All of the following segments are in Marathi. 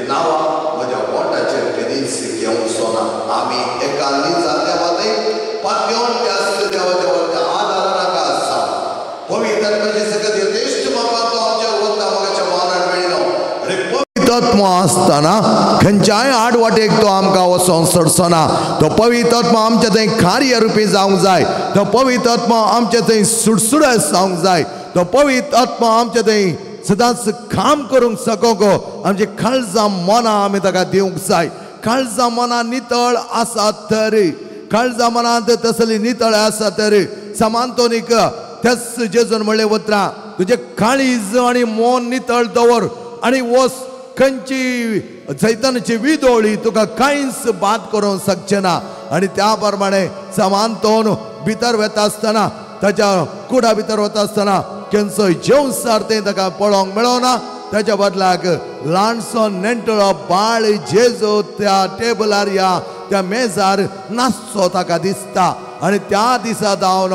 नावा माझ्या पोटाचेर कधीच घेवंक सोना आमी एका निजाल्या वादे पात्योन त्या देवाच्या वरच्या आदार नाका आसा पवित्र आत्म्याची सकत यथेष्ट म्हाका तो आमच्या वता म्हाका मानान मेळिलो आनी पवित्र आत्मा आसतना खंयच्याय आडवाटेक तो आमकां वचोंक सोडचोना तो पवित्र आत्मा आमच्या थंय कार्य रुपी जावंक जाय तो पवित्र आत्मा आमच्या थंय सुडसुडस जावंक जाय तो पवित्र आत्मा आमच्या थंय सदांच काम करूंक सकोंक आमची काळजां मनां आमी ताका दिवंक जाय काळजां मनां नितळ आसा तर काळजां मनांत तसली नितळ आसा तर समांतोनीक तेच जेजून म्हणलें वता तुजें काळीज आनी मन नितळ दवर आनी वस खंयची सैतानाची विदोळी तुका कांयच बाद करूंक शकचें ना आनी त्या प्रमाणे समांतोन भितर वता आसतना ताच्या कुडा भितर वता आसतना खंयचोय जेवण सारतें ताका पळोवंक मेळना ताच्या बदलाक ल्हानसो नेण्टलो बाळ जेजू त्या टेबलार या त्या मेजार नाचचो ताका दिसता आनी त्या दिसा जावन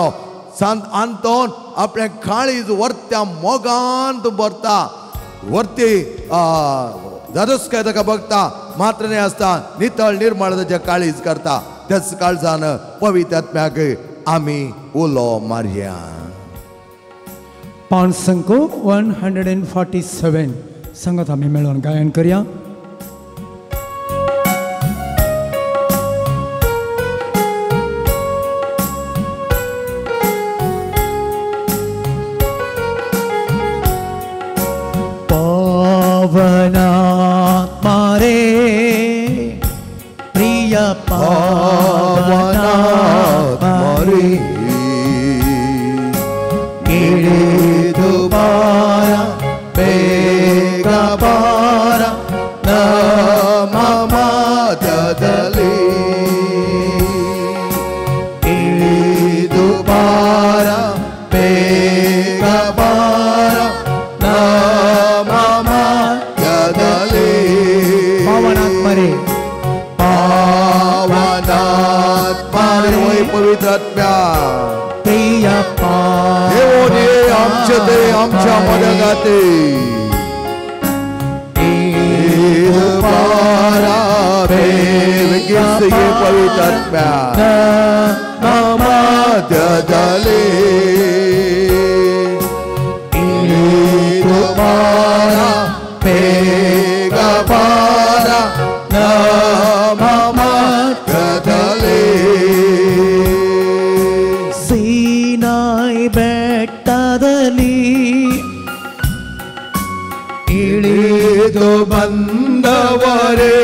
आंतोन आपलें काळीज वर्त्या मोगांत भरता वर्ती जादूस काय ताका बघता मात्र न्ही आसता नितळ निर्मळ ताचें काळीज करता त्याच काळजान पवित्र आत्म्याक आमी उलो मारया पान संको 147 संगत आमी मेळोन गायन करया पावनात्मा रे प्रिय पावनात्मा रे दुबारा बेगा बारा नममा ददले दुबारा बेगा बारा नममा ददले पावनात्मा रे पवित्र आत्म्या प्रिय देवोने आमच्या ते आमच्या मदगाते पारा बेगिस ये पवित्र आत्म्या नमः ददले पारा बेगा पारा नमः ददले सीनाई बेट्टदली इಳಿದು ಬಂದವರೇ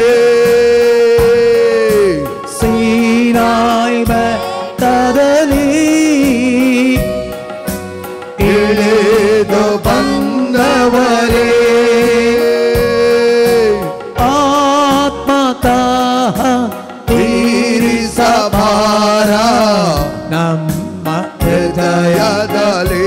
ಸೀನಾಯಿ ಬೆಟ್ಟದಲ್ಲಿ ಇಳಿದು ಬಂದವರೇ ಆತ್ಮತಃ ತೀರಿಸಬಾರ ನಮ್ಮ ಹೃದಯದಲ್ಲಿ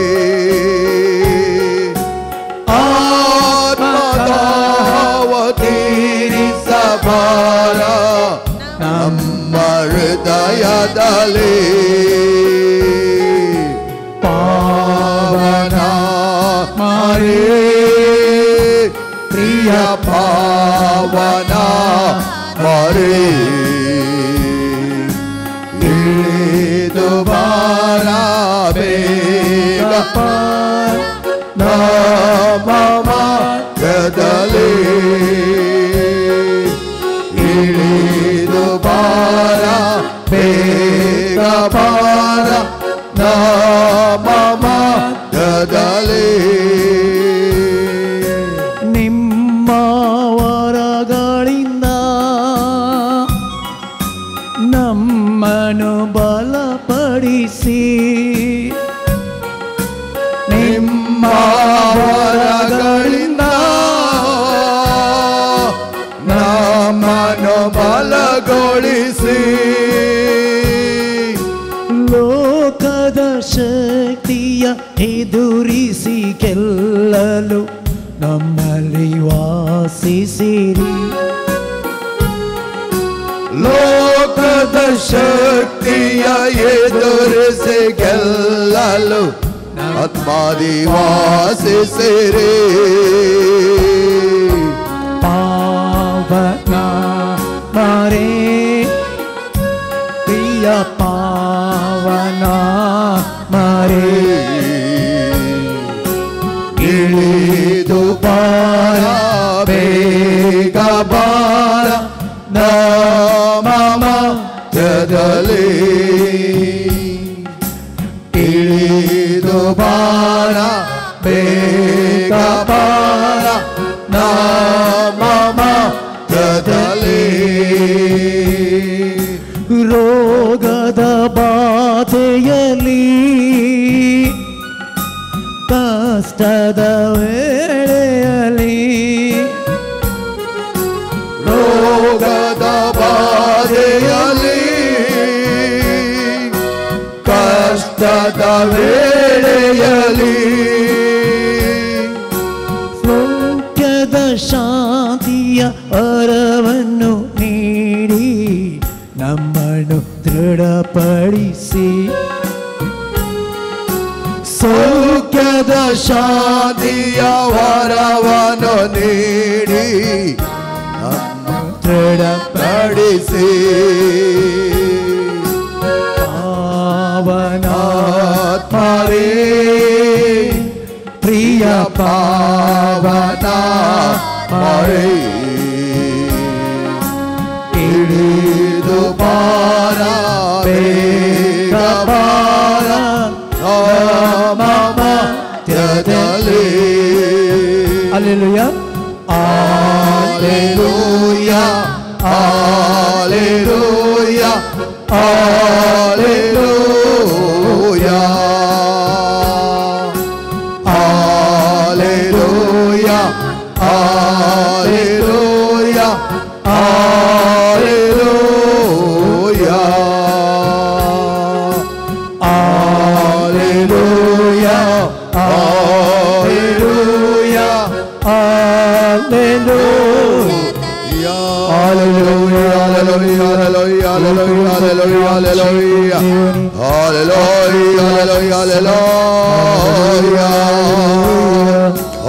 ತೀರಿಸಬಾರ ನಮ್ಮ ಹೃದಯದಲ್ಲಿ ಪಾವನ ಮಾರೇ ಪ್ರಿಯ ಪಾವನ ಮಾರೇ ಇಳಿದು ಬಾರ ಬೇಗ ನಮ್ಮ ಮಧ್ಯದಲ್ಲಿ ಇಳಿದು ಬಾರ ಬೇಗ ಬಾರ ನಮ್ಮ ಮಧ್ಯದಲ್ಲಿ ನಿಮ್ಮ ವರಗಳಿಂದ ನಮ್ಮನ್ನು ಬಲಪಡಿಸಿ ನಿಮ್ಮ ವರಗಳಿಂದ ನಮ್ಮನ್ನು ಬಲಗೊಳಿಸಿ ಲೋಕದ ಶಕ್ತಿಯ ಎದುರಿಸಿ ಗೆಲ್ಲಲು ನಮ್ಮಲ್ಲಿ ವಾಸಿಸಿರಿ ಲೋಕದ ಶಕ್ತಿಯ ಎದುರಿಸಿ ಗೆಲ್ಲಲು ಆತ್ಮಾದಿ ವಾಸಿಸಿರಿ ಪಾವನಾತ್ಮ ಭಾರ ನಮ್ಮ ಮಧ್ಯದಲ್ಲಿ ಇಳಿದು ಬಾರ ಬೇಗ ಬಾರ ನಮ್ಮ ಮಧ್ಯದಲ್ಲಿ ರೋಗದ ಬಾಧೆಯಲ್ಲಿ ಕಷ್ಟದ ವೇಳೆಯಲ್ಲಿ ರೋಗದ ಬಾಧೆಯಲ್ಲಿ ಕಷ್ಟದ ವೇಳೆಯಲ್ಲಿ ಸೌಖ್ಯದ ಶಾಂತಿಯ ವರವನ್ನು ನೀಡಿ ನಮ್ಮನ್ನು ದೃಢಪಡಿಸಿ ಸೌಖ್ಯದ ಶಾಂತಿಯ ವರವನ್ನು ನೀಡಿ ದೃಢಪಡಿಸಿ ಪಾವನಾತ್ಮರೇ ಪ್ರಿಯ ಪಾವನಾತ್ಮರೇ ಇಳಿದು ಬಾರ ಬೇಗ ಬಾರ ನಮ್ಮ ಮಧ್ಯದಲ್ಲಿ Hallelujah. Hallelujah, hallelujah, hallelujah, hallelujah,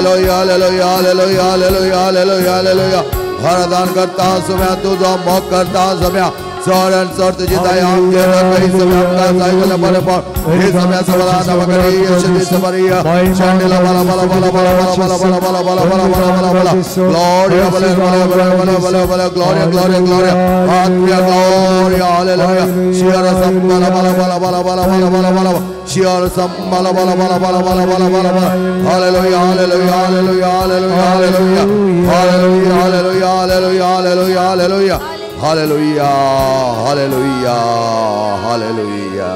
hallelujah, hallelujah, hallelujah, hallelujah, वरदान करता समय तुझा मौक करता समय सौरन सौर तुझी दया आमचे रंग समय आपका साइकिल पर हे समय सबला नमकरी यशदी समरिया शांडिला बला बला बला बला बला बला बला बला बला बला बला बला ग्लोरिया बला बला बला बला बला बला ग्लोरिया ग्लोरिया ग्लोरिया आत्मिया ग्लोरिया हालेलुया शियर सब बला बला बला बला बला बला बला बला शियर सब बला बला बला बला बला बला बला बला hallelujah hallelujah hallelujah hallelujah hallelujah hallelujah hallelujah hallelujah hallelujah hallelujah hallelujah hallelujah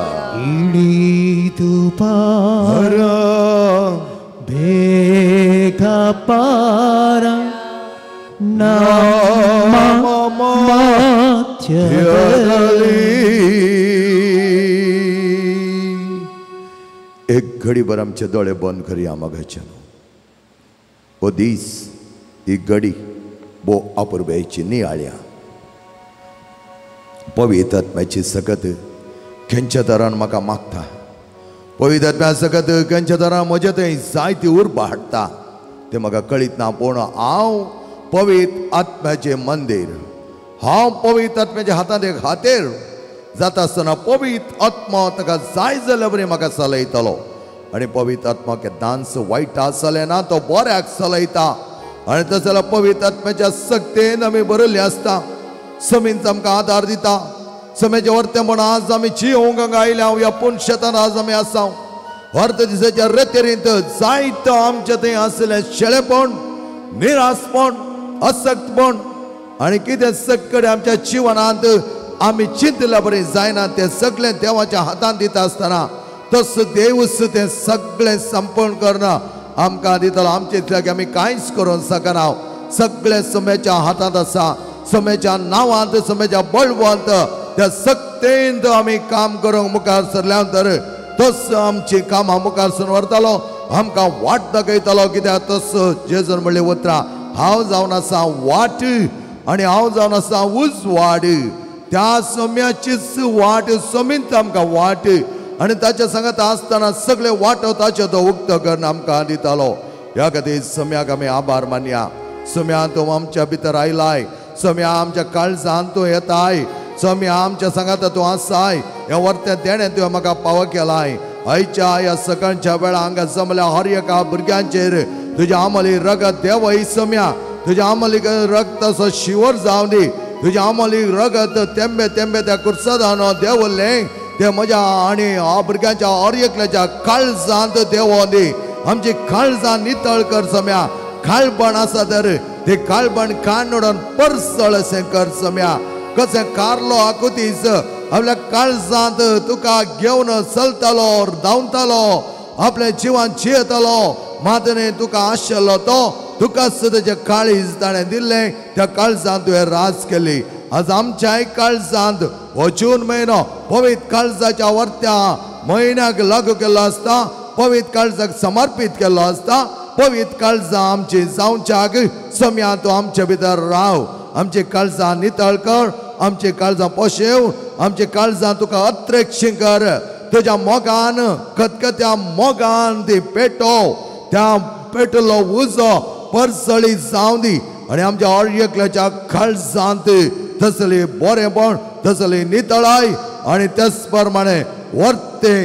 ಇಳಿದು ಪಾರ ಬೇಗ ಪಾರ ನಮ್ಮ ಮಧ್ಯದಲ್ಲಿ एक घडी भर आमचे दोळे बंद करूया मगाच्या ओ दीस ही घडी बो अपुर्ब्याची नियाळ्या पवित्र आत्म्याची सकत खंयच्या तरान म्हाका मागता पवित्र आत्म्या सकत खंयच्या तरान म्हजे थंय जायती उर्बा हाडटा ते म्हाका कळीत ना पूण हांव पवित्र आत्म्याचे मंदिर हांव पवित्र आत्म्याच्या हातांत एक हातेर जाता आसतना पवित्र आत्मा ताका जाय जाल्यार बरें म्हाका चलयतलो आनी पवित्र आत्मा दांस वायट आसलें ना तो बऱ्याक चलयता आनी तशें जाल्यार पवित्र आत्म्याच्या सक्तेन आमी बरयल्ले आसता समीन आमकां आदार दिता समेच्या वर्तेपण आज आमी जियोंक हांगा आयल्या ह्या पुणशेतान आज आमी आसा अर्ध दिसाच्या रेतेरींत जायतो आमचे थंय आसलें शेळेपण निरासपण असक्तपण आनी कितें सगळें आमच्या जिवनांत आमी चिंतल्या बरें जायना तें सगळें देवाच्या हातांत दिता आसतना तसो देवूच तें सगळें संपण करना आमकां दितलो आमचे इतल्याक आमी कांयच करूंक शकना सगळें समेच्या हातांत आसा समेच्या नांवांत समेच्या बळवंत त्या सक्तेन आमी काम करूंक मुखार सरल्यानंतर तस आमची कामां मुखार सरून व्हरतलो आमकां वाट दाखयतलो कित्याक तस जेजून म्हणलें उतरां हांव जावन आसा वाट आनी हांव जावन आसा उजवाड त्या सम्याचीच वाट समींत आमकां वाट आनी ताच्या सांगात आसतना सगळे वाटो ताचे तो उक्त करून आमकां दितालो ह्या खातीर सम्याक आमी आभार मानया सम्या तूं आमच्या भितर आयलाय सम्या आमच्या काळजांत तूं येताय सम्या आमच्या सांगात तूं आसाय ह्या वर्त्या देणें तुवें म्हाका पाव केलाय आयच्या ह्या सकाळच्या वेळा हांगा जमल्या हर एका भुरग्यांचेर तुज्या आमली रगत देव सम्या तुज्या आमली रगत असो शिवर जावं दी तुज्या आमली रगत तेंबे तेंबे त्या कुर्सादान देवले ते म्हज्या आनी ह्या भुरग्यांच्या हर एकल्याच्या काळजांत देव दी आमची काळजां नितळ कर सम्या काळपण आसा तर ते काळपण काडून परसळ अशें कर सम्या कशें कारलो आकुतीस आपल्या काळजांत तुका घेवन चलतालो धांवतालो आपल्या जिवान जियेतालो मातने तुका आशिल्लो तो तुका तेजे काळीज ताणें दिल्लें त्या काळजांत तुवें राज केली आज आमच्याय काळजांत हो जून म्हयनो पवित्र काळजाच्या वर्त्या म्हयन्याक लागू केल्लो आसता पवित्र काळजाक समर्पीत केल्लो आसता पवित्र काळजां आमची जावच्याक सम्या तूं आमचे भितर राव आमची काळजां नितळ कर आमची काळजां पोशेव आमची काळजां तुका अत्रेक्षी कर तुज्या मोगान खतखत्या मोगान ती पेटोव त्या पेटलो उजो परसळी जावं दी आनी आमच्या हर एकल्याच्या काळजांत तसली बरेपण तसली नितळाय आनी त्याच प्रमाणे वर्ते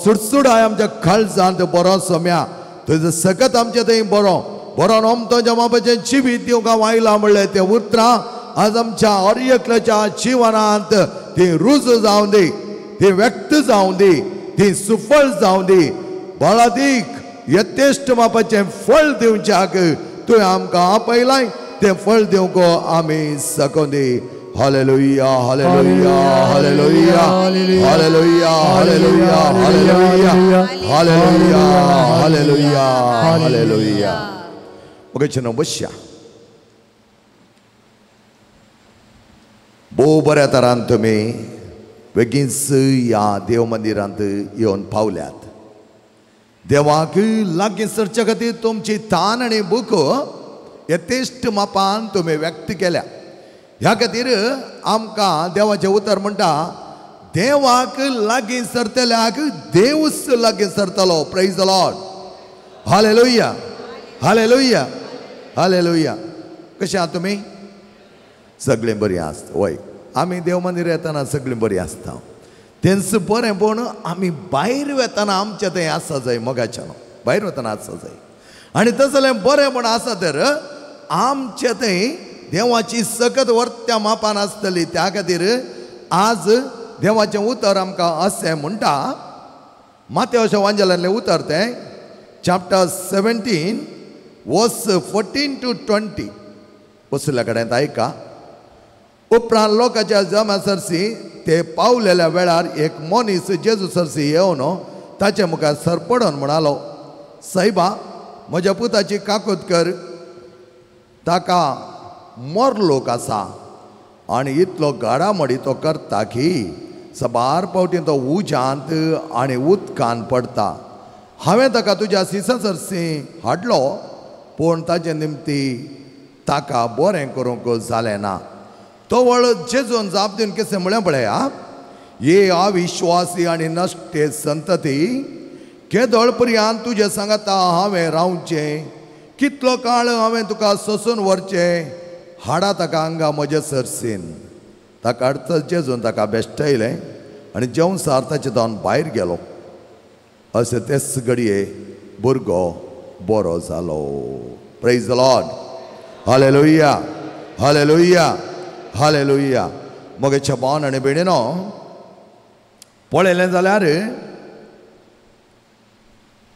सुडसुडाय आमच्या काळजांत बरो सम्या तुझं सकत आमच्या थंय बरो बरो नोमतो जमाबाचें जिवीत दिवंक आयलां म्हणलें तें उतरां आज आमच्या हर एकल्याच्या जिवनांत ती रुजू जावं दी ती व्यक्त जावं दी ती सुफळ जावं दी बळादीक यथेश्ट मापाचें फळ दिवच्याक तुवें आमकां आपयलाय तें फळ दिवंक आमी सकूं दी hallelujah hallelujah hallelujah hallelujah hallelujah hallelujah hallelujah hallelujah hallelujah okay बसया भोव बऱ्या तरान तुमी बेगीनच ह्या देव मंदिरांत येवन पावल्यात देवाक लागीं सरचे खातीर तुमची तान आनी भूक यथेश्ट मापान तुमी व्यक्त केल्या ह्या खातीर आमकां देवाचें उतर म्हणटा देवाक लागीं सरतल्याक देवूच लागीं सरतलो praise the Lord hallelujah hallelujah hallelujah कशें आहा तुमी सगळीं बरीं आसता वय आमी देव मंदिर येतना सगळीं बरीं आसता तेंच बरेंपण आमी भायर वेतना आमचें थंय आसा जाय मोगाच्यान भायर वतना आसा जाय आनी तसलें बरेंपण आसा तर आमचें थंय देवाची सकत वर्त्या मापान आसतली त्या खातीर आज देवाचें उतर आमकां अशें म्हणटा मातेवच्या वांजेलांतलें उतर तें चॅप्टर 17 वर्स 14 to 20 बसल्या कडेन आयका उपरांत लोकांच्या जमा सरसी ते पावलेल्या वेळार एक मनीस जेजू सरसी येवन ताचे मुखार सरपडोन म्हणालो सायबा म्हज्या पुताची काकूत कर ताका मोर लोक आसा आनी इतलो घडामोडी तो करता की सबार पावटी तो उज्यांत आनी उदकांत पडता हांवें ताका तुज्या सिसा सरसी हाडलो पूण ताचे निमती ताका बरें करूंक जालें ना तो वळ जेजून जाप दिवन कशें म्हळें पळया ये अविश्वासी आनी नश्टे संतती केदोळ पर्यांत तुजे सांगता हांवें रावचें कितलो काळ हांवें तुका सोसून व्हरचें हाडा ताका हांगा म्हजे सरसीन ताका अर्थ जेजून ताका बेश्टयलें आनी जेवण सार ताचे जावन भायर गेलो अशें तेच घडये भुरगो बरो जालो praise the Lord hallelujah hallelujah hallelujah मोगेच्या भावन आनी भयणीनो पळयलें जाल्यार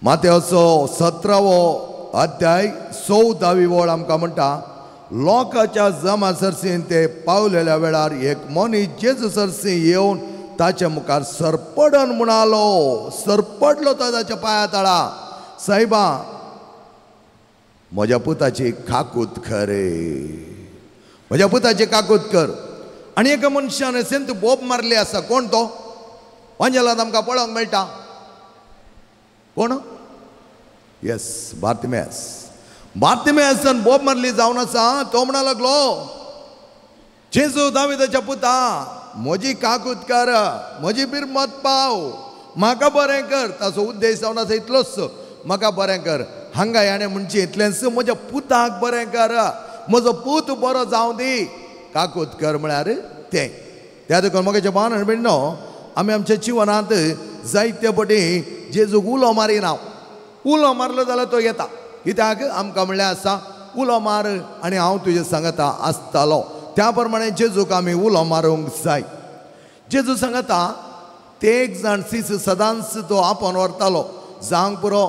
मातेवचो 17वो अध्याय 14वी ओळ आमकां म्हणटा लोकांच्या जमा सरसीन ते पावलेल्या वेळार एक मनीस जेजू सरसी येवन ताचे मुखार सरपडन म्हणालो सरपडलो तो ताच्या पांया तळा सायबा म्हज्या पुताची काकूत खरे म्हज्या पुताची काकूत कर आनी एका मनशान सेंत बोब मारली आसा कोण तो वांजेलांत आमकां पळोवंक मेळटा कोण येस बार्तिमेयासान बोब मारली जावन आसा तो म्हणा लागलो जेजू दाविदाच्या पुता म्हजी काकूत कर म्हजी बिरमत पाव म्हाका बरें कर ताचो उद्देश जावन आसा इतलोच म्हाका बरें कर हांगा याणें म्हणचे इतलेंच म्हज्या पुताक बरें कर म्हजो पूत बरो जावं दी काकूत कर म्हळ्यार तें त्या देखून मोगाच्या भावान भयणीनो आमी आमच्या जिवनांत जायते पटी जेजूक उलो मारिना उलो मारलो जाल्यार तो येता कित्याक आमकां म्हणल्यार आसा उलो मार आनी हांव तुजे सांगता आसतालो त्या प्रमाणे जेजूक आमी उलो मारूंक जाय जेजू सांगता ते एक जाण सीस सदांच तो आपोवन व्हरतालो जावंक पुरो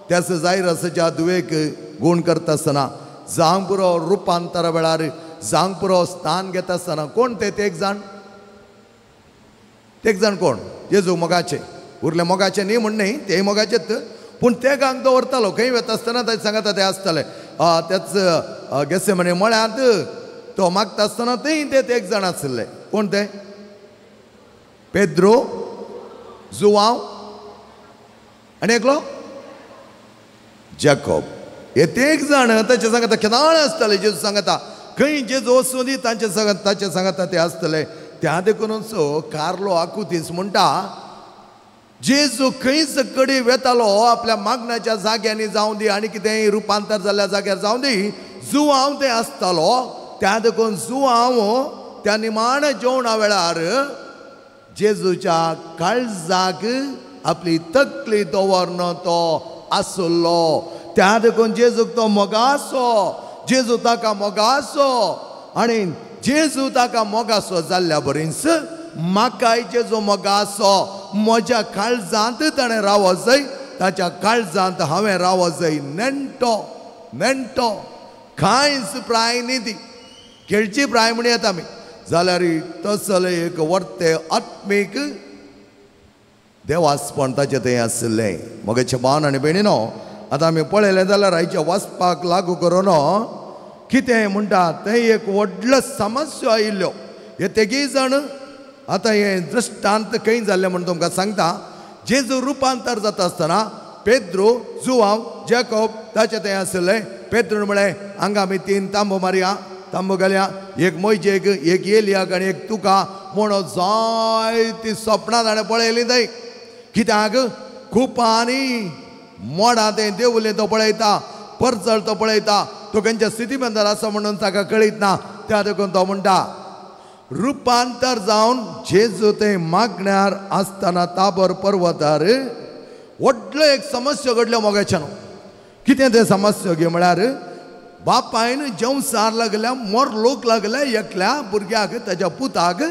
त्या जायरसाच्या दुवेक गूण करता आसतना जावंक पुरो रुपांतरा वेळार जावंक पुरो स्थान घेता आसतना कोण ते एक जाण ते एक जाण कोण जेजू मोगाचे उरले मोगाचे न्ही म्हण न्ही ते मोगाचेच पूण ते गांक दवरतालो खंय वता आसतना ताचे सांगता ते आसताले त्याच गेसे म्हणे मळ्यांत तो मागता आसतना तेय ते एक जाण आसले कोण ते पेद्रो जुवांव आनी एकलो जॅकोब हे ते एक जाण ताचे सांगता केदाळ आसताले जेजू सांगता खंय जेजू वचून दी ताचे सांगता ते आसतले त्या देखूनच कार्लो आकुतीस म्हणटा जेजू खंयच कडी वेतालो आपल्या मागण्याच्या जाग्यांनी जावं दी आनी कितेंय रुपांतर जाल्ल्या जाग्यार जावं दी जुवांव ते आसतालो त्या देखून जुवांव त्या निमाण जेवणा वेळार जेजूच्या काळजाक आपली तकली दवरन तो आसलो त्या देखून जेजूक तो मोगासो जेजू ताका मोगासो आनी जेजू ताका मोगासो जाल्ल्या बरींच म्हाकाय जेजू मोगासो म्हज्या काळजांत ताणें रावो जाय ताच्या काळजांत हांवें रावो जाय नेणटो नेणटो कांयच प्राय न्ही ती खेळची प्राय म्हण येता आमी जाल्यार तसले एक वर्ते आत्मीक देवास्पण ताचें थंय आसलें मोगाच्या भावान आनी भयणीनो आतां आमी पळयलें जाल्यार हांचे वचपाक लागू करून कितें म्हणटा थंय एक व्हडल्यो समस्या आयिल्ल्यो हे तेगीय जाण आतां हे दृश्टांत खंय जाल्लें म्हण तुमकां सांगता जेजू रुपांतर जाता आसतना पेद्रो जुवांव जॅकोब ताचे थंय आसले पेद्रोन म्हळें हांगा आमी 3 तांबो मारया तांबो घालया एक मोयजेक एक एलियाक आनी एक तुका म्हणून जायतीं सपनां ताणें पळयलीं थंय कित्याक खुपांनी मोडां तें देवलें तो पळयता परचळ तो पळयता तो खंयच्या स्थितीबंदार आसा म्हणून ताका कळीत ना त्या देखून तो म्हणटा रुपांतर जावन जेजू थंय मागण्यार आसतना ताबोर पर्वतार व्हडलो एक समस्या घडल्यो मोगाच्यान कितें तें समस्या गे म्हळ्यार बापायन जेवसार लागल्या मोर लोक लागल्या एकल्या भुरग्याक ताच्या पुताक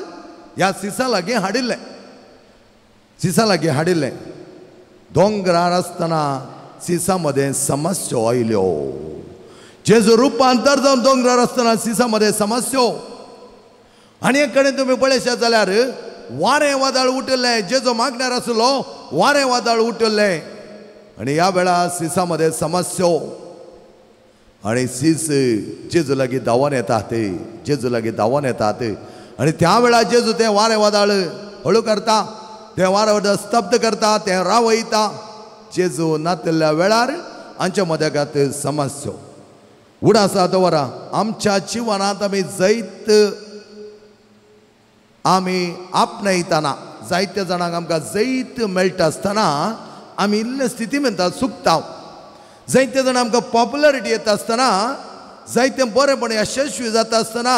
ह्या सिसा लागीं हाडिल्लें दोंगरार आसतना सिसा मदें समस्या आयल्यो जेजू रुपांतर जावन दोंगरार आसतना सिसा मदें समस्या आनी एक कडेन तुमी पळयशात जाल्यार वारें वादळ उठिल्लें जेजू मागण्यार आसलो वारें वादळ उठिल्लें आनी ह्या वेळार सिसा मदें समस्या आनी सीस जेजू लागीं धांवोन येतात जेजू लागीं धांवोन येतात आनी त्या वेळार जेजू तें वारें वादळ हळू करता तें वारें वादळ स्तब्ध करता तें रावयता जेजू नातिल्ल्या वेळार आमच्या मदेगात समस्या उडासा दवरा आमच्या जिवनांत आमी जायत आमी आपणयतना जायत्या जाणांक आमकां जैत मेळटा आसतना आमी इल्ले स्थिती म्हणटा सुकता जायते जाण आमकां पॉप्युलरिटी येता आसतना जायते बरेपण यशस्वी जाता आसतना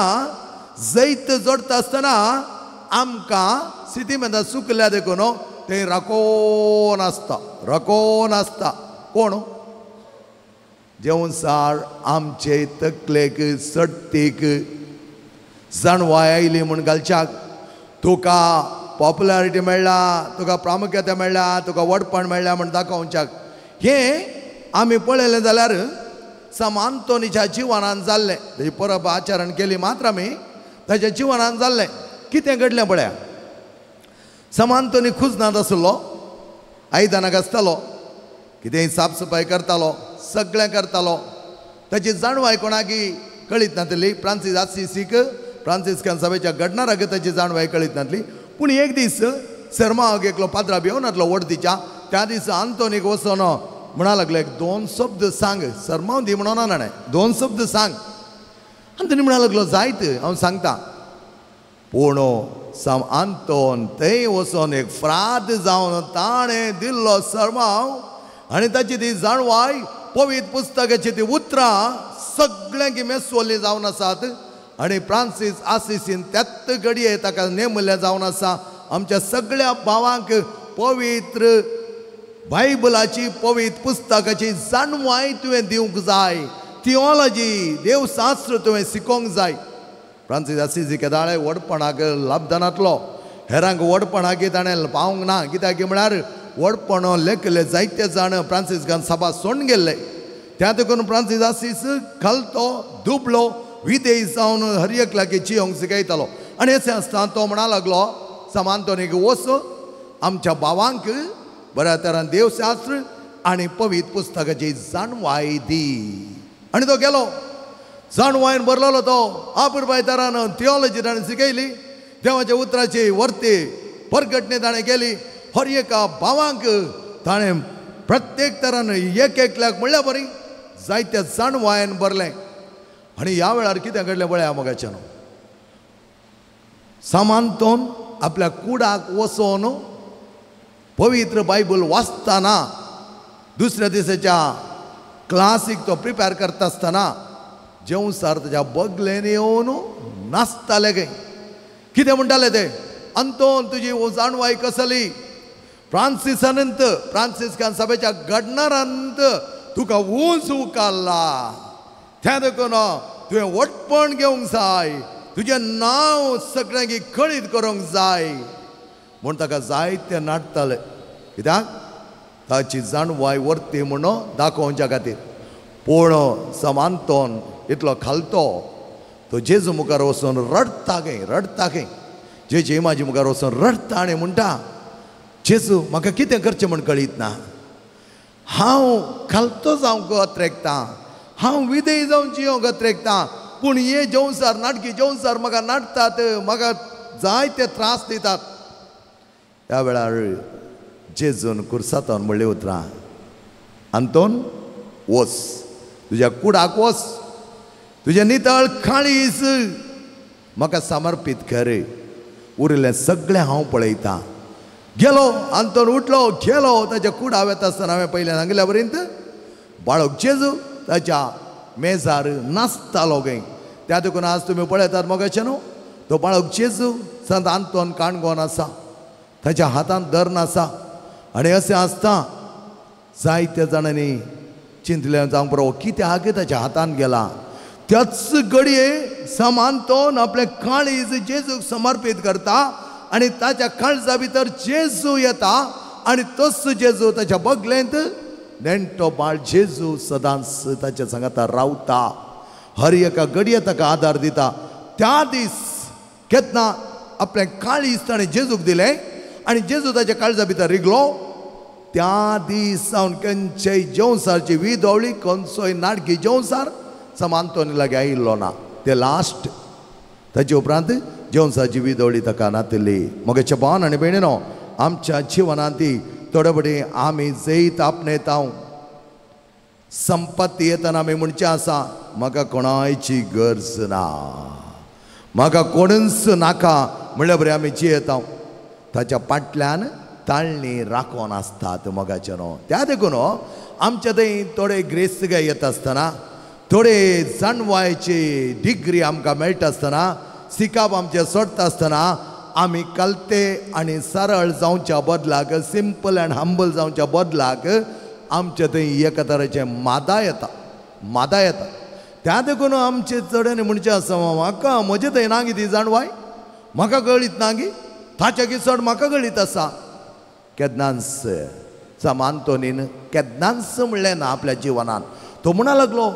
जैत जोडटा आसतना आमकां स्थिती म्हणटा सुकल्या देखून ते राखोन आसता कोण जेवसार आमचे तकलेक सडतीक जाणवाय आयली म्हूण घालच्याक तुका पॉप्युलरिटी मेळ्ळा तुका प्रामुख्यता मेळ्ळा तुका व्हडपण मेळ्ळा म्हूण दाखोवच्याक हें आमी पळयलें जाल्यार समांतोनीच्या जिवनांत जाल्लें तेजी परब आचरण केली मात्र आमी ताच्या जिवनांत जाल्लें कितें घडलें पळया समांतोनी खुजनात आसलो आयदनाक आसतालो कितेंय साफ सफाई करतालो सगळें करतालो ताची जाणवाय कोणाकी कळीत नासली फ्रांसीस आसिसीक फ्रांसिस्कन सभेच्या घडणाराक ताची जाणवाय कळीत नासली पूण एक दीस सर्माक एकलो पाद्रा भिवून येतलो वडतीच्या त्या दिसा आंतोनीक वचोन म्हणा लागलो एक 2 शब्द सांग सर्माव दी म्हणून ना 2 शब्द सांग आंतोनी म्हणा लागलो जायत हांव सांगता पूण आंतोन थंय वचोन एक फ्राद जावन ताणें दिल्लो सर्माव आनी ताची ती जाणवाय पवित्र पुस्तकाची ती उतरां सगळ्यांक मेसवल्ली जावन आसात आणि फ्रांसीस आसिसीन त्यात घडये ताका नेमले जावन आसा आमच्या सगळ्या भावांक पवित्र बायबलाची पवित्र पुस्तकाची जाणवाय तुवें दिवंक जाय थिओलॉजी देवशास्त्र तुवें शिकोवंक जाय फ्रांसीस आसिसी केदाळे व्हडपणाक लाभदानातलो हेरांक व्हडपणाक ताणें पावंक ना कित्याक म्हळ्यार व्हडपणो लेखले जायते जाण फ्रांसीसकान सभा सोडून गेल्ले त्या देखून फ्रांसीस आसिस खालतो दुबलो विदेय जावन हर एक लागी जियोंक शिकयतालो आनी अशें आसता तो म्हणा लागलो समांतोनीक वच आमच्या भावांक बऱ्या तरान देवशास्त्र आनी पवित्र पुस्तकाची जाणवाय दी आनी तो गेलो जाणवायेन बरलो तो आपुरबाय तरान थिओलॉजी ताणें शिकयली देवाच्या उतराची वर्ती परगटणे ताणें केली हर एका भावांक ताणें प्रत्येक तरान एक एकल्याक म्हणल्या बरी जायत्या जाणवायेन बरलें आनी ह्या वेळार कितें घडलें पळया मोगाच्यान समांतोन आपल्या कुडाक वचोन पवित्र बायबल वाचतना दुसऱ्या दिसाच्या क्लासीक तो प्रिपेर करता आसतना जेवसार ताच्या बगलेन येवन नाचताले गे कितें म्हणटाले ते अंतोन तुजी जाणवाय कसली फ्रांसिसानंत फ्रांसिस्कान सभेच्या घडणारांत तुका ऊंच उकाल्ला त्या देखून तुवें वटपण घेवंक जाय तुजें नांव सगळ्यांक कळीत करूंक जाय म्हूण ताका जायते नाटताले कित्याक ताची जाणवाय वर्ती म्हणून दाखोवच्या खातीर पूण समांतोन इतलो खालतो तो जेजू मुखार वचून रडता खंय जेजी म्हाजे मुखार वचून रडता आनी म्हणटा जेजू म्हाका कितें करचें म्हूण कळीत ना हांव खालतो जावंक अत्रेकता हांव विदेय जावन जियोंक अत्रेकता पूण हे जेवसार नाटकी जेवसार म्हाका नाटतात म्हाका जायते त्रास दितात त्या वेळार जेजून कुर्सातावन म्हणलें उतरां आंतोन वच तुज्या कुडाक वच तुजें नितळ काळीज म्हाका समर्पीत कर उरलें सगळें हांव पळयतां गेलो आंतोन उठलो गेलो ताच्या कुडा वेता आसतना हांवें पयलें सांगल्या पर्यंत बाळक जेजू ताच्या मेजार नाचतालो खंय त्या देखून आज तुमी पळयतात मोगाचे न्हू तो बाळक जेजू संत आंतोन काणकोण आसा ताच्या हातांत धर्न आसा आनी अशें आसता जायत्या जाणांनी चिंतलें जावंक पुरो कित्याक ताच्या हातांत गेला त्याच घडये समांतोन आपले काळीज जेजूक समर्पीत करता आनी ताच्या काळजा भितर जेजू येता आनी तस जेजू ताच्या बगलेंत नेणटो बाळ जेजू सदांच ताच्या सांगाता रावता हर एका घडये ताका आदार दिता त्या दीस केन्ना आपले काळीज ताणें जेजूक दिलें आनी जेजू ताच्या काळजा भितर रिगलो त्या दीस सावन खंयचेय जेवसारची विधवळी खंयचोय नाटकी जेवसार समांतोनी लागीं आयिल्लो ना ते लास्ट ताचे उपरांत जेवसाची विधवळी ताका नातली मोगाच्या भावान आनी भयणीनो आमच्या जिवनांत थोडे बडी आमी जैत आपणेता संपत्ती येतना आमी म्हणचें आसा म्हाका कोणायची गरज ना म्हाका कोणूच नाका म्हणल्यार बरें आमी जियेता ताच्या फाटल्यान ताळणी राखोन आसतात मोगाचे न्हू त्या देखून आमच्या थंय थोडे ग्रेसगाय येता आसतना थोडे जाणवायची डिग्री आमकां मेळटा आसतना शिकप आमचें सोडटा आसतना आमी कलते आनी सरळ जावच्या बदलाक सिंपल एंड हंबल जावच्या बदलाक आमचे थंय एका तरेचें मादा येता त्या देखून आमचे चडांनी म्हणचें आसा म्हाका म्हजे थंय ना गी ती जाणवाय म्हाका कळीत ना गी ताच्या चड म्हाका कळीत आसा केन्नाच समांतोनीन केन्नाच म्हणलें ना आपल्या जिवनान तो म्हणा लागलो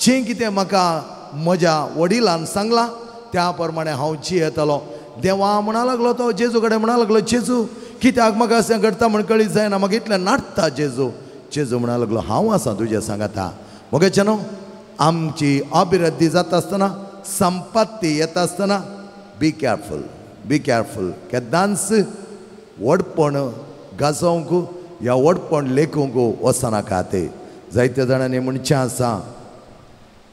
जें कितें म्हाका म्हज्या वडिलान सांगलां त्या प्रमाणे हांव जियेतलो देवा म्हणा लागलो तो जेजू कडेन म्हणा लागलो जेजू कित्याक म्हाका अशें घडटा म्हण कळीत जायना म्हाका इतलें नाटता जेजू म्हणा लागलो हांव आसा तुज्या सांगाता मोगाचे न्हू आमची अभिवृद्धी जाता आसतना संपत्ती येता आसतना बी केअरफूल केन्नाच वडपण गाजोवंक या वडपण लेखूंक वचनाका ते जायत्या जाणांनी म्हणचें आसा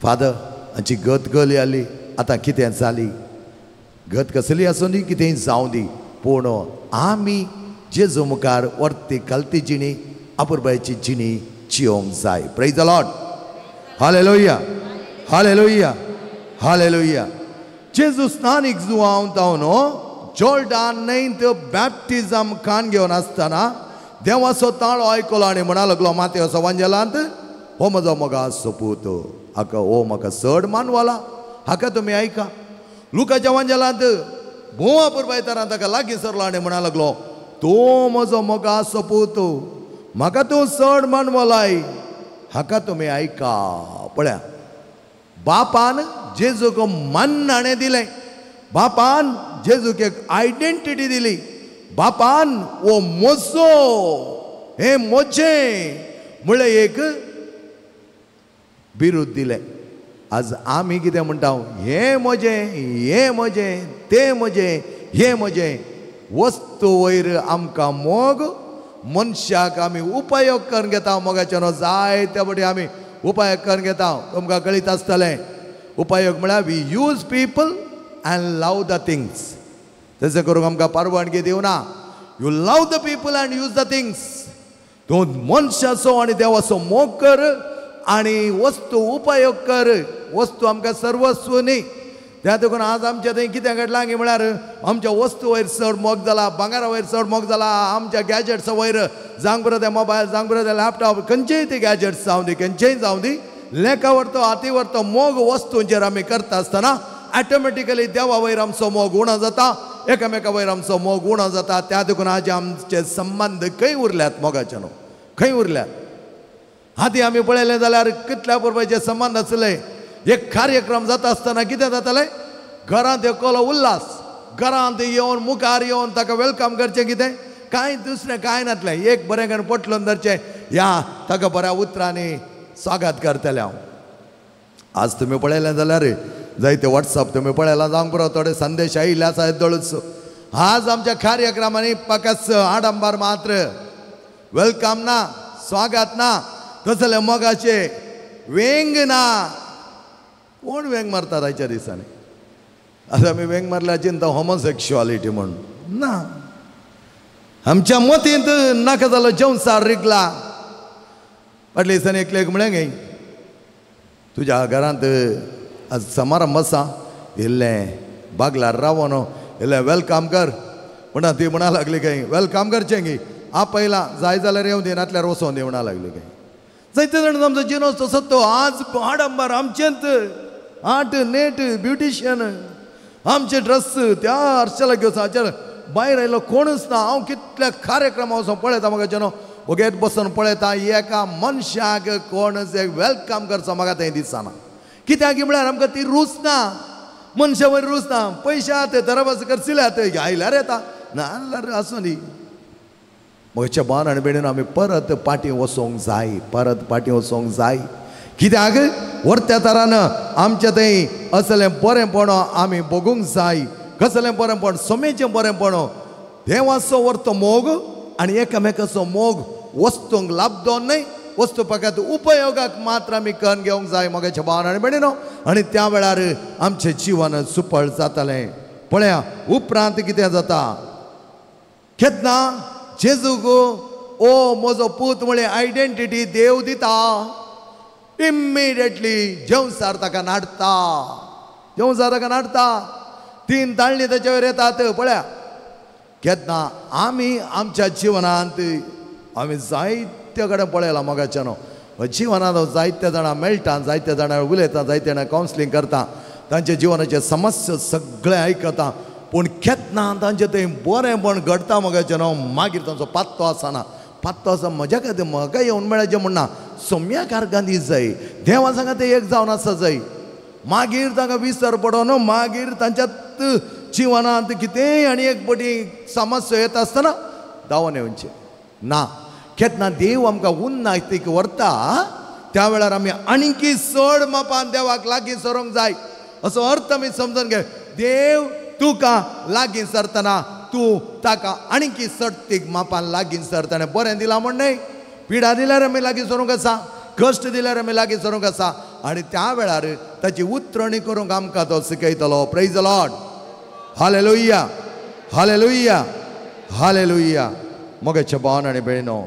फादर हाची गत गली आली आतां कितें जाली गत कसली आसूं दी कितेंय जावं दी पूण आमी जेजू मुखार वर्ती कलती जिणी आपुरबायची जिणी जियोंक जाय praise the Lord hallelujah hallelujah hallelujah जेजू स्नानीक जुवांव तावनो जॉर्डान न्हंयत बॅप्टिझम खान घेवन आसतना देवाचो ताळो आयकलो आनी म्हणा लागलो मातेवचो वंजलांत हो म्हजो मोगाचो पूत हाका हो म्हाका चड मानवाला हाका तुमी आयका लुकाच्या वंजलांत भोवा पुरबायतारान ताका लागीं सरलो आनी म्हणा लागलो तो म्हजो मोगाचो पूत म्हाका तूं चड मानवलाय हाका तुमी आयका पळया बापान जेजूक मन्नाणें दिलें बापान जेजूक एक आयडेंटिटी दिली बापान वो मोजो हे मोजे म्हळ्यार एक बिरूद दिलें आज आमी कितें म्हणटा हे म्हजे ते म्हजे हे म्हजे वस्तू वयर आमकां मोग मनशाक आमी उपयोग करून घेता मोगाचे न्हू जायते फावटी आमी उपयोग करून घेता तुमकां कळीत आसतलें उपयोग म्हळ्यार we use people and love the things तशें करूंक आमकां परवानगी दिवना you love the people and use the things तूं मनशाचो आनी देवाचो मोग कर आनी वस्तू उपयोग कर वस्तू आमकां सर्वस्व न्ही त्या देखून आज आमच्या थंय कितें घडलां की म्हळ्यार आमच्या वस्तू वयर चड मोग जाला भांगारा वयर चड मोग जाला आमच्या गॅजेट्सा वयर जावंक बरो ते मोबायल जावंक बरो ते लॅपटॉप खंयचेय ते गॅजेट्स जावं दी खंयचेय जावं दी लेखा व्हरतो हाती व्हरतो मोग वस्तूंचेर आमी करता आसतना ऑटोमॅटिकली देवा वयर आमचो मोग उणो जाता एकामेका वयर आमचो मोग उणो जाता त्या देखून आज आमचे संबंध खंय उरल्यात मोगाचे न्हू खंय उरल्यात आदी आमी पळयलें जाल्यार कितल्या पुरबायचे संबंध आसले एक कार्यक्रम जाता आसतना कितें जातालें घरांत एकलो उल्हास घरांत येवन मुखार येवन ताका वेलकम करचें कितें कांय दुसरें कांय नासलें एक बरें करून पटलून धरचें या ताका बऱ्या उतरांनी स्वागत करतलें हांव आज तुमी पळयलें जाल्यार जायते वॉट्सअप तुमी पळयलां जावंक बरो थोडे संदेश आयिल्ले आसा येदोळूच आज आमच्या कार्यक्रमांनी फकत आडंबर मात्र वेलकम ना स्वागत ना तसले मोगाचे वेंग ना कोण वेंग मारता आयच्या दिसांनी आतां आमी वेंग मारल्या चिंता होमोसेक्शुअलिटी म्हणून ना आमच्या मतींत नाका जालो संवसार रिगला फाटल्या दिसांनी एकल्याक म्हळें गे तुज्या घरांत आज समारंभ आसा इल्लें बागलार रावोन इल्लें वेलकम कर म्हणा ती म्हणा लागली काय वेलकम करचें गे आपयलां जाय जाल्यार येवं दी नातल्यार वचोन दी म्हणा लागली काय जायते जाण आमचो जिनो तसो तो आज आडंबर आमचेंत आट नेट ब्युटिशियन आमचे ड्रेस त्या हर्शला घेवचाचेर भायर आयलो कोणूच ना हांव कितल्या कार्यक्रम वचोन पळयता म्हाका जेनो वगेत बसून पळयता एका मनशाक कोणूच एक वेलकम करचो म्हाका थंय दिसना कित्याक म्हळ्यार आमकां ती रूच ना मनशा वयर रूच ना पयशे आहा ते दरबाज करचिले थंय आयल्यार येता ना जाल्यार आसूं दी म्हज्या भावान आनी भयणीन आमी परत पाटी वचोंक जाय परत पाटी वचोंक जाय कित्याक व्हरत्या तरान आमच्या थंय असलें बरेंपण आमी भोगूंक जाय कसलें बरेंपण सोमेचें बरेंपण देवाचो व्हरतो मोग आनी एकामेकाचो मोग वस्तूंक लाभदो न्हय वस्तू फकत उपयोगाक मात्र आमी करून घेवंक जाय मोगाच्या भावान आनी भयणीनो आनी त्या वेळार आमचें जिवन सुफळ जातलें पळया उपरांत कितें जाता केन्ना जेजूक ओ म्हजो पूत म्हळें आयडेंटिटी देव दिता इमिडिएटली जेवसार ताका नाडटा जेवसार ताका नाडटा 3 ताळणी ताचे वयर येतात पळया केन्ना आमी आमच्या जिवनांत आमी जायते कडेन पळयलां मोगाचें न्हू जिवनांत जायते जाणां मेळटा जायते जाणां उलयता जायते जाणां कावन्सिलींग करता तांचे जिवनाचे समस्या सगळे आयकता पूण केन्ना तांचे थंय बरेंपण घडटा मोगाचें न्हू मागीर तांचो पत्तो आसना पत्तो आसा म्हज्या खातीर म्हाका येवन मेळचें म्हणना सोम्या कारगांदी जाय देवा सांगा ते एक जावन आसा जाय मागीर तांकां विसर पडोन मागीर तांच्यात जिवनांत कितेंय आनी एक बटी समस्या येता आसतना धांवोन येवचें ना केन्ना देव आमकां उन्नतीक व्हरता त्या वेळार आमी आनीकी चड मापान देवाक लागीं सरोंक जाय असो अर्थ आमी समजून घे देव तुका लागीं सरतना तूं ताका आनीकी सर्तीक मापान लागीं सरताना बरें दिलां म्हण न्हय पिडा दिल्यार आमी लागीं सरूंक आसा कश्ट दिल्यार आमी लागीं सरूंक आसा आनी त्या वेळार ताची उतरणी करूंक आमकां तो शिकयतलो praise the Lord hallelujah hallelujah hallelujah मोगाच्या भावान आनी भयणो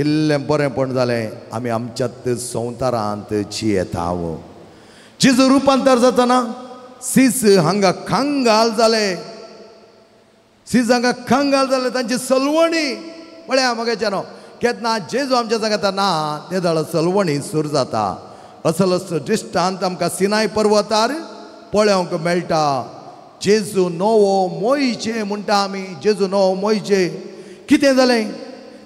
इल्लें बरेंपण जालें आमी आमच्याच संवसारांत जियेता जेजू रुपांतर जातना सीस हांगा खांगाल जाले, सीस हांगा खांगाल जाले, तांची सलवणी पळया मगेच्यानो केन्ना जेजू आमच्या सांगता ना ते जाल्यार सलवणी सुरू जाता. असलोच दृश्टांत आमकां सिनाय पर्वतार पळोवंक मेळटा. जेजू नवो मोइशे म्हणटा आमी, जेजू नवो मोइशे. कितें जालें?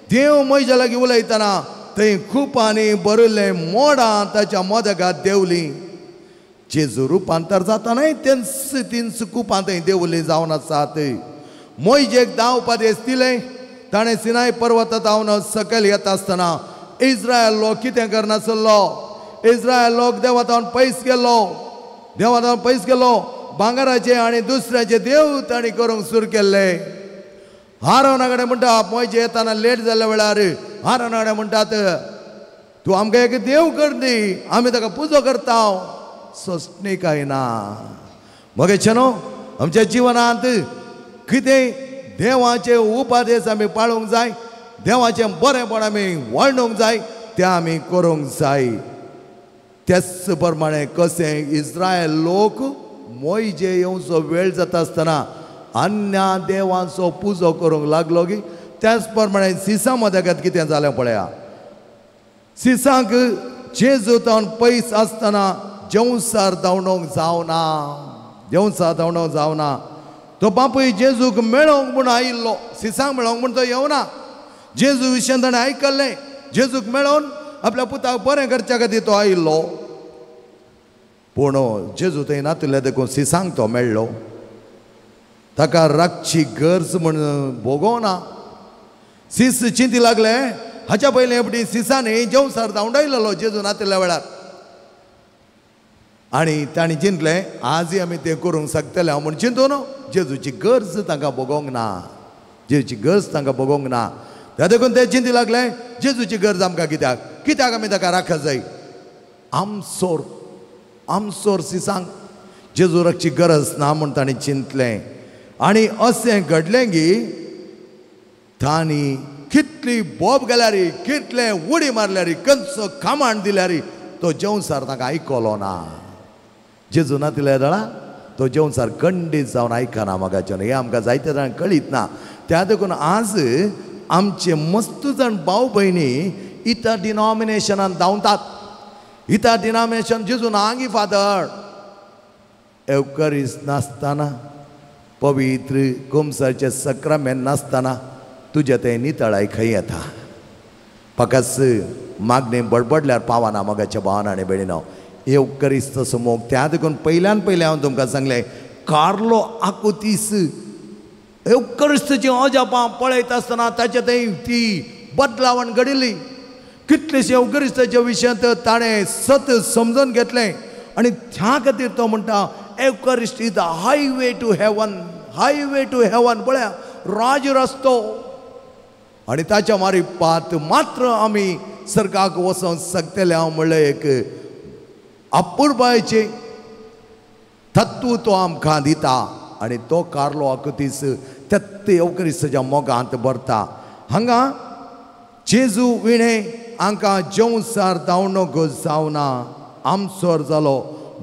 देव मोइशा लागीं उलयतना थंय खुपांनी बरयल्लें मोडां ताच्या मोदकांत देंवलीं. जेजू रुपांतर जातानाय तीन कुपां थंय देंवलीं जावन आसात. मोइशेक 10 उपदेश दिले. ताणें सिनाय पर्वतांतावन सकयल येता आसतना इस्रायल लोक कितें करनासलो? इस्रायल लोक देवातावन पयस गेलो, देवातावन पयस गेलो. भांगराचे आनी दुसऱ्याचे देव तांणी करूंक सुरू केल्ले. हारोना कडेन म्हणटा मोइशे येताना लेट जाल्ल्या वेळार हारोना कडेन म्हणटात तूं आमकां एक देव कर दी, आमी ताका पुजो करता. सोंसणी काय ना. मगेच्यानो आमच्या जिवनांत कितें देवाचे उपदेश आमी पाळूंक जाय, देवाचें बरेंपण आमी वळणूंक जाय, तें आमी करूंक जाय. त्याच प्रमाणे कशें इस्रायल लोक मोइशे येवचो वेळ जाता आसतना अन्य देवाचो पुजो करूंक लागलो की त्याच प्रमाणे सिसा मोदकांत कितें जालें पळया. सिसांक जेजू तावन पयस आसतना जेवसार धांवणोवंक जावना, जेवसार धांवणोवंक जावना. तो बापूय जेजूक मेळोवंक म्हूण आयिल्लो, सिसांक मेळोवंक म्हूण तो येवना. जेजू विशयी ताणें आयकल्लें, जेजूक मेळोवन आपल्या पुताक बरें करच्या खातीर तो आयिल्लो. पूण जेजू थंय नातले देखून सिसांक तो मेळ्ळो. ताका रातची गरज म्हण भोगोवना. सीस चिंती लागले हाच्या पयलीं एपटी सिसांनी जेवसार धांवडायलो जेजू नातल्या वेळार. आनी तांणी चिंतलें आजय आमी तें करूंक शकतले हांव म्हूण चिंतून जेजूची गरज तांकां भोगोवंक ना, जेजूची गरज तांकां भोगोवंक ना. त्या देखून ते चिंती लागले जेजूची गरज आमकां कित्याक, कित्याक आमी ताका राखत जाय. आमचोर आमचोर सिसांक जेजूची गरज ना म्हूण ताणें चिंतलें. आनी अशें घडलें की तांणी कितली बोब गेल्यार, कितलें उडी मारल्यार, कंचो खामाण दिल्यार तो जेवसार ताका आयकलो ना. जेजू नातिल्या जाणा तो जेवसार खंडीत जावन आयकना. मगाच्यान हें आमकां जायते जाण कळीत ना. त्या देखून आज आमचे मस्त जाण भाव भयणी इतर डिनॉमिनेशनान धांवतात. इतर डिनॉमिनेशन जेजून आंगी फादर एवकरिस्ट नासतना, पवित्र कुमसाचे सक्रामेंट नासतना तुजे तें नितळाय खंय येता. फकत मागणे बडबडल्यार पावना. मगाच्या भावान आनी भयणीनो एवकरिस्त समोग त्या देखून पयल्यान हांव तुमकां सांगलें कार्लो आकुतीस एवकरिस्ताची अजापां पळयता आसतना ताचे थंय ती बदलावण घडिल्ली. कितलेशे एवकरिस्ताच्या विशयांत ताणें सत समजून घेतलें आनी त्या खातीर तो म्हणटा Eucharist is the highway to heaven, highway to heaven. पळया राज रस्तो आनी ताच्या मारी पात मात्र आमी सर्गाक वचोंक शकतले. हांव म्हणलें एक अपुर्बायेचे तत्व तो आमकां दिता आनी तो कार्लो आकुतीस तेत्त एवकरिस्ताच्या मोगांत भरता. हांगा जेजू विणें आमकां जेवसार धांवणोक जावना. आमचोर जालो,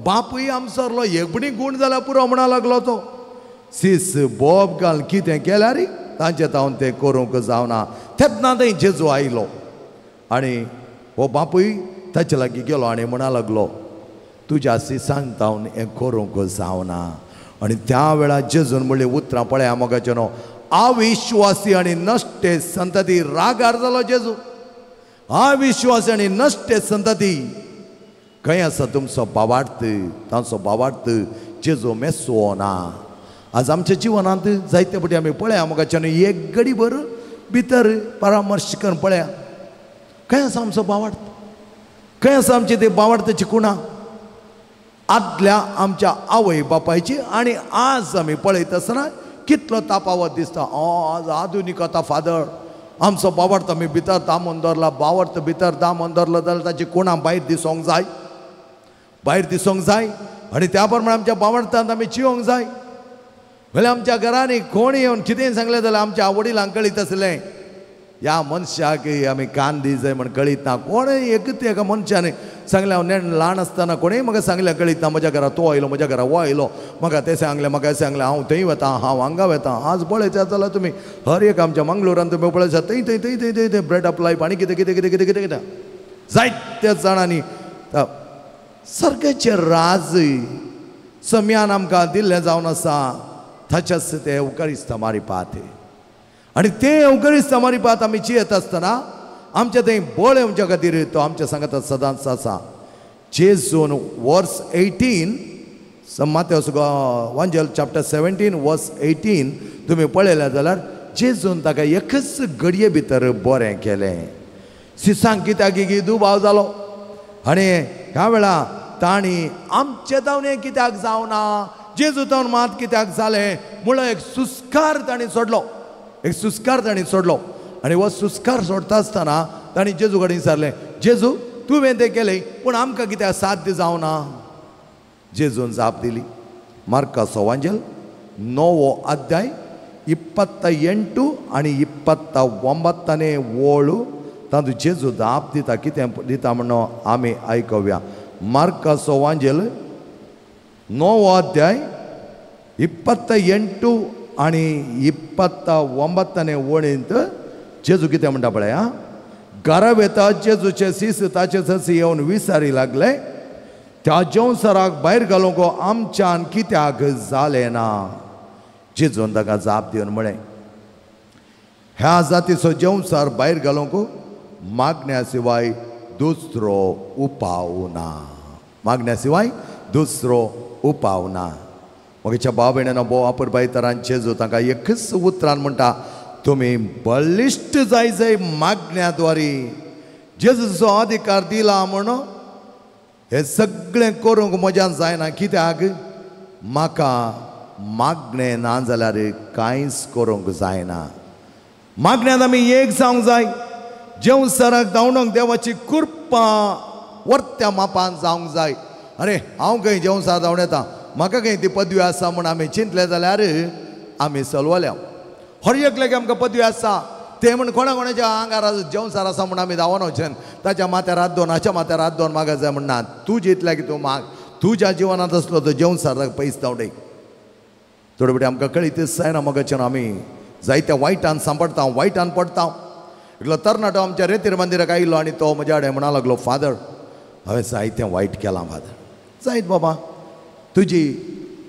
बापूय आमचोरलो, एकबडी गूण जाल्यार पुरो म्हणा लागलो तो. सीस बोब घाल कितें केल्यार तांचे तावन तें करूंक जावना. तेन्ना थंय जेजू आयलो आनी हो बापूय ताचे लागीं गेलो आनी म्हणा लागलो तुज्या सिसांक तावन हें करूंक जावना. आनी त्या वेळार जेजून म्हणलें उतरां पळया मोगाच्यानो अविश्वासी आनी नश्टे संतती रागार जालो जेजू. अविश्वासी आनी नश्टे संतती खंय आसा तुमचो भावार्थ, तांचो भावार्थ जेजू मेसो ना. आज आमच्या जिवनांत जायते फावटी आमी पळया मोगाच्यानो एक घडी भर भितर परामर्श करून पळया खंय आसा आमचो भावार्थ, खंय आसा आमची ती भावार्थाची कुणां आदल्या आमच्या आवय बापायची. आनी आज आमी पळयत आसतना कितलो तापावत दिसता. आज आधुनिकता फादर आमचो भावार्थ आमी भितर दामून दवरला. भावार्थ भितर दामून दवरलो जाल्यार ताची कुणां भायर दिसोंक जाय, भायर दिसोंक जाय. आनी त्या प्रमाणे आमच्या भावार्थांत आमी जिवंक जाय. जाल्यार आमच्या घरांनी कोणी येवन कितेंय सांगलें जाल्यार आमच्या आवडीलांक कळीत आसलें ह्या मनशाक आमी कान दी जाय म्हण कळीत ना. कोणय एकच एका मनशान सांगलें, हांव नेण ल्हान आसतना कोणेय म्हाका सांगलें कळीत ना, म्हज्या घरा तो आयलो, म्हज्या घरा वो आयलो, म्हाका तें सांगलें, म्हाका सांगलें, हांव थंय वता, हांव हांगा वता. आज पळयतात जाल्यार तुमी हर एक आमच्या मंगळुरान तुमी पळयतात थंय थंय थंय थंय थंय थंय ब्रेड ऑफ लायफ आनी कितें कितें कितें कितें कितें कितें जायत्या जाणांनी सर्गेचें राज सम्यान आमकां दिल्लें जावन आसा. ताच्याच ते उकारिस्त मारिपात आनी तें उकारिस्त मारिपात आमी जियेत आसतना आमच्या थंय बळ येवच्या खातीर तो आमच्या सांगात सदांच आसा. जेजून वर्स 18 माथेवस एवंजल चॅप्टर 17 वर्स 18 तुमी पळयलें जाल्यार जेजून ताका एकच घडये भितर बरें केलें. सिसांक कित्याक दुबाव जालो आनी ह्या वेळा ताणी आमचे धांवणे कित्याक जावना, जेजू तावन मात कित्याक जालें म्हणून एक सुस्कार ताणी सोडलो, एक सुस्कार ताणी सोडलो. आनी हो सुस्कार सोडता आसतना ताणी जेजू कडेन विचारलें, जेजू तुवें तें केलें पूण आमकां कित्याक साध्य जावना. जेजून जाप दिली. मार्कास एवंजल 9 अध्याय 28 आनी 29 वळू तातूंत जेजू जाप दिता. कितें दिता म्हणून आमी आयकूया. मार्कास एवंजल 9 अध्याय 28 आनी 29 वळींत जेजू कितें म्हणटा पळय. घरा वेता जेजूचे सीस ताचे ससी येवन विचारी लागले, त्या जेवणसराक भायर घालूंक आमच्यान कित्याक जालें ना. जेजून ताका जाप दिवन म्हळें, ह्या जातीचो जेवणसार भायर घालूंक मागण्या शिवाय दुसरो उपाव ना. मागण्या शिवाय दुसरो उपाव ना. मगेच्या भाव भयणांनो, भोव वापरपायतरान जेजू ताका एकच उतरान म्हणटा, तुमी बलिश्ट जाय मागण्याद्वारे. जेजूचो अधिकार दिला म्हणून हे सगळें करूंक म्हज्यान जायना. कित्याक म्हाका मागणें ना जाल्यार कांयच करूंक जायना. मागण्यांत आमी एक जावंक जाय. जेवणसराक धांवणोक देवाची कृपा वर्त्या मापान जावंक जाय. अरे हांव खंय जेवणसार धांवून येता, म्हाका खंय ती पदवी आसा म्हूण आमी चिंतले जाल्यार आमी चलवल्या. हर एक लागी आमकां पदवी आसा ते म्हण कोणाच्या आंगार जेवणसार आसा म्हूण आमी धांवन वचन ताच्या माथ्यार हात दोन, हाच्या माथ्यार हात दोन मागत जाय म्हणना. तूं जितल्या की तूं माग, तुज्या जिवनांत आसलो तो जेवणसार पयस धांवडय. थोडे फावटी आमकां कळीतच जायना मोगाच्यान आमी जायत्या वायटान सांपडटा, वायटान पडटा. एकलो तरणाटो आमच्या रेतीर मंदिराक आयिल्लो आनी तो म्हज्या कडेन म्हणा लागलो, फादर हांवें जायतें वायट केलां फादर. जायत बाबा, तुजी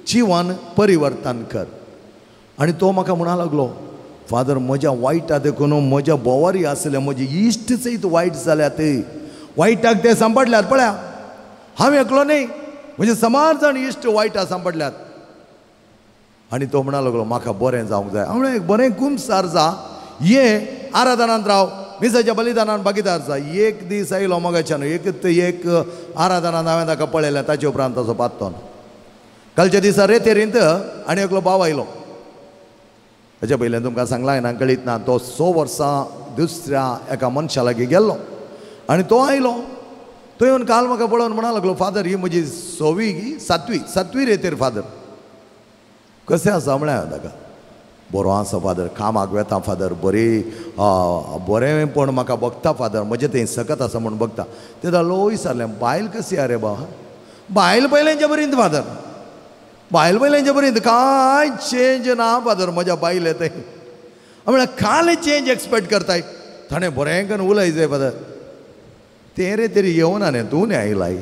जिवन परिवर्तन कर. आनी तो म्हाका म्हणा लागलो, फादर म्हज्या वायटा देखून म्हज्या बोवारी आसले, म्हजे इश्ट सयत वायट जाल्यात. वायटाक ते सांपडल्यात पळया. हांव एकलो न्ही, म्हजे समार जाण इश्ट वायटा सांपडल्यात. आनी तो म्हणा लागलो, म्हाका बरें जावंक जाय. हांव एक बरें कुमसार जा, ये आराधनांत राव, मिसाच्या बलिदानान भागीदार जा. एक दीस आयलो मोगाच्यान, एक आराधनांत हांवें ताका पळयलें. ताचे उपरांत ताचो पात्तो ना. कालच्या दिसा रेतेरींत आनी एकलो भाव आयलो. ताच्या पयलें तुमकां सांगलां ना, कळीत ना. तो 6 वर्सां दुसऱ्या एका मनशा लागीं गेल्लो आनी तो आयलो. तो येवन काल म्हाका पळोवन म्हणा लागलो, फादर ही म्हजी 7वी रेतेर फादर. कशें आसा म्हळ्यार हांवें ताका, बरो आसा फादर, कामाक वेता फादर, बरें पण म्हाका बगता फादर, म्हजें तें सकत आसा म्हूण बगता. ते लो विचारलें, बायल कशी आरे बा. बायल पयलेंच्या बरींत फादर, बायल पयलेंच्या बरींत, कांय चेंज ना फादर म्हज्या बायले थंय. म्हळ्यार काल चेंज एक्सपेक्ट करताय. ताणें बरें करून उलय जाय फादर. तें रे तरी येवना न्ही, तूं न्ही आयलाय.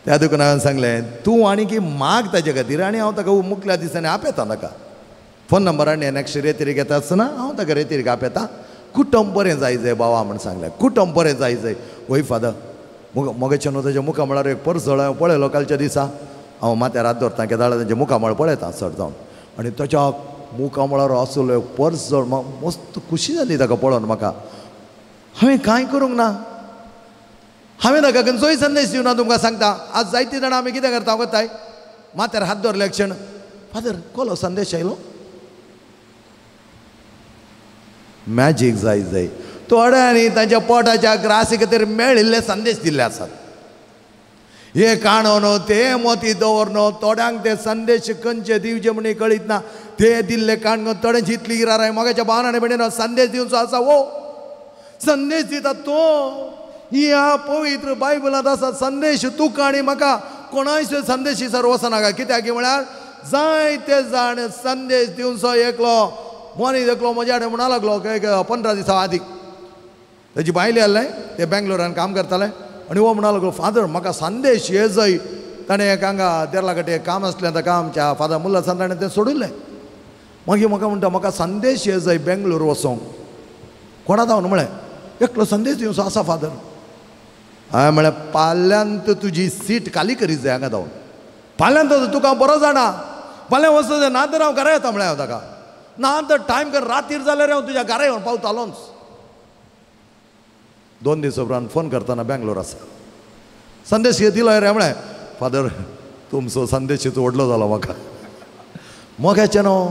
त्या देखून हांवें सांगलें, तूं आनी की माग ताचे खातीर, आनी हांव ताका मुखल्या दिसांनी आपयता. ताका फोन नंबर आनी नेक्स्ट रेतीर घेता आसतना हांव ताका रेतीर आपयता. कुटुंब बरें जाय बाबा म्हूण सांगलें. कुटुंब बरें जाय. वय फादर, मोगाच्या न्हू ताच्या मुखामळार एक परसळ हांवें पळयलो कालच्या दिसा. हांव माथ्यार हात धरता, केदाळ तांचे मुखामळ पळयता चड जावन. आनी ताच्या मुखामळार आसलो परसळ, मस्त खुशी जाली ताका पळोवन म्हाका. हांवें कांय करूंक ना. हांवें ताका खंयचोय संदेश दिवना. तुमकां सांगता, आज जायतीं जाणां आमी कितें करता वताय, माथ्यार हात धरले क्षण, फादर कोलो संदेश आयलो. मॅजीक जाय. थोड्यांनी तांच्या पोटाच्या ग्रासी खातीर मेळिल्ले संदेश दिल्ले आसात. हे काणो न्हू, ते मोती दवर न्हू. थोड्यांक ते संदेश खंयचे दिवचे म्हण कळीत ना. ते दिल्ले काण थोड्यांची इतली इराराय. मोगाच्या भावनांनी म्हणून संदेश दिवचो आसा वो संदेश दिता तो ह्या पवित्र बायबलांत आसा संदेश तुका आनी म्हाका कोणायचो संदेश सर वचनाका कित्याक म्हळ्यार जायते जाण संदेश दिवचो एकलो मनीस एकलो म्हज्या कडेन म्हणा लागलो 15 दिसां आदीं तेजी बायले आहले ते बेंगलोरान काम करताले आनी हो म्हणा लागलो फादर म्हाका संदेश हे जाय ताणें एक हांगा देरला कडेन काम आसलें ताका आमच्या फादर मुल्ला सान ताणें तें सोडिल्लें मागीर म्हाका म्हणटा म्हाका संदेश हे जाय बेंगलोर वचोंक कोणा जावन म्हळें एकलो संदेश दिवचो आसा फादर हांवें म्हळें फाल्यांत तुजी सीट खाली करीत जाय हांगा जावन फाल्यांत तुका हांव बरो जाणा फाल्यां वचत जाय ना तर हांव घरा येता म्हळें हांव ताका ना तर टायम कर रातीर जाल्यार हांव तुज्या घरा येवन पावतालोच 2 दीस उपरांत फोन करतना बेंगलोर आसा संदेश हे दिलो रे म्हळें फादर तुमचो संदेश व्हडलो जालो म्हाका मोग्याचें न्हू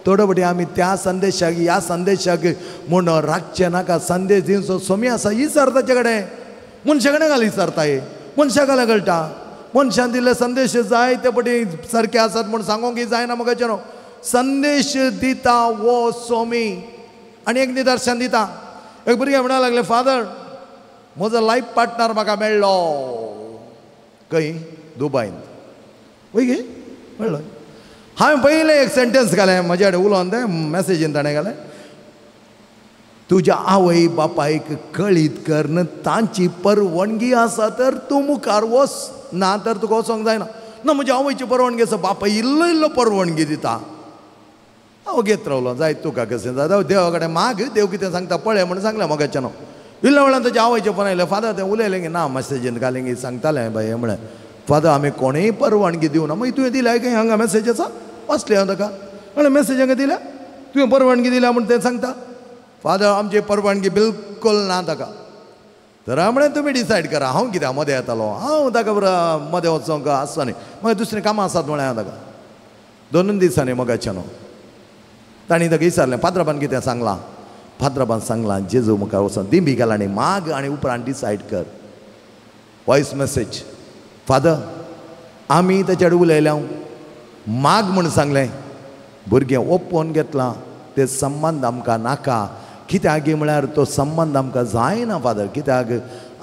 थोडे फावटी आमी त्या संदेशाक ह्या संदेशाक म्हूण राखचे नाका संदेश दिवचो सोमी आसा विचार ताचे कडेन मनशा कडेन घाल विचारता मनशाक घाल कळटा मनशान दिल्ले संदेश जाय ते फावटी सारके आसात म्हूण सांगोंक जायना मोग्याचें न्हू संदेश दिता वो सोमी आनी एक निदर्शन दिता एक भुरगें म्हणा लागले फादर म्हजो लायफ पार्टनर म्हाका मेळ्ळो खंय दुबयंत वय गे मेळ्ळो हांवें पयलें एक सेंटेन्स घालें म्हजे कडेन उलोवन तें मॅसेजीन ताणें घालें तुज्या आवय बापायक कळीत कर तांची परवणगी आसा तर तूं मुखार वच ना तर तुका वचोंक जायना ना म्हज्या आवयची परवणगी आसा बापाय इल्लो इल्लो परवणगी दिता हांव घेत रावलो जायत तुका कशें जाता देवा कडेन माग देव कितें सांगता पळय म्हणून सांगलें मोग्याचें न्हू इल्ल्या वेळान ताच्या आवयचे फोन आयले फादर तें उलयलें की ना मॅसेजीन घालें की सांगतालें बाय म्हळें फादर आमी कोणेय परवानगी दिवना मागीर तुवें दिल्या काय हांगा मॅसेज आसा वाचलें हांव ताका म्हळें मॅसेज हांगा दिल्या तुवें परवानगी दिल्या म्हूण तें सांगता फादर आमची परवानगी बिलकुल ना ताका तर हांव म्हळें तुमी डिसायड करा हांव कित्याक मदें येतालो हांव ताका बरो मदें वचोंक आसता न्ही मागीर दुसरीं कामां आसात म्हळें हांव ताका 2 दिसांनी मोगाचें न्हू तांणी ताका विचारलें फादराबान कितें सांगलां फादराबान सांगलां जेजू मुखार वचोन दिंबी घाल आनी माग आनी उपरांत डिसायड कर वॉयस मॅसेज फादर आमी ताचे कडेन उलयल्या माग म्हूण सांगलें भुरगें ओपोवन घेतलां ते संबंद आमकां नाका कित्याक म्हळ्यार तो संबंद आमकां जायना फादर कित्याक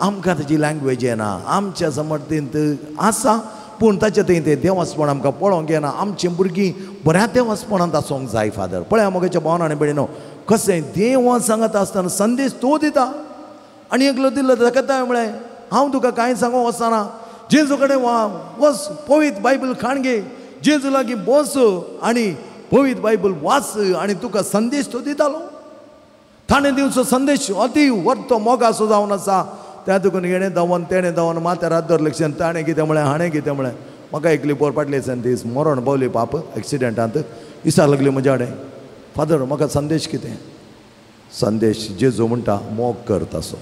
आमकां ताची लँग्वेज येना आमच्या समर्थींत आसा पूण ताचे थंय तें देवस्पण आमकां पळोवंक येना आमचीं भुरगीं बऱ्या देवस्पणांत आसूंक जाय फादर पळय मोगाच्या भावान आनी भयणीनो कशें देव सांगत आसतना संदेश तो दिता आनी एकलो दिल्लो ताका म्हळें हांव तुका कांय सांगूंक वचना जेजू कडेन वच पवित्र बायबल खाण घे जेजू लागीं बस आनी पवित्र बायबल वाच आनी तुका संदेश तो दितालो ताणें दिवचो संदेश अति वर्थ मोगाचो जावन आसा त्या देखून हेणें धांवन तेणें धांवन माथ्यार हात धरलें ताणें कितें म्हळें हाणें कितें म्हळें म्हाका एकली पोर पाटली दीस मरण पावली पाप एक्सिडेंटांत दिसा लागली म्हज्या कडेन फादर म्हाका संदेश कितें संदेश जेजू म्हणटा मोग कर तसो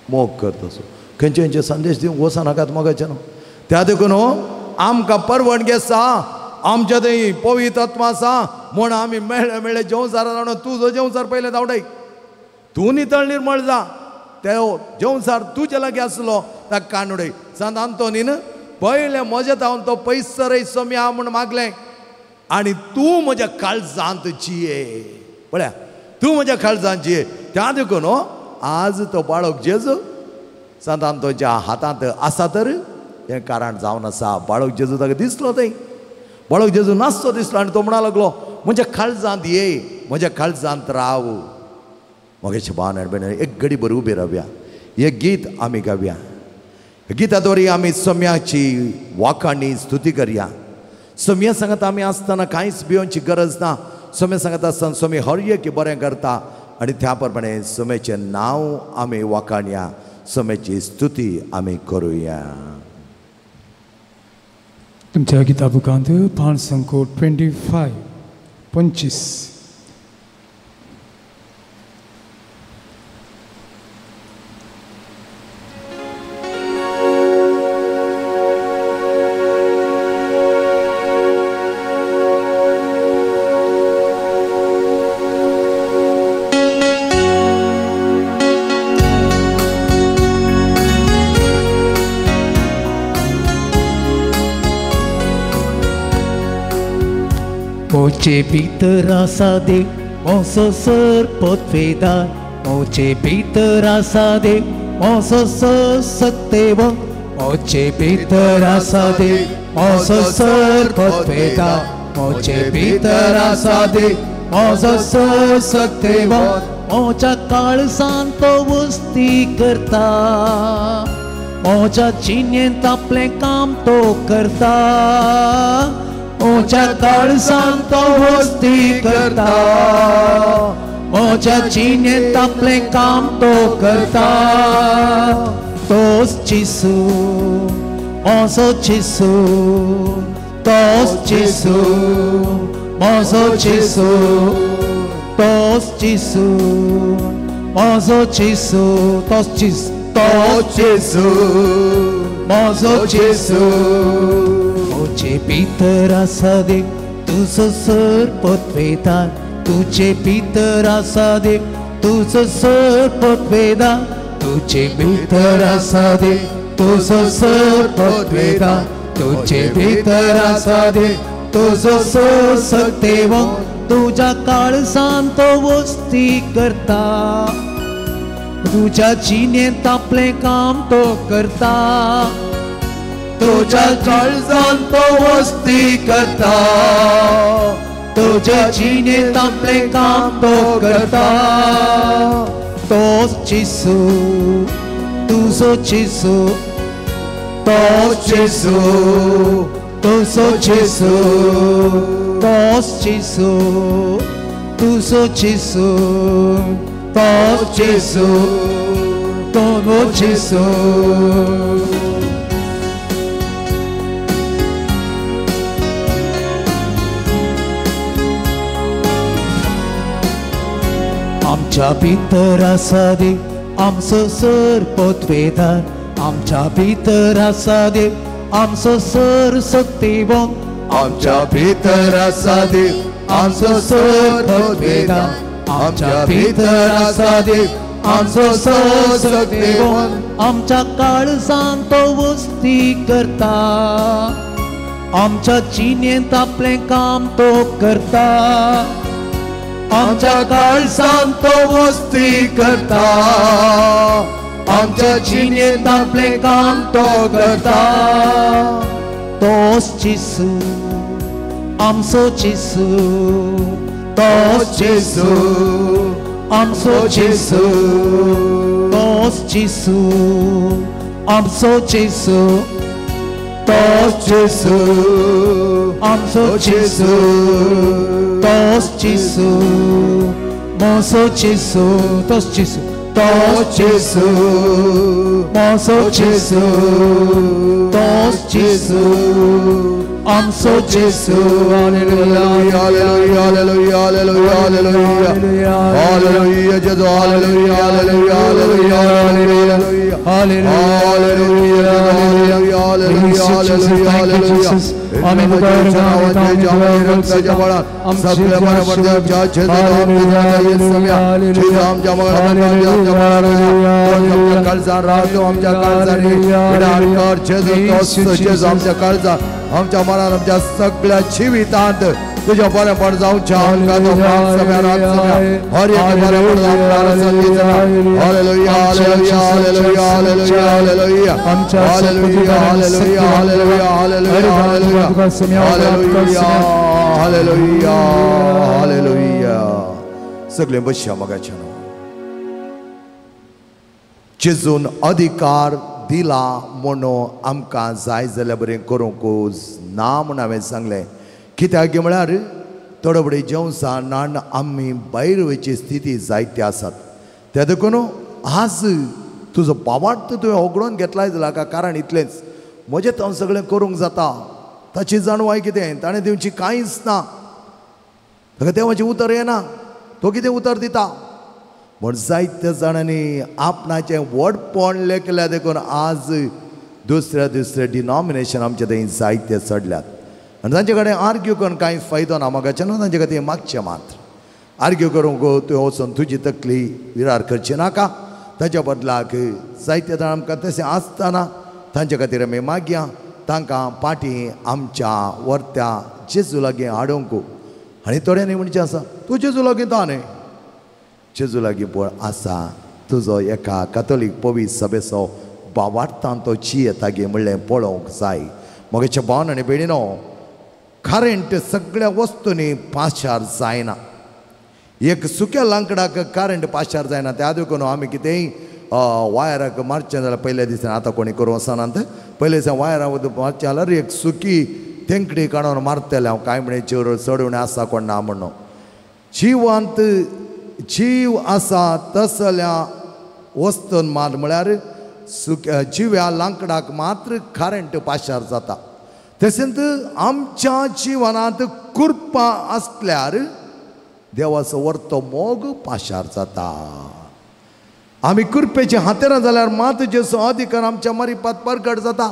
मोग कर तसो खंयचे खंयचे संदेश दिवंक वचनाकात मोगाचें न्हू त्या देखून आमकां परवणगी आसा आमच्या थंय पवित्र आत्मा आसा म्हूण आमी मेळ्ळे जेवसार जाणो तुजो जेवसार पयलें धांवडाय तूं नितळ निर्मळ जा ते जेवसार तुजे लागीं आसलो ताका काणूडय सांत आंतोनीन पयलें म्हजें हांव तो पयसर सोमी हांव म्हूण मागलें आनी तूं म्हज्या काळजांत जिये पळया तूं म्हज्या काळजांत जिये त्या देखून आज तो बाळक जेजू सांत आंतोच्या हातांत आसा तर हें कारण जावन आसा बाळक जेजू ताका दिसलो थंय बाळक जेजू नासतो दिसलो आनी तो म्हणा लागलो म्हज्या काळजांत ये म्हज्या काळजांत राव मोगाचे भावान आनी भयणी एक घडी भर उबे रावया एक गीत आमी गावया गितां वरी आमी सोम्याची वाखाणी स्तुती करया सोम्या सांगत आमी आसतना कांयच भिवची गरज ना सोम्या सांगत आसतना सोमी हर एक बरें करता आनी त्या प्रमाणे सोम्याचें नांव आमी वाखाणया सोम्याची स्तुती आमी करुया तुमच्या गिता बुकांत पान संकोट 25 Oce भितर आसा देव असो सरपत वेदार मोचे भितर आसा देव मोसो सत्तेव मोचे भितर आसा देव मोसो सर्पवेदा मोचे भितर आसा देव मोसो सत्तेव मोच्या काळजांत तो वस्ती करता मोच्या चिन्येंत आपलें काम तो करता मोच्या काळजांत तो वस्ती करता मोच्या चिन्येंत आपलें काम तो करता तोच चिसू मोसो चिसू तोच चिसू मोसो चिसू तोच चिसू मोसो चिसू तोच चिसू तोच चिसू मोसो चिसू तुझे भितर आसा देव तुजो सर्पवेदान तुझे भितर आसा देव तुजो सर्पवेदान तुझे भितर आसा देव तुजो सर्पवेदान तुझे भितर आसा देव तुजो सत्तेव तुझ्या काळजांत तो वस्ती करता तुझ्या चिन्येंत आपलें काम तो करता तुझ्या काळजांत तो वस्ती करता तुझ्या चिन्येंत आपलें काम तो करता तोच चिसू तुजो चिसू तोच चिसू तुजो चिसू तोच चिसू तुजो चिसू तोच चिसू तुजो चिसू आमच्या भितर आसा देव आमचो सर्पवेदान आमच्या भितर आसा देव आमचो सत्तेवंत आमच्या भितर आसा देव आमचो सर्पवेदान आमच्या भितर आसा देव आमचो सत्तेवंत आमच्या काळजांत तो वस्ती करता आमच्या चिन्येंत आपलें काम तो करता आमच्या काळजांत तो वस्ती करता आमच्या चिन्येंत आपलें काम तो करता तोच चिसू आमचो चिसू तोच चिसू आमचो चिसू तोच चिसू आमचो चिसू तोच चिसू आमचो चिसू तोच चिसू मोसो चिसू तोच चिसू तोच चिसू मोसो चिसू तोच चिसू आमचो चिसू hallelujah hallelujah hallelujah hallelujah hallelujah जेजू hallelujah hallelujah hallelujah hallelujah hallelujah hallelujah hallelujah hallelujah amen आमच्या मनात आमच्या सगळ्या जिवितांत तुझ्या बरेपण जावच्या हर एक बरेपण hallelujah hallelujah hallelujah hallelujah hallelujah hallelujah hallelujah hallelujah hallelujah hallelujah hallelujah सगळे बसया मगाच्या जेजून अधिकार दिला म्हणून आमकां जाय जाल्यार बरें करूंकूच ना म्हूण हांवें सांगलें कित्याक म्हळ्यार थोडे बडे जेवसा नाण आमी भायर वयची स्थिती जायते आसात ते देखून आज तुजो पावाट तुवें ओगडून घेतलाय जाल्यार कारण इतलेंच म्हजें हांव सगळें करूंक जाता ताची जाणवाय कितें ताणें दिवची कांयच ना ताका देवाचें उतर येना तो कितें उतर दिता म्हण जायत्या जाणांनी आपणाचें व्हडपण लेखल्या देखून आज दुसऱ्या दुसऱ्या डिनॉमिनेशन आमचे थंय जायते चडल्यात आनी तांचे कडेन आर्ग्यू करून कांय फायदो ना म्हाकाचें न्हू तांचे खातीर मागचें मात्र आर्ग्यू करूंक तुवें वचून तुजी तकली विरार करची नाका ताच्या बदलाक जायते जाण आमकां तशें आसतना तांचे खातीर आमी मागया तांकां पाटी आमच्या वर्त्या जेजू लागीं हाडूंक आनी थोड्यांनी म्हणचें आसा तूं जेजू लागीं ता न्ही जेजू लागीं पळय आसा तुजो एका कॅथोलीक पवित्र सभेचो भावार्थांतो ची येता गे म्हणलें पळोवंक जाय. मोगेच्या भावन आनी भयणीनो, करंट सगळ्या वस्तूंनी पाशार जायना. एक सुक्या लांकडाक करंट पाशार जायना. त्या देखून आमी कितेंय वायराक मारचें जाल्यार पयल्या दिसान आतां कोणी करूं वचनात. पयल्या दिसा वायरा मारचें जाल्यार एक सुकी तेंकडी काडून मारतले हांव काय म्हणे चेर चडवणे आसा कोण ना म्हणून. जिवांत जीव आसा तसल्या वस्तून मार म्हळ्यार सुक्या जिव्या लांकडाक मात्र करंट पाशार जाता. तशेंच आमच्या जिवनांत कुरपां आसल्यार देवाचो वर्तो मोग पाशार जाता. आमी कुरपेची हातेरां जाल्यार मात जेचो अधिकार आमच्या मारिपात प्रगट जाता.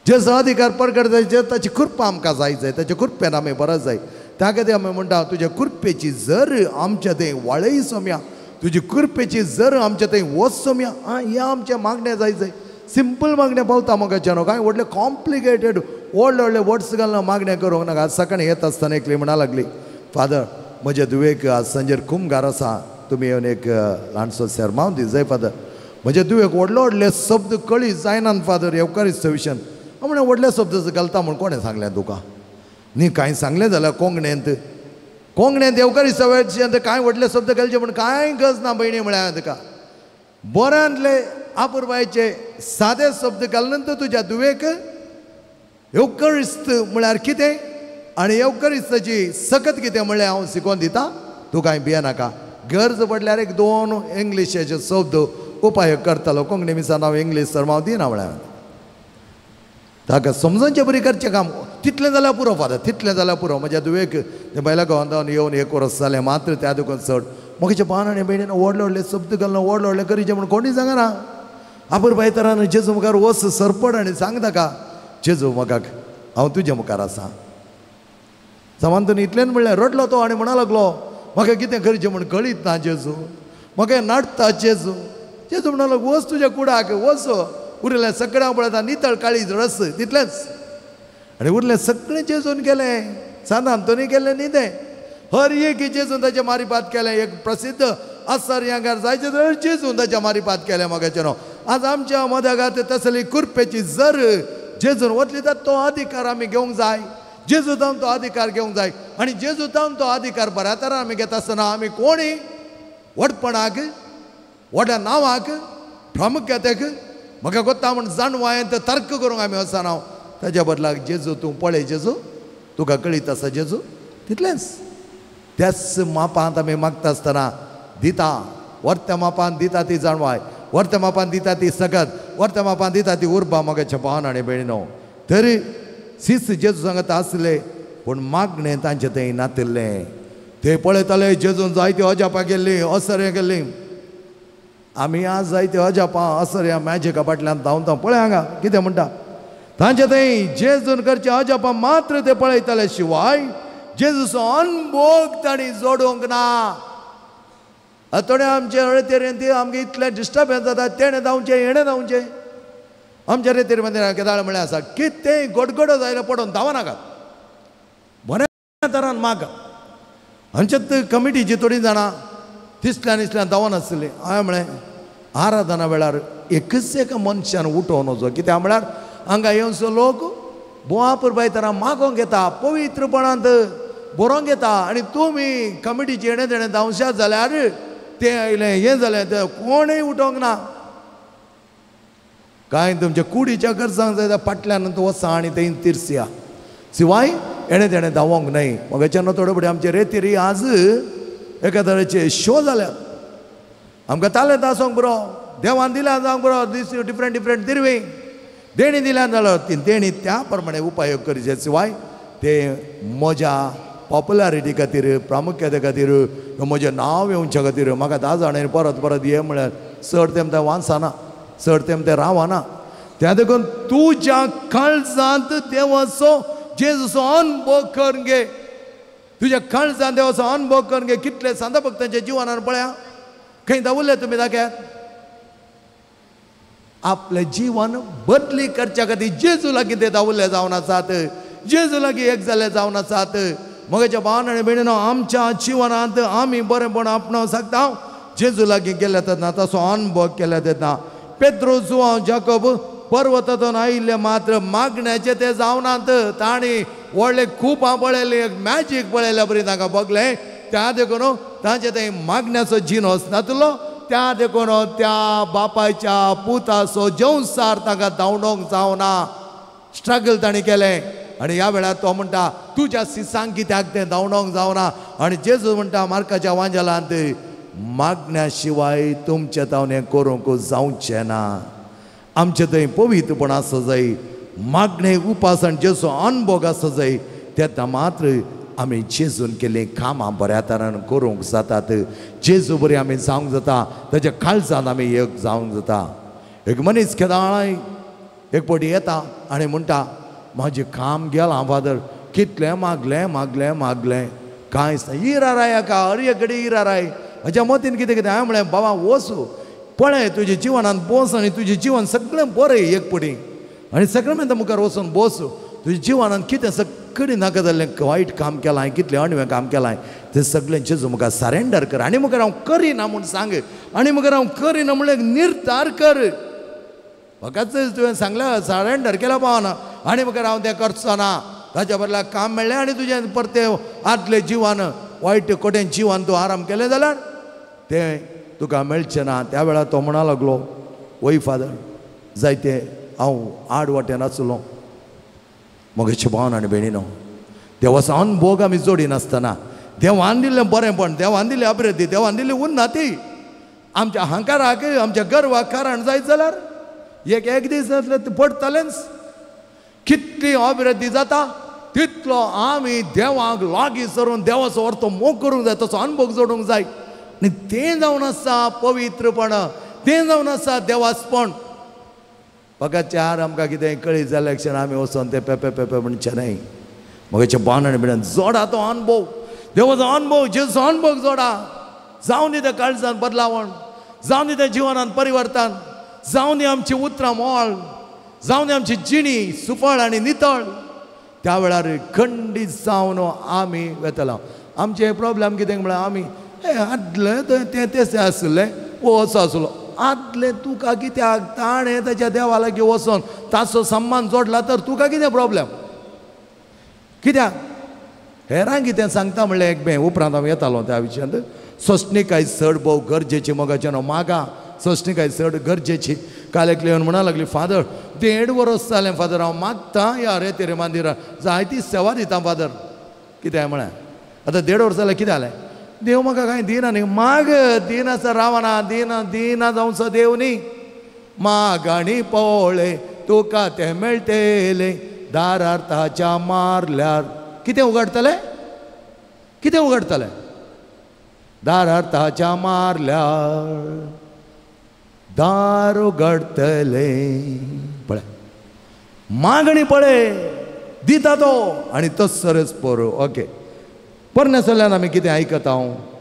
जेचो अधिकार प्रगट जायचे ताची कुरपां आमकां जाय जाय, ताच्या कुरपेन आमी बरत जाय. त्या खातीर आमी म्हणटा तुज्या कुरपेची जर आमच्या थंय वाळय सोम्या, तुजी कुरपेची जर आमच्या थंय वच सोम्या, हें आमचें मागणें जाय जाय. सिंपल मागणें पावता मोगाच्यानो, कांय व्हडले कॉम्प्लिकेटेड व्हडले व्हडले वर्ड्स घालून मागणें करूंक नाका. आज सकाळीं येत आसतना एकली म्हणा लागली, फादर म्हजे दुवेक आज संजेर कुमगार आसा, तुमी येवन एक ल्हानसो सेरमांव दी जाय फादर. म्हजे दुवेक व्हडले व्हडले शब्द कळी जायनात फादर एवकारिस्ताविशयान. हांव म्हणलें व्हडले शब्द घालता म्हूण कोणें सांगलें तुका? न्ही कांय सांगलें जाल्यार कोंकणींत एवकारिस्ताविशयान कांय व्हडले शब्द घालचे म्हूण कांय गरज ना भयणी म्हळ्यार तुका. बऱ्यांतले आपुरबायेचे सादे शब्द घालून तुज्या दुवेक एवकारिस्त म्हळ्यार कितें आनी एवकारिस्ताची सकत कितें म्हणलें हांव शिकोवन दिता. तूं कांय भियेनाका. गरज पडल्यार एक 2 इंग्लिशेचे शब्द उपयोग करतलो. कोंकणी मिसान हांव इंग्लीश सरमांव दिना म्हळ्यार ताका समजोवचें बरी करचें काम. तितलें जाल्यार पुरो फादर, तितलें जाल्यार पुरो. म्हज्या दुवेक बायला गोंदावन येवन 1 वर्स जालें मात्र त्या देखून चड. मोगेच्या भावान आनी भयणीन व्हडले व्हडले शब्द घालून व्हडले व्हडले करीचे म्हूण कोणी सांगना. आपुरबाय तरान जेजू मुखार वच सरपड आनी सांग ताका, जेजू म्हाका हांव तुज्या मुखार आसा. सामांतून इतलें म्हणलें रडलो तो आनी म्हणा लागलो म्हाका कितें करचें म्हूण कळीत ना जेजू, म्हाका नाडटा जेजू. जेजू म्हणा लागलो वच तुज्या कुडाक वच. उरलें सगळें हांव पळयता नितळ काळीज रस तितलेंच. आनी उरलें सगळें जेजून केलें. सांतांतोनी केलें न्ही तें. हर एक जेजून ताचें मारिपात केलें. एक प्रसिद्ध आश्चर्यांगार जायचे जाल्यार जेजून ताच्या मारिपात केलें मोगाचें न्हू. आज आमच्या मदगात तसली कुरपेची जर जेजून वतली तर तो अधिकार आमी घेवंक जाय. जेजू जावन तो अधिकार घेवंक जाय. आनी जेजू जावन तो अधिकार बऱ्या तरान आमी घेता आसतना आमी कोणी वडपणाक, व्हडल्या नांवाक, प्रामुख्यातेक म्हाका कोत्ता म्हूण जाणवायेंत तर्क करूंक आमी वचना. ताच्या बदलाक जेजू तूं पळय, जेजू तुका कळीत आसा जेजू, तितलेंच. त्याच मापांत आमी मागता आसतना दिता. वर्त्या मापान दिता ती जाणवाय, वर्त्या मापान दिता ती सकत, वर्त्या मापान दिता ती उर्बा मोगाच्या भावान आनी भयणीनो. तरी सीस जेजू सांगता आसले पूण मागणें तांचे थंय नातिल्लें. ते पळयताले जेजून जायती अजापां गेल्लीं, असऱ्यां गेल्लीं. आमी आज जायती अजापां असऱ्या मॅजिका फाटल्यान धांवता. पळय हांगा कितें म्हणटा. तांचे थंय जेजून करचे अजापां मात्र ते पळयताले, शिवाय जेजूचो अनुभव तांणी जोडूंक ना. थोडे आमचे रेतेरेन ती आमगे इतलें डिस्टर्बन्स जाता. तेणें धांवचें हेणें धांवचें. आमच्या रेतेर मंदिरान केदाळ म्हळ्यार आसा कितें गडगडो जायलो पडोवन धांवनाकात. बऱ्या तरान माग. आमच्यात कमिटीची थोडीं जाणां तिसल्यान धांवन आसलीं. हांवें म्हळें आराधना वेळार एकच एका मनशान उठोवन वचो. कित्याक म्हळ्यार हांगा येवचो लोक बोवापूर तरां मागोंक येता, पवित्रपणांत बरोवंक येता. आनी तुमी कमिटीची हेणें तेणें धांवशात जाल्यार तें आयलें हें जालें तें कोणूय उठोवंक ना. कांय तुमच्या कुडीच्या गरजांक जाय जाल्यार फाटल्यान वचा आनी थंय तिरसिया. शिवाय हेणें तेणें धांवोंक न्हय. मोगाच्यान थोडे फुडें आमचे रेतीर आज एका तरेचे शो जाल्यात. आमकां तालेंत आसोंक बरो, देवान दिल्यान जावंक बरो, डिफरंट डिफरंट दिरवी देणी दिल्यान जाल्यार ती देणी त्या प्रमाणे उपयोग करचे. शिवाय ते म्हज्या पॉप्युलॅरिटी खातीर, प्रामुख्यते खातीर, म्हजें नांव येवच्या खातीर म्हाका 10 जाणांनी परत परत ये म्हळ्यार चड तेम तें वाचना, चड तेम तें रावना. त्या देखून तुज्या काळजांत देवाचो जेजूचो अनुभव करून घे. तुज्या काळजांत देवाचो अनुभव करून घे. कितले सांता भक्तांच्या जिवनान पळया खंय दावरले तुमी दाखयात. आपलें जीवन बदली करच्या खातीर जेजू लागीं ते दावरले जावन आसात. जेजू लागीं एक जाले जावन आसात. मगाच्या भावान आनी भयणीनो आमच्या जिवनांत आमी बरेंपण आपणाव सांगता जेजू लागीं गेल्या तेन्ना तसो अनुभव केल्या तेन्ना पेद्रो जुआंव जाकोब पर्वतांतून आयिल्ले मात्र मागण्याचे ते जावनात तांणी व्हडले खूब पळयले एक मॅजीक पळयल्या बरी तांकां बगलें त्या देखून तांचे थंय मागण्याचो जिनोस नासलो त्या देखून त्या बापायच्या पुताचो जेवसार तांकां धांवडोंक जावना स्ट्रगल तांणी केलें आनी ह्या वेळार तो म्हणटा तुज्या सिसांक कित्याक तें धांवडोंक जावना आनी जेजू म्हणटा मार्काच्या वांजलांत मागण्या शिवाय तुमचें तावनें करूंक जावचें ना आमचे थंय पवित्रपण आसा जाय मागणे उपास आनी जेजू अनुभव आसा जाय तेन्ना मात्र आमी जेजून केल्लीं कामां बऱ्या तरान करूंक जातात जेजू बरी आमी जावंक जाता ताच्या काळजांत आमी एक जावंक जाता एक मनीस केदाळाय एक फावटी येता आनी म्हणटा म्हाजें काम गेलां फादर कितलें मागलें मागलें मागलें कांयच ना इरा राया का अरे कडेन इरा राय हाज्या मतीन कितें कितें हांवें म्हळें बाबा वचू पळय तुज्या जिवनांत बस आनी तुजें जिवन सगळें बरें एक पटी आनी सगळें म्हणटा मुखार वचून बस तुज्या जिवनांत कितें सगळें नाका जाल्लें वायट काम केलां हांवें कितलें अणवें काम केलां तें सगळें जेजू मुखार सरेंडर कर आनी मुखार हांव करिना म्हूण सांग आनी मुखार हांव करिना म्हणल्यार निर्धार कर फकत तुवें सांगलें सरेंडर केला पावना आनी मुखार हांव तें करचो ना ताच्या बदला काम मेळ्ळें आनी तुजें परतें आदलें जिवन वायट कठीण जिवन तूं आराम केलें जाल्यार तें तुका मेळचें ना त्या वेळार तो म्हणा लागलो वय फादर जायते हांव आड वाटेन आसलो मोगेचे भावन आनी भयणीनो देवाचो अनुभव आमी जोडिनासतना देवान दिल्लें बरेंपण देवान दिल्ली अभिवृद्धी देवान दिल्ली उन्नती आमच्या अहंकाराक आमच्या गर्वाक कारण जायत जाल्यार एक दीस पडटलेंच कितली अभिवृद्धी जाता तितलो आमी देवाक लागीं सरून देवाचो अर्थ मोग करूंक जाय तसो अनुभव जोडूंक जाय आनी तें जावन आसा पवित्रपण तें जावन आसा देवाचपण फकत चार आमकां कितें कळीत जाल्या क्षण आमी वचोन तें पेपे पेपे म्हणचे न्हय म्हगे बांदण बिडन जोडा तो अनुभव देवाचो अनुभव जेजूचो अनुभव जोडा जावं दी त्या काळजांत बदलावण जावं दी त्या जिवनांत परिवर्तन जावं दी आमची उतरां मोळ जावं दी आमची जिणी सुफळ आनी नितळ त्या वेळार खंडीत जावन आमी वेतलो आमचे प्रॉब्लेम कितें म्हळ्यार आमी आदलें तें तें आसलें वो असो आसलो आदलें तुका कित्याक ताणें ताच्या देवा लागीं वचोन ताचो सम्मान जोडला तर तुका कितें प्रॉब्लेम कित्याक हेरांक कितें सांगता म्हणल्यार एक बें उपरांत हांव येतालो त्या विशयांत सोंसणीकाय चड भोव गरजेची मोगाचें न्हू मागा सोंसणीकाय चड गरजेची काल एकले येवन म्हणा लागली फादर 1.5 वर्स जालें फादर हांव मागता या रे तेरे मंदिरांत जायती सेवा दिता फादर कितें म्हळ्यार आतां 1.5 वर्स जाल्यार कितें जालें देव म्हाका कांय दिना न्ही माग दिन आसा रावना दिना दिना जावचो देव न्ही माग आनी पळय तुका तें मेळटलें दारार ताच्या मारल्यार कितें उगडटलें कितें उगडटलें दारार ताच्या मारल्यार दार उगडटलें पळय मागणी पळय दिता तो आनी तसरच पर ओके परनेसल्यान आमी कितें आयकता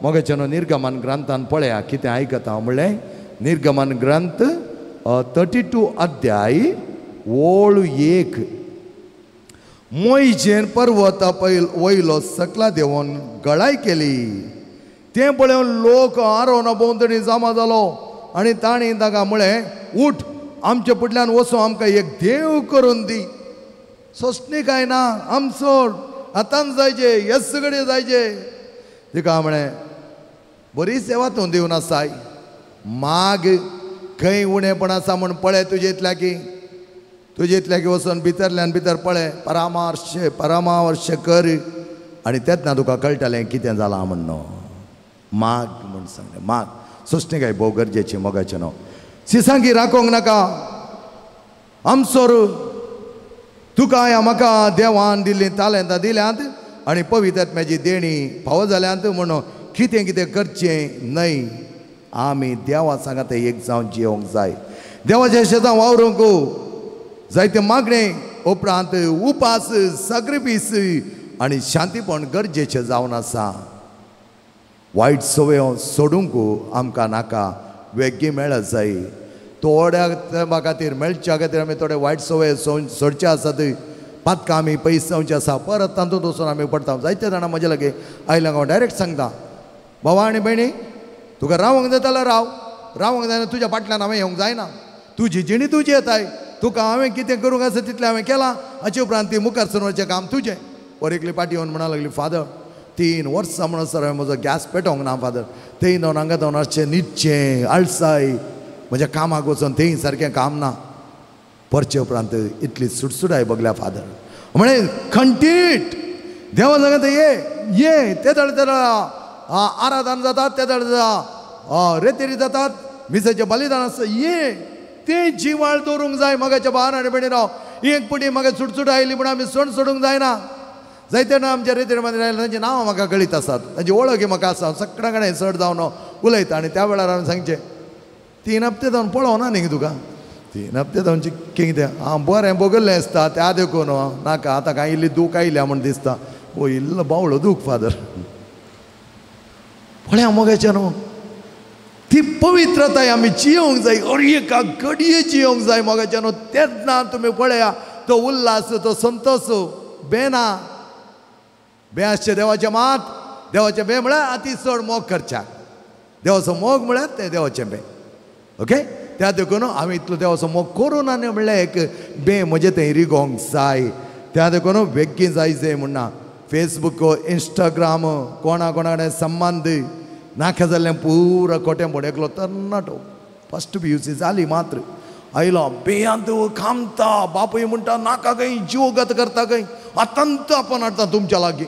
मोगाच्या निर्गमन ग्रंथान पळया कितें आयकता म्हणलें निर्गमन ग्रंथ 32 अध्याय ओळ 1 मोइशेन पर्वता वयलो सकला देवोन गळाय केली तें पळोवन लोक आरोना भोंवतणी जमा जालो आनी तांणी ताका म्हळें उठ आमचे फुडल्यान वचून आमकां एक देव करून दी सोंसणी काय ना आमचो आतांच जायचे हेच सगळे जायचे तिका म्हळें बरी सेवा तूं दिवन आसाय माग खंय उणेपण आसा म्हूण पळय तुजे इतल्या की वचून भितरल्यान भितर पळय परामर्श कर आनी तेन्ना तुका कळटलें कितें जालां म्हणून माग म्हूण सांगलें माग सोंसणी काय भोव गरजेची मोगाचें न्हू सिसांगी राखोंक नाका आमचोर तुका म्हाका देवान दिल्लीं तालेंतां दिल्यांत आनी पवित्र आत्म्याची देणी फावो जाल्यांत म्हणून कितें कितें करचें न्हय आमी देवा सांगात एक जावन जियोंक जाय देवाच्या शेतां वावरूंक जायते मागणे उपरांत उपास सॅक्रिफीस आनी शांतीपण गरजेचें जावन आसा वायट सवयो सोडूंक आमकां नाका वेगळी मेळत जाय थोड्या खातीर मेळच्या खातीर आमी थोडे वायट सवय सोडचे आसात पातकां आमी पयस जावचें आसा परत तातूंत वचून आमी पडटा जायते जाणां म्हजे लगे आयल्या हांव डायरेक्ट सांगता भावा आनी भयणी तुका रावंक जाता जाल्यार रावंक जायना तुज्या फाटल्यान हांवें येवंक जायना तुजी जिणी तुजी येताय तुका हांवें कितें करूंक आसा तितलें हांवें केलां हाचे उपरांत ती मुखार सरपाचें काम तुजें एकली पाटी येवन म्हणा लागली फादर 3 वर्सां म्हणून सर हांवें म्हजो गॅस पेटोवंक ना फादर थंय दोन हांगा दोन अशें न्हिदचें आळसाय म्हज्या कामाक वचून थंय सारकें काम ना परचे उपरांत इतली सुटसुटाय बगल्या फादर म्हळें खंटीट देवा सांगत ये ते दळ आराधन जातात ते दळ रेतेरी जातात मिसाचें बलिदान आसता ये ते जिवाळ दवरूंक जाय मगाच्या भावान आनी भयणीनो एक पुटी म्हाका सुटसुट आयली म्हण आमी सण सोडूंक जायना जायते जाणां आमच्या रेतेर मागीर आयले तांचें नांवां म्हाका कळीत आसात तांची वळख म्हाका आसा सगळ्या कडेन चड जावन उलयता आनी त्या वेळार हांवें सांगचें 3 हप्ते जावन पळोवना न्ही तुका 3 हप्ते जावन कितें हांव बरें बगल्लें आसता त्या देखून नाका आतां कांय इल्ली दूख आयल्या म्हण दिसता ओ इल्लो बावळो दूख फादर पळया मोगाचें न्हू ती पवित्रताय आमी जियोंक जाय एका घडये जियोंक जाय मोगाचें न्हू तेच ना तुमी पळया तो उल्हास तो संतोष बेना बेआसचे देवाचें मात देवाचें बे म्हळ्यार अती चड मोग करच्याक देवाचो मोग म्हळ्यार तें देवाचें बे ओके त्या देखून हांवें इतलो देवाचो मोग करून आनी म्हणल्यार एक बे म्हजे थंय रिगोंक जाय त्या देखून बेगीन जाय म्हणना फेसबूक इंस्टाग्राम कोणा कडेन संबंद नाका जाल्लें पुरो खोटें बोडेकलो तरणाटो फस्ट पियूसी जाली मात्र आयलो बेयांत खामता बापूय म्हणटा नाका खंय जीव गत करता खंय आतांत आपण हाडटा तुमच्या लागीं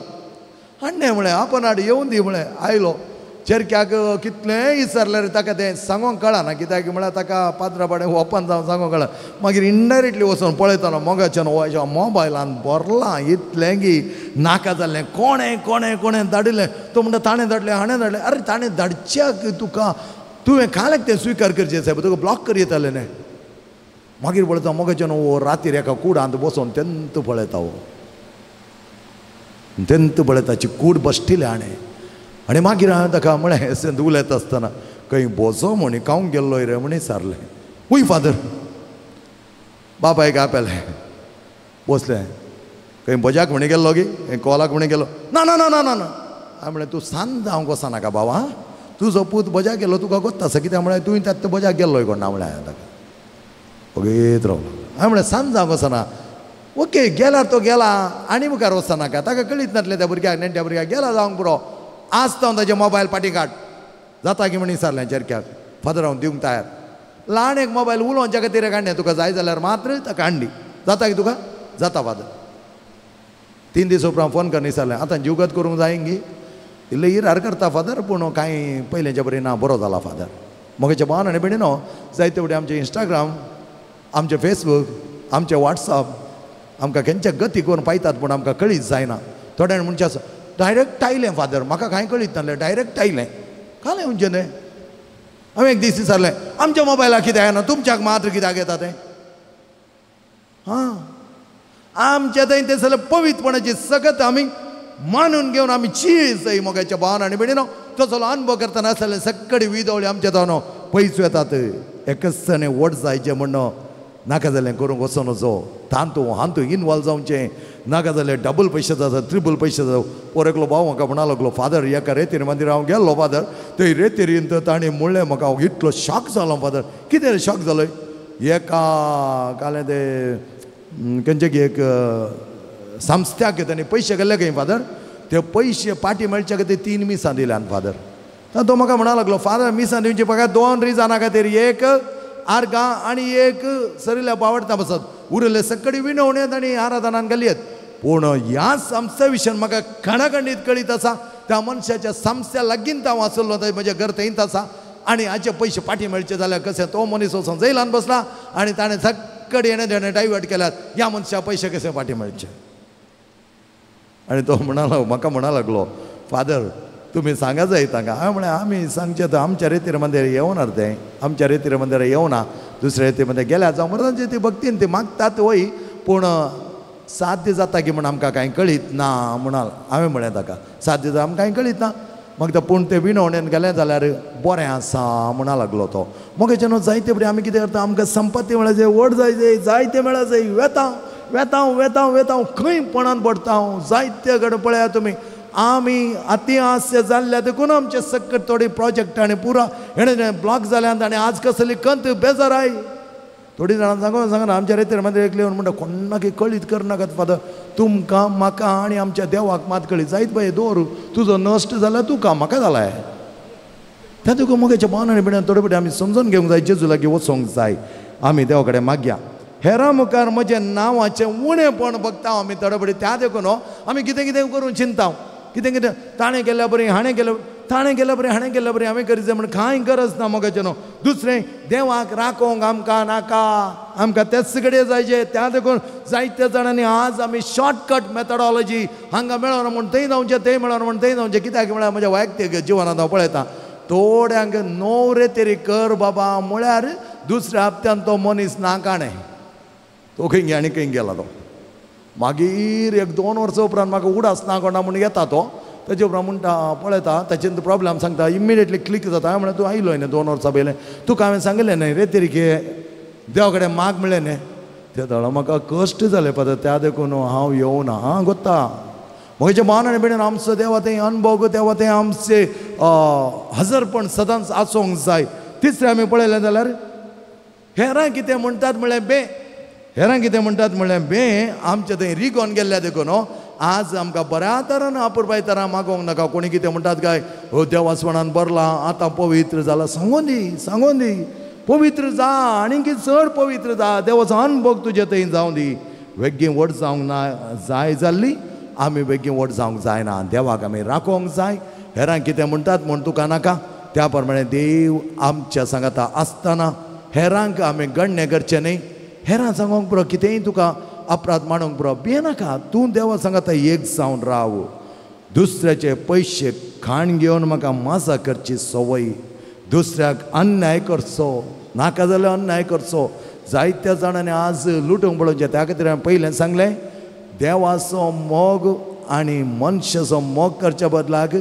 हाडणें म्हळें आपण हाड येवन दी म्हळें आयलो चेरक्याक कितलेंय विसरल्यार ताका तें सांगोंक कळना कित्याक म्हळ्यार ताका पात्रापाडें ओपन जावन सांगोंक कळना मागीर इनडायरेक्टली वचून पळयतालो मोगाच्यान वाज्या मोबायलान भरलां इतलें की नाका जाल्लें कोणें कोणें कोणें धाडिल्लें तो म्हणटा ताणें धाडलें हाणें धाडलें अरे ताणें धाडच्याक तुका तुवें काल्याक तें स्विकार करचें साहेब तुका ब्लॉक कर येतालें न्ही मागीर पळयता मोगाच्यान रातीर एका कुडांत बसून तेंत पळयता तेंत पळयता ताची कूड बसटिले हाणें आनी मागीर हांवें ताका म्हळें उलयता आसतना खंय बसो म्हणी खावंक गेल्लोय रे म्हणी सारलें उय फादर बापायक आपयलें बसलें खंय बजाक म्हणी गेल्लो गी खंय कॉलाक म्हणी गेलो ना ना ना ना ना ना हांवें म्हळें तूं सांज हांव वचना नाका बाबा तुजो पूत बजाक गेलो तुका गोत्ता आसा कित्याक म्हळ्यार तुवें त्यात बजाक गेल्लोय कोण ना म्हळें हांवें ताका ओगेत रावलो हांवें म्हळें सांज हांव वचना ओके गेल्यार तो गेला आनी मुखार वचना नाका ताका कळीत नासलें त्या भुरग्याक नेण्ट्या भुरग्याक गेला जावंक पुरो आज तो ताजे मोबायल पाटी काड जाता की म्हणी विचारलें चेरक्याक फादर हांव दिवंक तयार ल्हान एक मोबायल उलोवच्या खातीर हाडलें तुका जाय जाल्यार मात्र ताका हाडली जाता की तुका जाता फादर 3 दीस उपरांत फोन करून विचारलें आतां जीवगत करूंक जाय गी इल्लें हिरार करता फादर पूण कांय पयलेंच्या बरें ना बरो जाला फादर मोगाच्या भावान आनी भयणीनो जायते फुडें आमचें इंस्टाग्राम आमचें फेसबूक आमचें वॉट्सअप आमकां खंयच्या गती करून पायतात पूण आमकां कळीत जायना थोड्यान म्हणचे आसा डायरेक्ट आयलें फादर म्हाका कांय कळीत नासलें डायरेक्ट आयलें कालें म्हणजे न्ही हांवें एक दीस विचारलें आमच्या मोबायलाक कित्याक येना तुमच्याक मात्र कित्याक येता तें हां आमच्या थंय तें सगळें पवित्रपणाची सगत आमी मानून घेवन आमी चीज जाय मोगाच्या भावान आनी भयणीनो तसलो अनुभव करतना आसलें सगळी विदवळी आमच्या जावन पयस येतात एकच वट जायचें म्हणून नाका जालें करूंक वचून वचो हांतू इनवॉल्व जावचें नाका जाल्यार डबल पयशे जाता ट्रिबल पयशे जाता पोरेकलो भाव म्हाका म्हणा लागलो फादर एका रेतीर मागीर हांव गेल्लो फादर थंय रेतीर ताणें म्हणलें म्हाका इतलो शॉक जालो फादर कितें रे शॉक जालो एका कालें तें खंयचे की एक संस्थ्याक ताणें पयशे गेल्ले खंय फादर ते पयशे पाटी मेळचे खातीर 3 मिसां दिल्यान फादर तो म्हाका म्हणा लागलो फादर मिसां दिवचे म्हाका 2 रिजानां खातीर एक आर्गां आनी एक सरिल्या पावडटा बसत उरले सगळी विनवणेत आनी आराधनान गेलीत पूण ह्या संस्थे विशयी म्हाका खणाखंडीत कळीत आसा त्या मनशाच्या संस्था लागीं हांव आसलो थंय म्हजें घर थंयच आसा आनी हाचे पयशे पाटी मेळचे जाल्यार कशें तो मनीस वचून जैलान बसला आनी ताणें सगळी येणे देणे डायवर्ट केल्यात ह्या मनशा पयशे कशे पाटी मेळचे आनी तो म्हणालो म्हाका म्हणा लागलो फादर तुमी सांगा जाय तांकां हांवें म्हळें आमी सांगचें तर आमच्या रेतीर मंदिर येवनार तें आमच्या रेतीर मंदिर येवना दुसऱ्या रेतीर मंदिर गेल्या जावं मरे ती भक्तीन ती मागतात वय पूण साध्य जाता की म्हण आमकां कांय कळीत ना म्हणाल हांवें म्हळें ताका साध्य जाता आमकां कांय कळीत ना मग तो पूण तें विनवणेन गेलें जाल्यार बरें आसा म्हणा लागलो तो मग जेन्ना जायते फुडें आमी कितें करता आमकां संपत्ती मेळा जाय वड जाय जायते मेळा जाय वेता वेता खंय पणान पडता हांव जायते कडेन पळया तुमी आमी अति हास्य जाल्ल्या देखून आमचे सकट थोडी प्रोजेक्ट आनी पुरा हेणे ब्लॉक जाल्यात आनी आज कसली कंत बेजार आय थोडी जाणां सांगना आमच्या रेतेर मात्र एकले म्हणटा कोण्णा की कळीत करनाकात फादर तुमकां म्हाका आनी आमच्या देवाक मात कळीत जायत बाय दवर तुजो नश्ट जाल्यार तुका म्हाका जालाय त्या तुका मोगाच्या भावनांनी बिड्यान थोडे फावटी आमी समजून घेवंक जाय जेजू लागीं वचोंक जाय आमी देवा कडेन मागया हेरां मुखार म्हज्या नांवाचें उणेंपण बघता आमी थोडे फावटी त्या देखून आमी कितें कितें करून चिंता कितें कितें ताणें केल्या बरें हाणें केलें ताणें केल्या बरें हाणें केल्या बरें हांवें करीत जाय म्हण कांय गरज ना मोगाचें न्हू दुसरें देवाक राखोवंक आमकां नाका आमकां तेच कडेन जायचें त्या देखून जायत्या जाणांनी आज आमी शॉर्टकट मेथडॉलॉजी हांगा मेळना म्हण थंय जावचें थंय मेळना म्हण थंय जावचें कित्याक म्हळ्यार म्हज्या वैयक्तीक जिवनांत हांव पळयतां थोड्यांक रे तरी कर बाबा म्हळ्यार दुसऱ्या हप्त्यान तो मनीस नाकाणें तो खंय गे आनी खंय गेला तो मागीर 1-2 वर्सां उपरांत म्हाका उडास ना कोणा म्हूण येता तो तेजे उपरांत म्हणटा पळयता ताचेर प्रॉब्लेम सांगता इमिडिएटली क्लिक जाता हांवें म्हणलें तूं आयलो न्ही 2 वर्सां पयलें तुका हांवें सांगलें न्ही रे तरीके देवा कडेन माग म्हणलें न्ही ते थोडो म्हाका कश्ट जाले पळय त्या देखून हांव येवना हां गोत्ता म्हजे भावनांनी बिड्यान आमचो देवा तें अनुभव देवा तें आमचे हजरपण सदांच आसूंक जाय तिसरें आमी पळयलें जाल्यार हेरां कितें म्हणटात म्हळ्यार हेरां कितें म्हणटात म्हळ्यार आमचे थंय रिगोन गेल्ल्या देखून आज आमकां बऱ्या तरान अपुरबाय तरां मागोवंक नाका कोणी कितें म्हणटात काय हो देवास्वणान भरला आतां पवित्र जाला सांगून दी पवित्र जा आनी कितें चड पवित्र जा देवाचो अनुभव तुजे थंय जावं दी वेगळी व्हड जावंक ना जाय जाल्ली आमी बेगीन व्हड जावंक जायना देवाक आमी राखोवंक जाय हेरां कितें म्हणटात म्हूण तुका नाका त्या प्रमाणे देव आमच्या सांगाता आसतना हेरांक आमी गण्य करचें न्ही हेरां सांगोंक पुरो कितेंय तुका अपराध मानूंक पुरो भियेनाका तूं देवा सांगाता एक जावन राव दुसऱ्याचे पयशे खाण घेवन म्हाका माजा करची सवय दुसऱ्याक अन्याय करचो नाका जाल्यार अन्याय करचो जायत्या जाणांनी आज लुटूंक पळोवचें त्या खातीर हांवें पयलें सांगलें देवाचो मोग आनी मनशाचो मोग करच्या बदलाक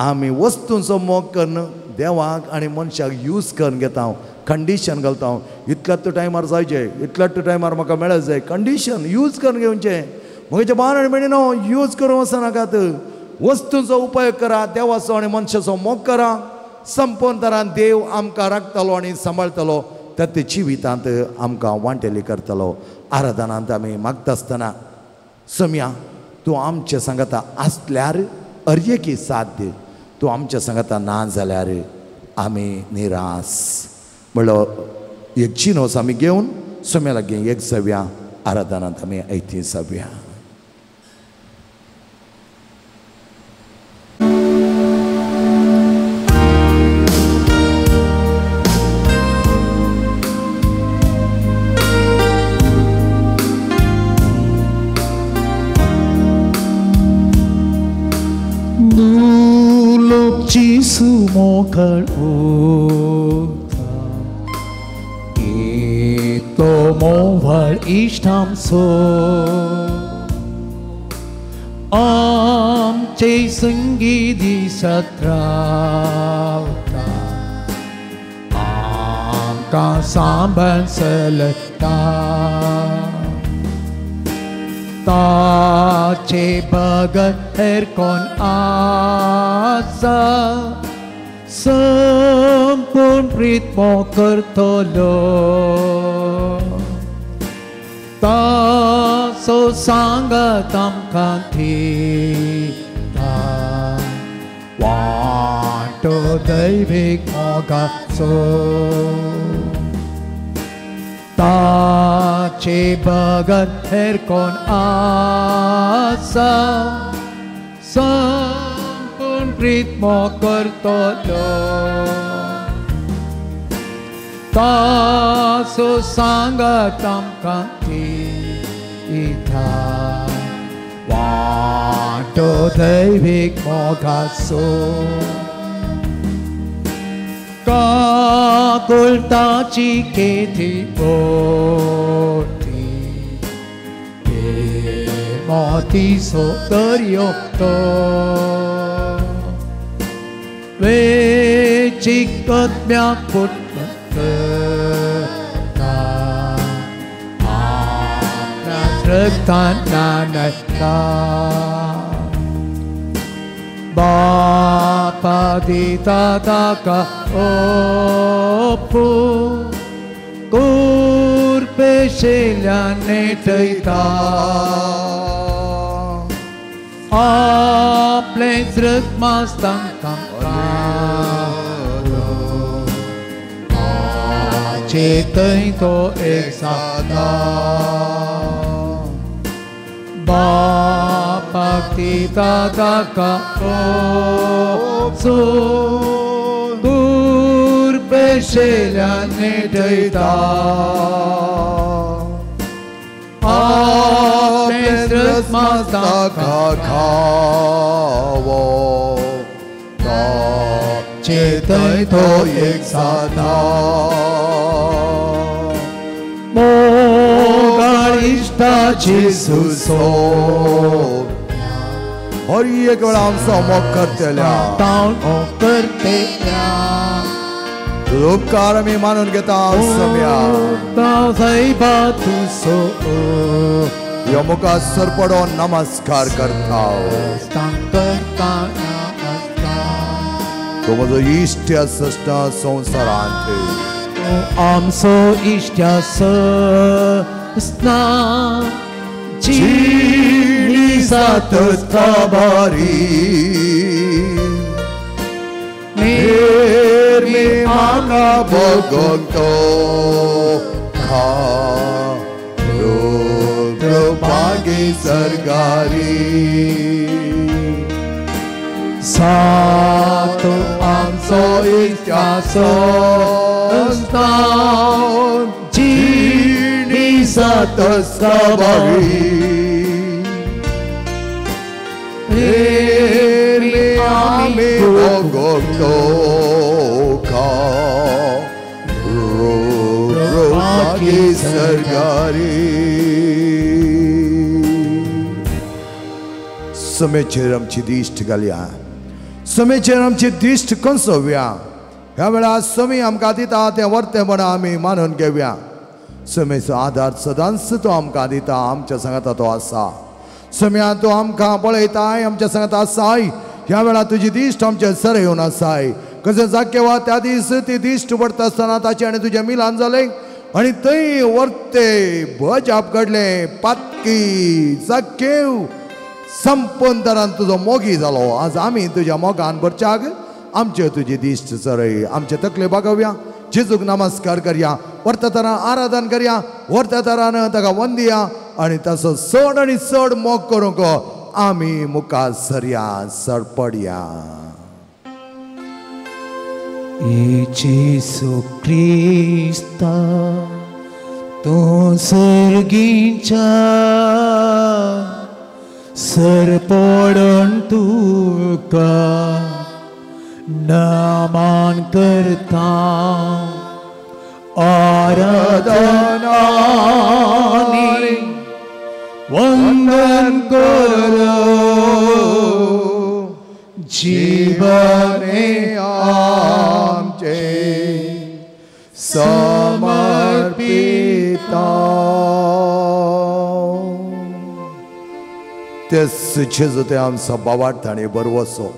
आमी वस्तूंचो मोग करन देवाक आनी मनशाक यूज करून घेता हांव कंडिशन घालता हांव इतल्याच टायमार जायचें इतल्याच टायमार म्हाका मेळत जाय कंडिशन यूज करून घेवचें म्हज्या भावान म्हणे न्हू यूज करूं वचनाकात वस्तूंचो उपयोग करा देवाचो आनी मनशाचो मोग करा संपूर्ण तरान देव आमकां राखतलो आनी सांबाळटलो ते जिवितांत आमकां वांटेली करतलो आराधनांत आमी मागता आसतना सम्या तूं आमच्या सांगाता आसल्यार अर्येकी साथ दे तूं आमच्या सांगाता ना जाल्यार आमी निराश म्हणलो एक चिनोस आमी घेवन सम्या लागीं एक जावया आराधनांत आमी ऐती जावया Sumokal uta ito mowal ishtam so amche sangidi satrauta amka samban seleta ta che bagat erkon asa sampun pritmo kertolo ta so sanggatam kanti ta wanto daivik moga so ta che bagat erkon asa sampun ritmo kertolo ta so sanggatam kanti ita wanto daivik moga so kakulta chiketi oti moti so daryokto ve chikat myakut ta amna रक्तानानता Bapa di tataka opu Kurpe shelyane taita Aple zrăkmastam kamkado Acetăi to exata Bapa di tataka opu Kurpe shelyane taita Apnes Mastakawo Cetai to eksata Mogarishta Jesuso और ये केवळ आमचा मोग करतेल्या उपकार मी मानून घेता सम्या यमुका सरपडो नमस्कार करता तो म्हजो इश्ट सष्ट संवसारांत आमचो इश्ट सस्ना Satabari Nirmi Mana Bogonto Ka Rupagi Sargari Satu Amso Isyaso Astam Jini Satabari Eri ami bogoto ka Rupaki sargari समेचेर आमची दिश्ट घालया समेचेर आमची दिश्ट कंसोवया ह्या वेळा समी आमकां दिता तें वर्तें म्हणून आमी मानून घेवया समेचो आदार सदांच तो आमकां दिता आमच्या सांगाता तो आसा सम्या तू आमकां पळयताय आमच्या सांगात आसाय ह्या वेळा तुजी दिश्ट आमचे सर येवन आसाय कशें जाकेवा त्या दीस ती दिश्ट पडटा आसतना ताचें आनी तुजें मिलान जालें आनी थंय वर्ते भज आपकडलें पातकी जाकेव संपूर्ण तरान तुजो मोगी जालो आज आमी तुज्या मोगान भरच्याक आमचे तुजी दिश्ट सरय आमचे तकले बागोवया जेजूक नमस्कार करया वर्ता तरान आराधन करया वर्ता तरान ताका वंदया आणि तसो चड आणि चड मोग करूंक आमी मुखार सरया सरपडया जेसू क्रिस्ता तू सर्गींच्या सरपडून तुका नमन करता आराधनानी वंदन करो जीवने आमचे समर्पिता तेच जेजू ते आमचा बावाट ताणें बरवसो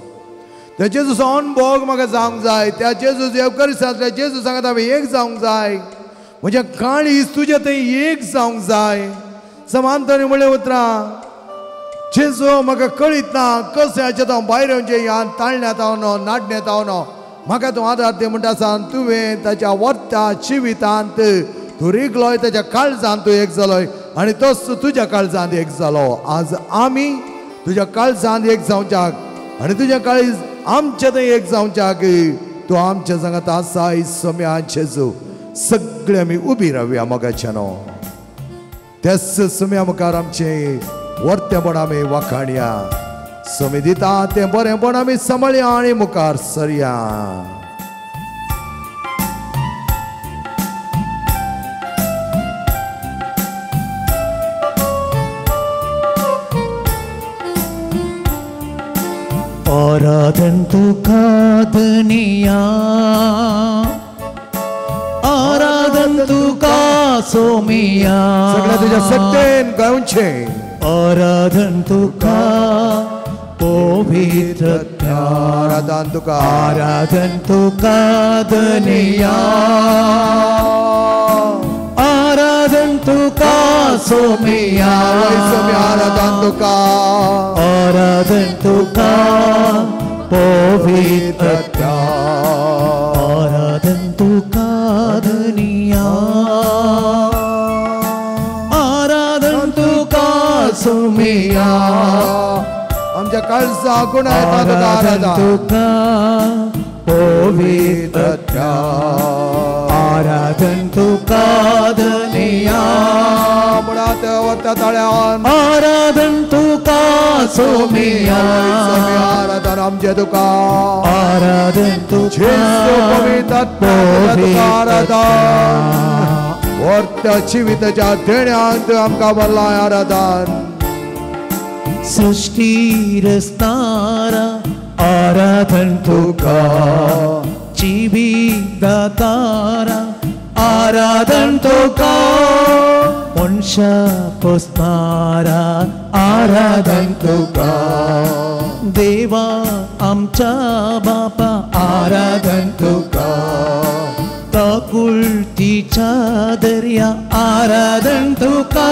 त्या जेजूचो अनुभव म्हाका जावंक जाय त्या जेजू एवकरिस्तांतल्या जेजू सांगता हांवें एक जावंक जाय म्हज्या काळीज तुजे थंय एक जावंक जाय समांतरी म्हणलें उतरां जेजू म्हाका कळीत ना कशें हाचें हांव भायर येवचें ह्या ताळण्यात हांव नाडण्यात हांव म्हाका तूं आदार दे म्हणटा आसा तुवें ताच्या वर्ता जिवितांत तूं रिगलोय ताच्या काळजांत तूं एक जालोय आनी तोच तुज्या काळजांत एक जालो आज आमी तुज्या काळजांत एक जावच्याक आनी तुज्या काळीज आमच्या थंय एक जावच्याक तूं आमच्या सांगात आसाय सम्या जेजू सगळे आमी उबी रावया मोगाच्यानो तेच सम्या मुखार आमचें वर्तेपण आमी वाखाणया समी दिता तें बरेंपण आमी सांबाळया आनी मुखार सरया आराधन तुका दुनिया आराधन तुका सोमिया सगळ्या तुझ्या सत्तेन गाऊंचे आराधन तुका पवित्र आराधन तुका आराधन तुका धनिया आराधन तुका सोमिया आराधन तुका आराधन तुका पवित्र आराधन तुका धनिया आराधन तुका सोमिया आमच्या काळजा गुण आराधन तुका पवित्र आराधन तुका धनिया मुळात वता तळ्यान आराधन तुका सोमिया आराधन आमचे तुका आराधन तुका पवित्र आराधन वर्त जीवितच्या देण्यात आमकां भरला आराधन सृष्टी रस्तारा आराधन तुका जीवितदातारा आराधन तुका वंशा पोसणारा आराधन तुका देवा आमच्या बापा आराधन तुका तकुलतीच्या दर्या आराधन तुका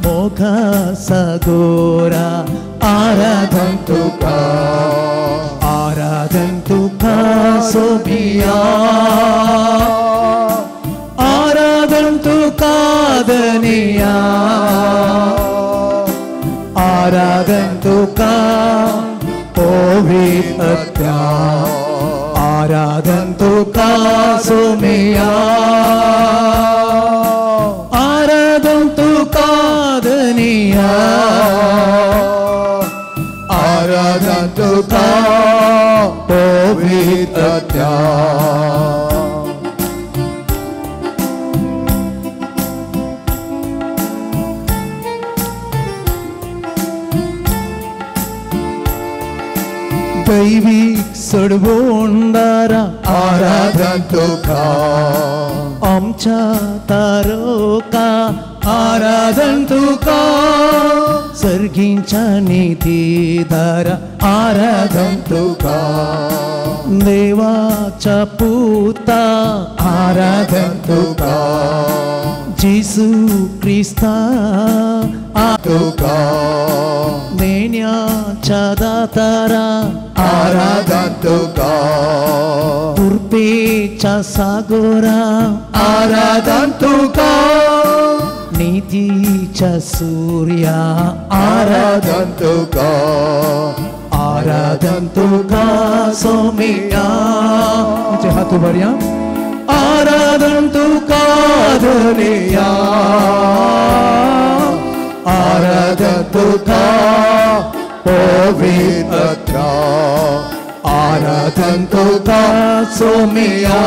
मोघा सागोरा आराधन तुका आराधन तुका सोमिया आराधन तुका धनिया आराधन तुका पवित्र आराधन तुका सोमिया आराधन तुका धनिया आराधन तुका पवित्र दैविक सडवोंडारा आराधन तुका आमच्या तारोका आराधन तुका सर्गींच्या निधीदारा आराधन तुका देवाच्या पुता आराधन तुका जिसू ख्रिस्ता तुका नेण्याच्या दातारा आराधन तुका कृपेच्या सागोरा आराधन तुका नीतीच्या सूर्या आराधन तुका आराधन तुका सोमिया तुझे हात उभारूया आराधन तुका धनिया आराधन तुका पवित्र आराधन तुका सोमिया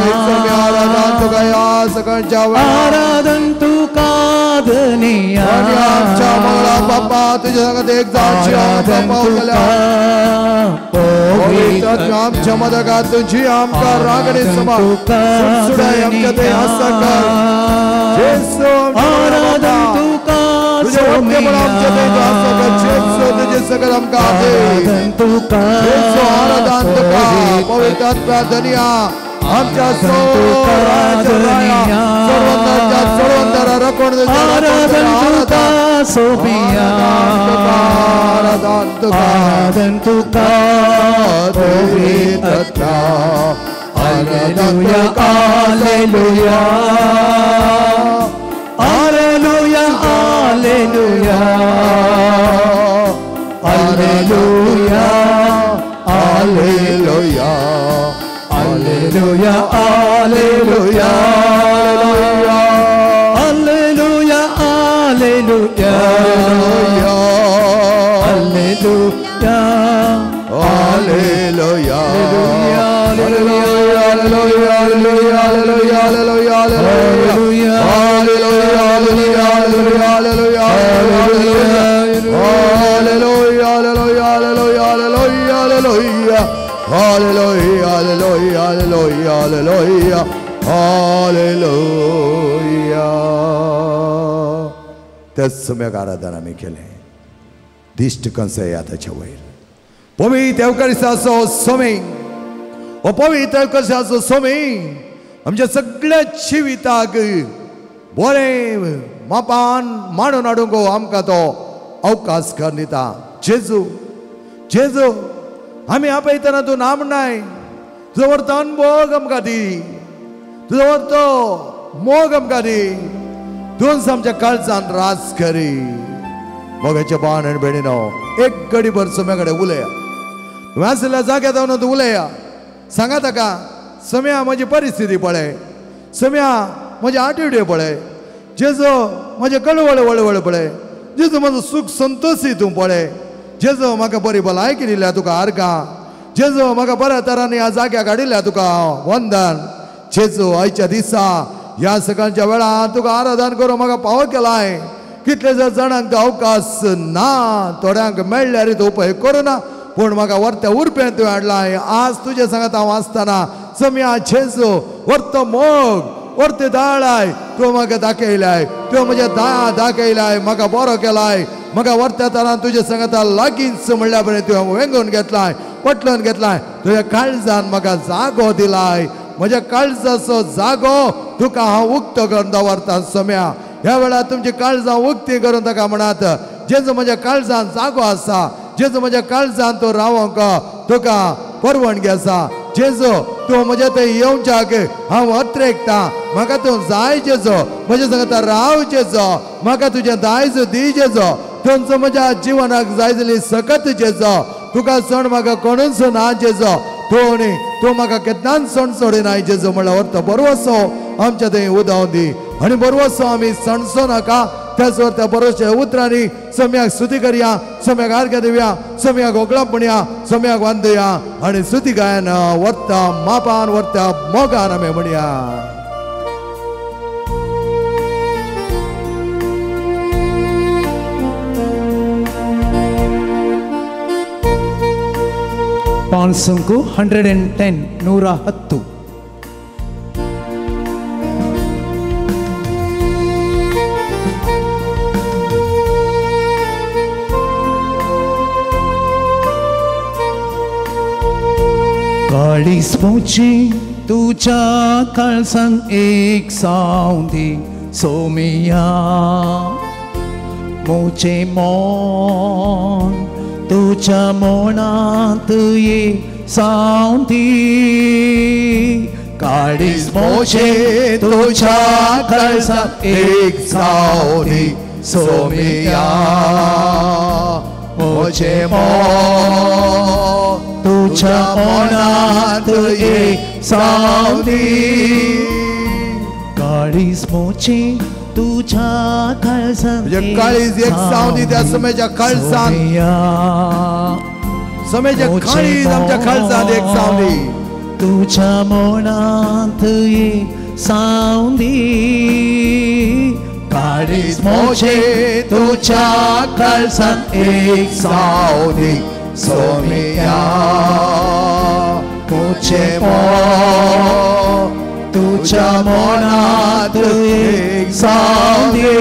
आराधन तुका या सगळ्यांच्या आराधन तुका धनिया आमच्या मंगळा बाप्पा तुझ्या संगत एक जाची आराधन तुका पवित्र आमच्या मदकात तुझी आमका रागणी समा सुडाय आमच्या ते हसकर येशू आराधन तुका तुझे वक्ते पण आमच्या ते हसकर येशू तुझे सगळ आमका दे आराधन तुका येशू आराधन तुका पवित्र धनिया आमच्या सर्वंतरा रकोण आराधन तुका सोमिया आराधन तुका आराधन तुका पवित्र hallelujah hallelujah hallelujah hallelujah hallelujah hallelujah hallelujah hallelujah hallelujah hallelujah hallelujah hallelujah hallelujah. त्याच सम्यक आराधना आम्ही केले. दिश्ट कंसय आताच्या वयर पवित्र एवकारिस्ताचो सोमे हो पवित्र एवकारिस्ताचो सोमे आमच्या सगळ्या जिविताक बरें मापान मांडून हाडूंक आमकां तो अवकाश दिता. जेजू जेजू आमी आपयतना तूं ना म्हणनाय. तुजो व्हरतो अनुभव आमकां दी. तुजो व्हरतो मोग आमकां दी. तूंच आमच्या काळजान राज करी. मोगाच्या भावान आनी भयणीनो एक घडीभर सम्या कडेन उलया. तुम्ही आसलेल्या जाग्यार जावन तूं उलया. सांगा ताका सम्या म्हजी परिस्थिती पळय. सम्या म्हजे आटिवड्यो पळय. जेजो म्हजे कळवळ वळवळ पळय. जेजो म्हजो सुख संतोशी तूं पळय. जेजो म्हाका बरी भलायकी दिल्या तुका आर्गां. जेजो म्हाका बऱ्या तरांनी ह्या जाग्याक हाडिल्ल्या तुका वंदन. जेजो आयच्या दिसा ह्या सकाळच्या वेळार तुका आराधन करून म्हाका फावो केलाय. कितले जाणांक तो अवकाश ना. थोड्यांक मेळ्ळ्यार तो उपाय करूना पूण म्हाका व्हरत्या उरपें तुवें हाडलाय. आज तुजे सांगात हांव आसतना सम्या जेजो व्हरतो मोग व्हरते दाळाय तूं म्हाका दाखयलाय. तुवें म्हज्या दाखयलाय. म्हाका बरो केलाय. म्हाका व्हरत्या तरान तुजे सांगाता लागींच म्हणल्या बरें तुवें वेंगून घेतलाय. पटलून घेतलाय. तुज्या काळजान म्हाका जागो दिलाय. म्हज्या काळजाचो जागो तुका हांव उक्तो करून दवरता. सम्या ह्या वेळार तुमची काळजां उक्ती करून ताका म्हणत जेजो म्हज्या काळजान जागो आसा. जेजो म्हज्या काळजान तूं रावोंक तुका परवानगी आसा. जेजो तूं म्हज्या थंय येवच्याक हांव अत्रेकता. म्हाका तूं जाय जेजो. म्हज्या सांगता राव जेजो. म्हाका तुजें दायज दी जेजो. तुमचो म्हज्या जिवनाक जाय जाली सकत जेजो. तुका सण म्हाका कोणूच ना जेजो. तूं म्हाका केन्नाच सण सोडिनाय जेजो. म्हणल्यार व्हरतो बरवसो आमच्या थंय उदाव दी. आनी बरवसो आमी सणसो नाका. त्याच त्या बरोवच्या उतरांनी सम्याक स्तुती करया. सम्याक आर्घ्य दिवया. सम्याक ओगळप म्हणया. सम्याक वांदया आनी स्तुती गायन व्हरता मापान व्हरता मोगान आमी म्हणया. ಪಾನ್ಸಂಕು 110 110. काळीज पोची तुझ्या काळजान एक सावंदी सोमिया. मोचे मोन तुझ्या मोनात ये सावंदी. काळीज पोचे तुझ्या काळजान एक सावंदी सोमिया. मोचे मोन तुझ्या मोनात एक सावंदी. काळीज मोची तुझ्या काळजान काळीज एक सावंदी त्या सम्याच्या काळजान. सम्याच्या काळीज आमच्या काळजान एक सावंदी. तुझ्या मोनात एक सावंदी. काळीज मोचे तुझ्या काळजान एक सावंदी सोमिया. मोचे मोन तुझ्या मोनात एक सावंदी.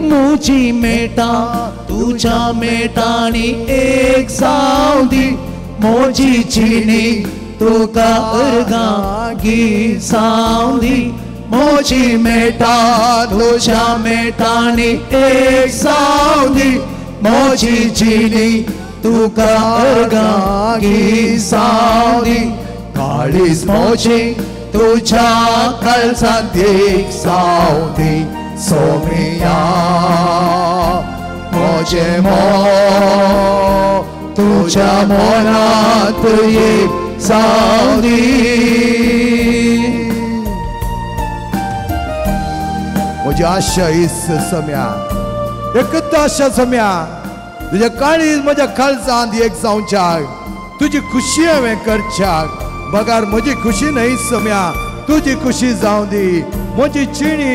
मुजी मेटा तुझ्या मेटानी एक सावंदी. मोजी चिनी तुका अर्गागी सावंदी. मोजी मेटा तुझ्या मेटानी एक सावंदी. मोजी चिनी तुका अर्गागी सावंदी. काळीज मोची तुझ्या काळजान एक सावंदी सोमिया. मोचे मोन तुझ्या मोनात एक सावंदी. म्हजी आशा हीच सम्या. एकच आशा सम्या. तुझ्या काळीज म्हज्या काळजान एक जावच्याक. तुझी खुशी हांवें करच्याक. बगार म्हजी खुशी न्हय सम्या. तुझी खुशी जावं दी. म्हजी चिणी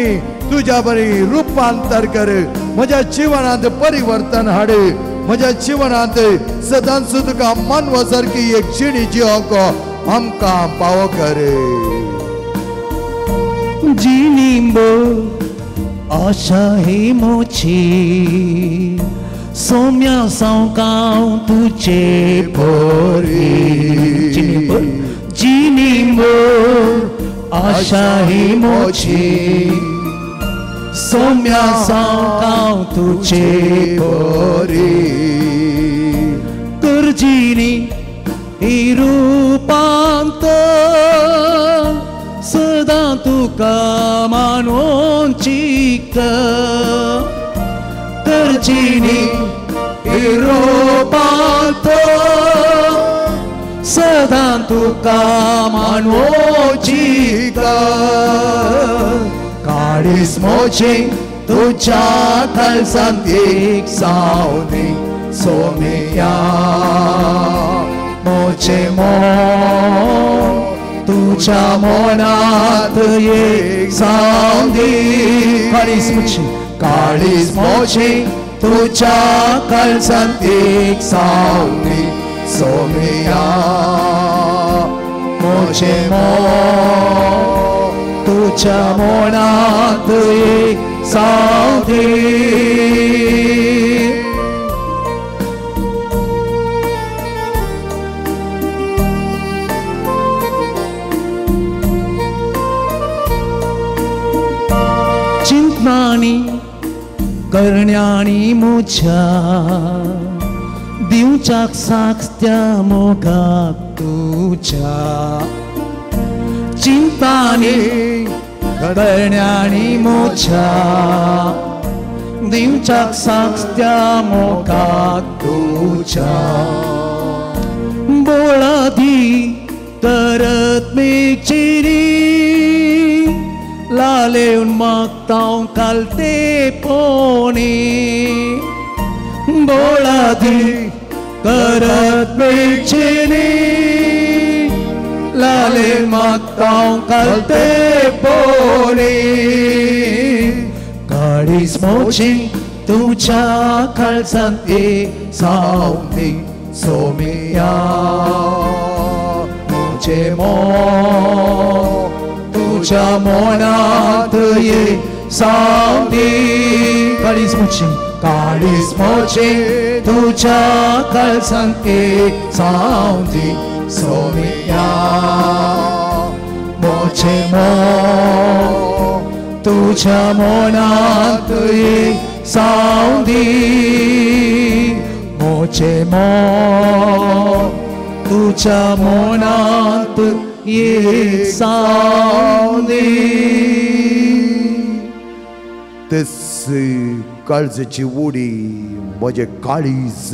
तुझ्या बरी रूपांतर कर. म्हज्या जिवनांत परिवर्तन हाड. म्हज्या जिवनांत सदांच तुका मानवा सारकी एक चिणी जियोंक आमकां पावो कर. जिनिंबो आशा ही मोची सोम्या सांगाव तुझे पोरी जिनिंबो आशा ही मोची सोम्या सांगाव तुझे पोरी करजिनी ही रूपांत सदा तुका मानून चिक करजिनी ही रूपांत सदा तुका मानून चिक काळीस मोची तुझ्या काळजांत एक सावली सोमिया मोचे मोन तुझ्या मनात एक सावली काळीस मोची तुझ्या काळजांत एक सावली सोमिया मोचे मोन तुझ्या मनात एक सावली चिंतनानी करण्यानी मुझ्या दिवच्याक साक्षत्या मोगाक तुझ्या चिंतानी करण्यानी मुझ्या दिवच्याक साक्षत्या मोगाक तुझ्या बोळादी करत मेचिरी लालेऊन मागताव कालते पोणी बोळादी करत मेचिरी लाले मागताव कालते पोणी काळीस मोची तुझ्या काळजांत एक सावली सोमिया मोचे मोन तुझ्या मनात एक सावली काळीस मोची तुझ्या काळजांत एक सावली सोमिया मोचे मोन तुझ्या मनात एक सावली मोचे मोन तुझ्या मनात एक सावली तेच काळजाची उडी म्हजे काळीज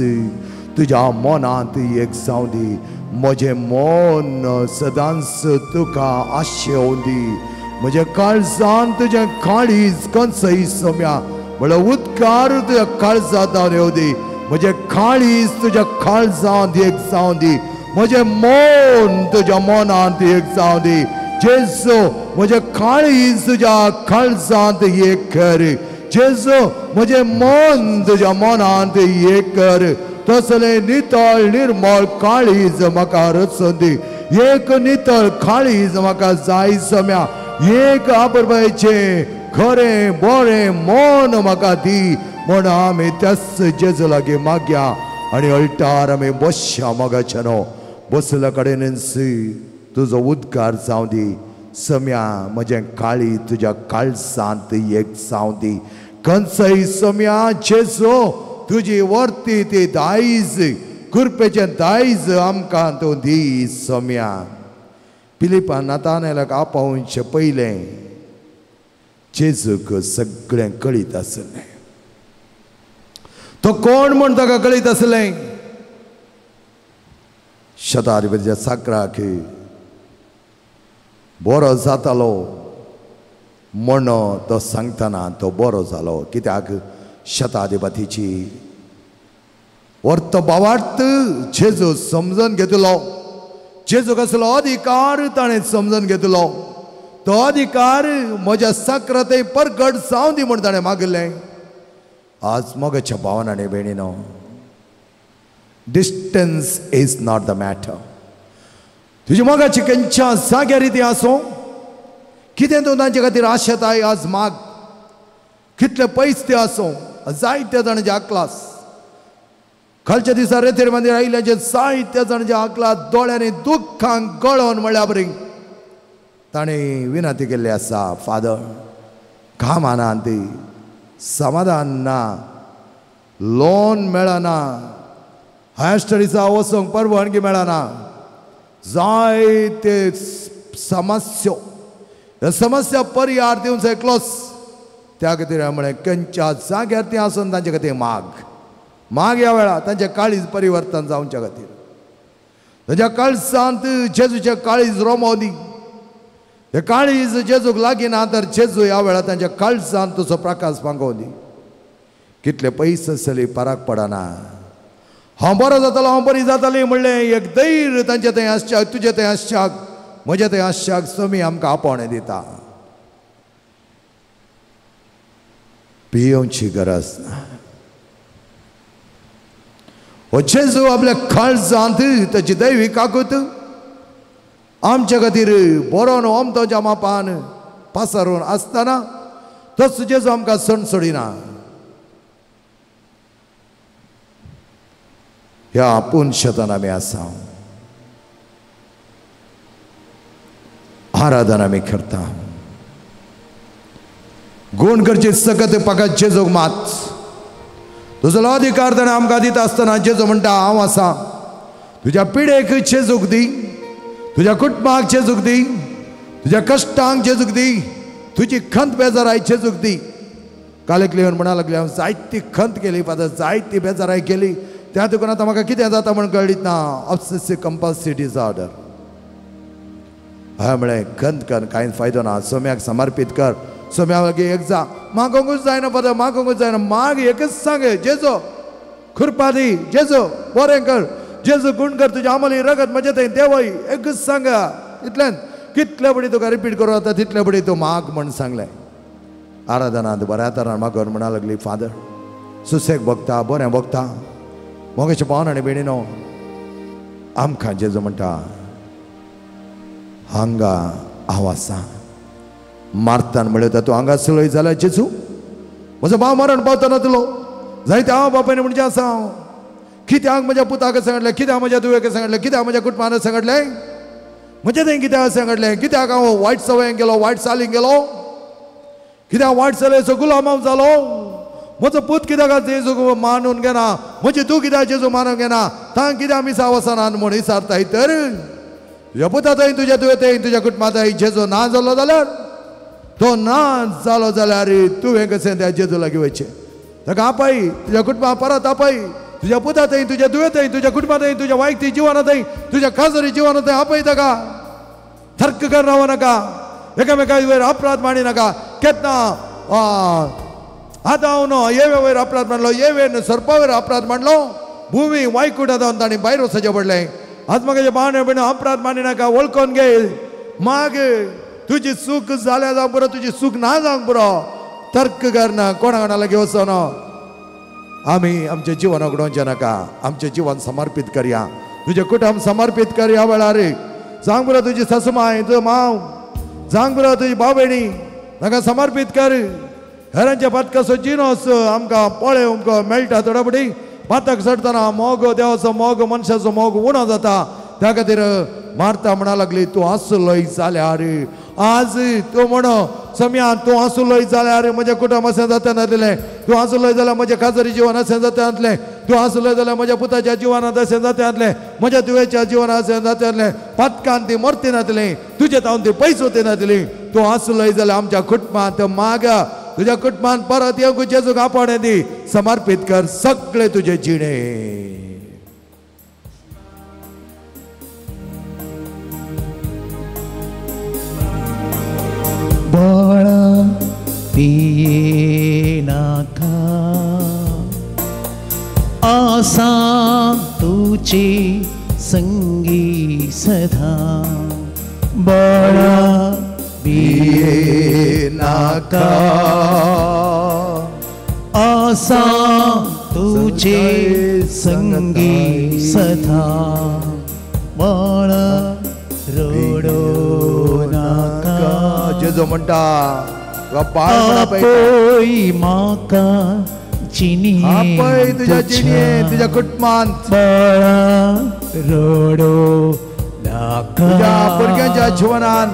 तुझ्या मनात एक सावली म्हजे मन सदांच तुका आशेवंदी म्हज्या काळजांत तुजें काळीज कंसय सोम्या म्हळ्यार उदकार तुज्या काळजांत येवदी म्हजें काळीज तुज्या काळजांत एक जावंदी म्हजें मन तुज्या मनांत एक जावंदी जेजू म्हजें काळीज तुज्या काळजांत एक कर जेजू म्हजें मन तुज्या मनांत एक कर तसले नितळ निर्मळ काळीज म्हाका रचून दी एक नितळ काळीज म्हाका जाय सोम्या एक आबरबायचे खरें बरें मन म्हाका दी म्हण आमी त्याच जेजू लागीं मागया आनी अल्टार आमी बसया मोगाच्या न्हू बसल्या कडेनच तुजो उद्गार जावं दी सोम्या म्हजें काळी तुज्या काळजांत एक जावं दी कंसय सोम्या जेजू तुजी वर्ती ती दायज कृपेचें दायज आमकां तूं दी सोम्या फिलिपा नातानेलाक आपावचे पयलें जेजूक सगळें कळीत आसलें तो कोण म्हण ताका कळीत आसलें शताधिपतीच्या साकराक बरो जातालो म्हण तो सांगतना तो बरो जालो कित्याक शताधिपतीची वर्त भावार्थ जेजू समजून घेतलो जेजू कसलो अधिकार ताणें समजून घेतलो तो अधिकार म्हज्या साकराते परगट जावं दी म्हण ताणें मागलें आज मोगाच्या भावान आनी भयणीनो distance is not the matter तुजी मोगाची खंयच्या जाग्यार ती आसूं कितें तूं तांचे खातीर आशेताय आज माग. कितले पयस ते आसूं, जायते जाण जे आकलास. कालच्या दिसा रेतेर मंदिर आयिल्ल्याचे जायते जाण जे आकलात दोळ्यांनी दुख्खांक गळोवन म्हणल्या बरी ताणें विनंती केल्ली आसा, फादर काम ना ती, समाधान ना, लोन मेळना, हायर स्टडीजा वचोंक परवानगी मेळना, जायते समस्या, ह्या समस्या परिहार दिवंक जाय क्लोज. त्या खातीर म्हळें खंयच्या जाग्यार ती आसून तांचे खातीर माग ह्या वेळा तांचें काळीज परिवर्तन जावच्या खातीर. ताच्या काळजांत जेजूचें काळीज रोमोदी. हे काळीज जेजूक लागीं ना तर जेजू ह्या वेळा तांच्या काळजांत तुजो प्रकाश पांगोवंदी. कितले पयस आसली फरक पडना. हांव बरो जातालो, हांव बरी जाताली म्हणलें एक धैर्य तांचे थंय आसच्याक, तुजे थंय आसच्याक, म्हजे थंय आसच्याक तुमी आमकां आपोवणें दिता. पियोवची गरज ना. हो जेजू आपल्या काळजांत ताची दैवी काकूत आमच्या खातीर बरो न्हू अमतोच्या मापान पासरून आसतना तोच जेजू आमकां सण सोडिना. ह्या पुनशतान आमी आसा. आराधना आमी करता. गुण करचे सकत फकत जेजूक मात. तुजो अधिकार ताणें आमकां दिता आसतना जेजू म्हणटा हांव आसा. तुज्या पिडेक जेजूक दी, तुज्या कुटुंबाक जेजूक दी, तुज्या कश्टांक जेजूक दी, तुजी खंत बेजाराय जेजूक दी. कालेक लेवन म्हणा लागले हांव जायती खंत केली फादर, जायती बेजाराय केली, त्या देखून आतां म्हाका कितें जाता म्हण कळीत ना. Obsessive compulsive disorder. हांवें म्हळें खंत कर, कांय फायदो ना, सोम्याक समर्पीत कर. सोम्या लागीं एक जा, मागोंकूच जायना फादर, मागोंकूच जायना. माग एकच सांगे, जेजो खुरपा दी, जेजो बरें कर, जेजू गुण कर, तुजे आमली रगत म्हजे थंय देवय, एकच सांगा. इतल्यान कितले बडी तुका रिपीट करूं येता तितले बडी तूं माग म्हण सांगलें. आराधनांत बऱ्या तरान मागोन म्हणा लागली फादर सुसेग भोगता, बरें भोगता. मोगाचे पावन आनी बेणीनो आमकां जेजू म्हणटा हांगा हांव आसा. मारतान म्हणटा तूं हांगा आसलोय जाल्यार जेजू म्हजो भाव मरण पावतना तुलो जायते हांव बापायन म्हणजे आसा. हांव कित्याक म्हज्या पुताक सांगलें, कित्याक म्हज्या दुवेक सांगलें, कित्याक म्हज्या कुटुंबान सांगलें, म्हजें थंय कित्याक सांगलें, कित्याक हांव वायट सवयेक गेलो, वायट चालीक गेलो, कित्याक वायट चलयेचो गुलाम हांव जालो. म्हजो पूत कित्याक जेजू मानून घेना, म्हजी तूं कित्याक जेजू मानून घेना, तांक कित्याक मिसा वचना म्हूण विचारताय. तर तुज्या पुता थंय, तुज्या तुवें थंय, तुज्या कुटुंबा थंय जेजू ना जालो जाल्यार, तो ना जालो जाल्यार तुवें कशें त्या जेजू लागीं वयचें. ताका आपय, तुज्या कुटुंबा परत आपय, तुज्या पुता थंय, तुज्या दुवे थंय, तुज्या कुटुंबा थंय, तुज्या वायकती जिवाना थंय, तुज्या खाजरी जिवाना थंय आपय. ताका तर्क कर राव नाका, एकामेका वयर अपराध मांडी नाका. केन्ना आतां हांव न्हू येवे वयर अपराध मांडलो, येवेन सर्पा वयर अपराध मांडलो, भुमी वायकूट जावन ताणें भायर वचचें पडलें. आज म्हाका भावने भयण अपराध मांडी नाका, वळखोन घे. माग तुजी चूक जाल्या जावंक पुरो, तुजी चूक ना जावंक पुरो. तर्क करना, कोणा कोणा लागीं वचना. आमी आमचें जिवन उगडोवचें नाका, आमचें जिवन समर्पीत करया, तुजें कुटुंब समर्पीत कर. ह्या वेळार सांग पुरो तुजी सासू माय, तुजो मांव, सांग पुरो तुजी भाव भयणी, ताका समर्पीत कर. हेरांच्या पातकाचो जिनोस आमकां पळोवंक मेळटा. थोड्या फुटी पातक चडटना मोग देवाचो मोग, मनशाचो मोग उणो जाता. त्या खातीर मारता म्हणा लागली तूं आसलोय जाल्यार आज तूं म्हणो सम्या, तूं आसलोय जाल्यार म्हजें कुटुंब अशें जाता नासलें, तूं आसलोय जाल्यार म्हज्या खाजरी जिवन अशें जाता नासलें, तूं आसलोय जाल्यार म्हज्या पुताच्या जिवनांत अशें जाता नासलें, म्हज्या दुवेच्या जिवनांत अशें जाता नासलें, पातकान ती मरती नासलीं, तुजे तावन ती पयस वती नासलीं. तूं आसलोय जाल्यार आमच्या कुटुंबांत माग, तुज्या कुटुंबांत परत येवंक जेजूक आपणे दी, समर्पीत कर सगळे तुजे जिणे. बाळा पिये नाका, आसा तुझे संगी सदा. बाळा पिये नाका, आसा तुझे संगी सदा. बाळा रडो नाका. जेजू म्हणटा तुका बाळ म्हणा आपोई म्हाका जिणेंत आपय तुझ्या जिणेंत तुझ्या कुटुंबांत बाळा रडो नाका तुझ्या भुरग्यांच्या जिवनांत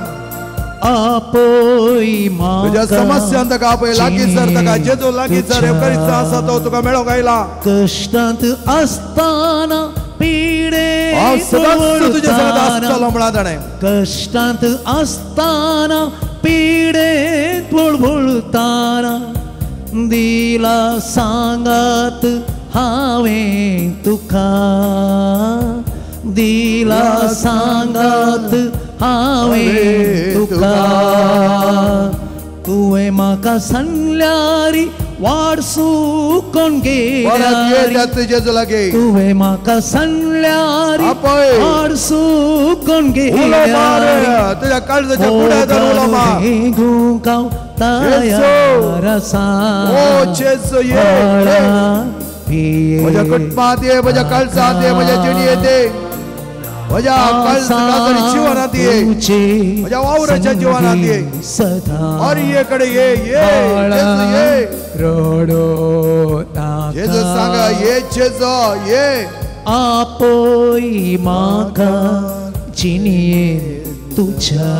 आपोई तुझ्या समस्यांत ताका आपय लागीं सर ताका जेजू लागीं सर एवकारिस्त आसा तो तुका मेळोंक आयला कश्टांत आसतना पिडे हांव सदांच तुज्या संगत आसतलो म्हणा ताणें कश्टांत आसतना पिडेत बुळबुळताना दिला सांगात हांवें तुका दिला सांगात हांवें तुका तुवें म्हाका सांगल्यारी वाडसू कोण गेल्यारी जेजू लागीं तुवें म्हाका सांगल्यारी आपय वाडसू कोण गेल्यारी तुझ्या काळजाच्या कुड्यात उलो मार गुंकाव तयार आसा ओ जेजू ये म्हज्या कुटुंबांत ये म्हज्या काळजांत ये म्हज्या जिणेंत ये म्हज्या काळजाच्या जिवनांत ये म्हज्या वावराच्या जिवनांत ये हर कडेन ये जेजू ये रडो नाका जेजू सांगा ये जेजू ये आपोई म्हाका जिणेंत तुज्या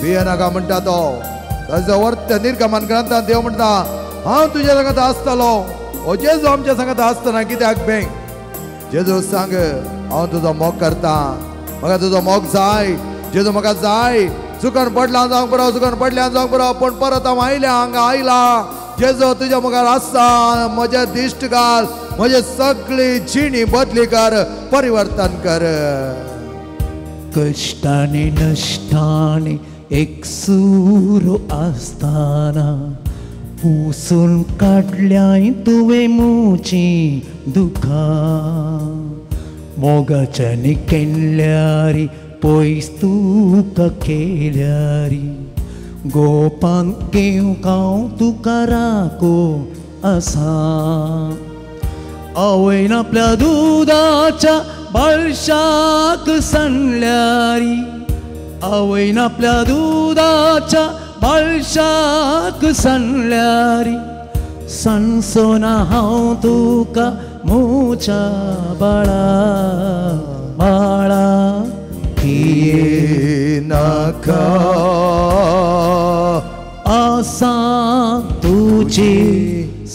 भियेनाका म्हणटा तो ताचो वर्त निर्गमन ग्रंथांत देव म्हणटा हांव तुज्या संगत आसतलो ओ जेजू आमच्या संगत आसतना कित्याक भें जेजू सांग हांव तुजो मोग करता म्हाका तुजो मोग जाय जेजू म्हाका जाय चुकून पडला जावंक बरो चुकून पडल्या जावंक बरो पूण परत हांव हांगा आयला जेजू तुज्या मुखार आसा म्हजें दिश्ट घाल म्हजी सगळी जिणी बदली कर परिवर्तन कर कश्टाने नश्टाने एक सूर आसतना पुसून काडल्याय तुवें मुची दुखा मोगाच्यानी केल्ल्यारी पयस तुका केल्यारी गोपान घेवंक हांव तुका राखो आसा आवयन आपल्या दुदाच्या बाळशाक सांडल्यारी आवयन आपल्या दुदाच्या बाळशाक सांडल्यारी सांसोना हांव तुका मुच्या बाळा बाळा नाका आसा तुजी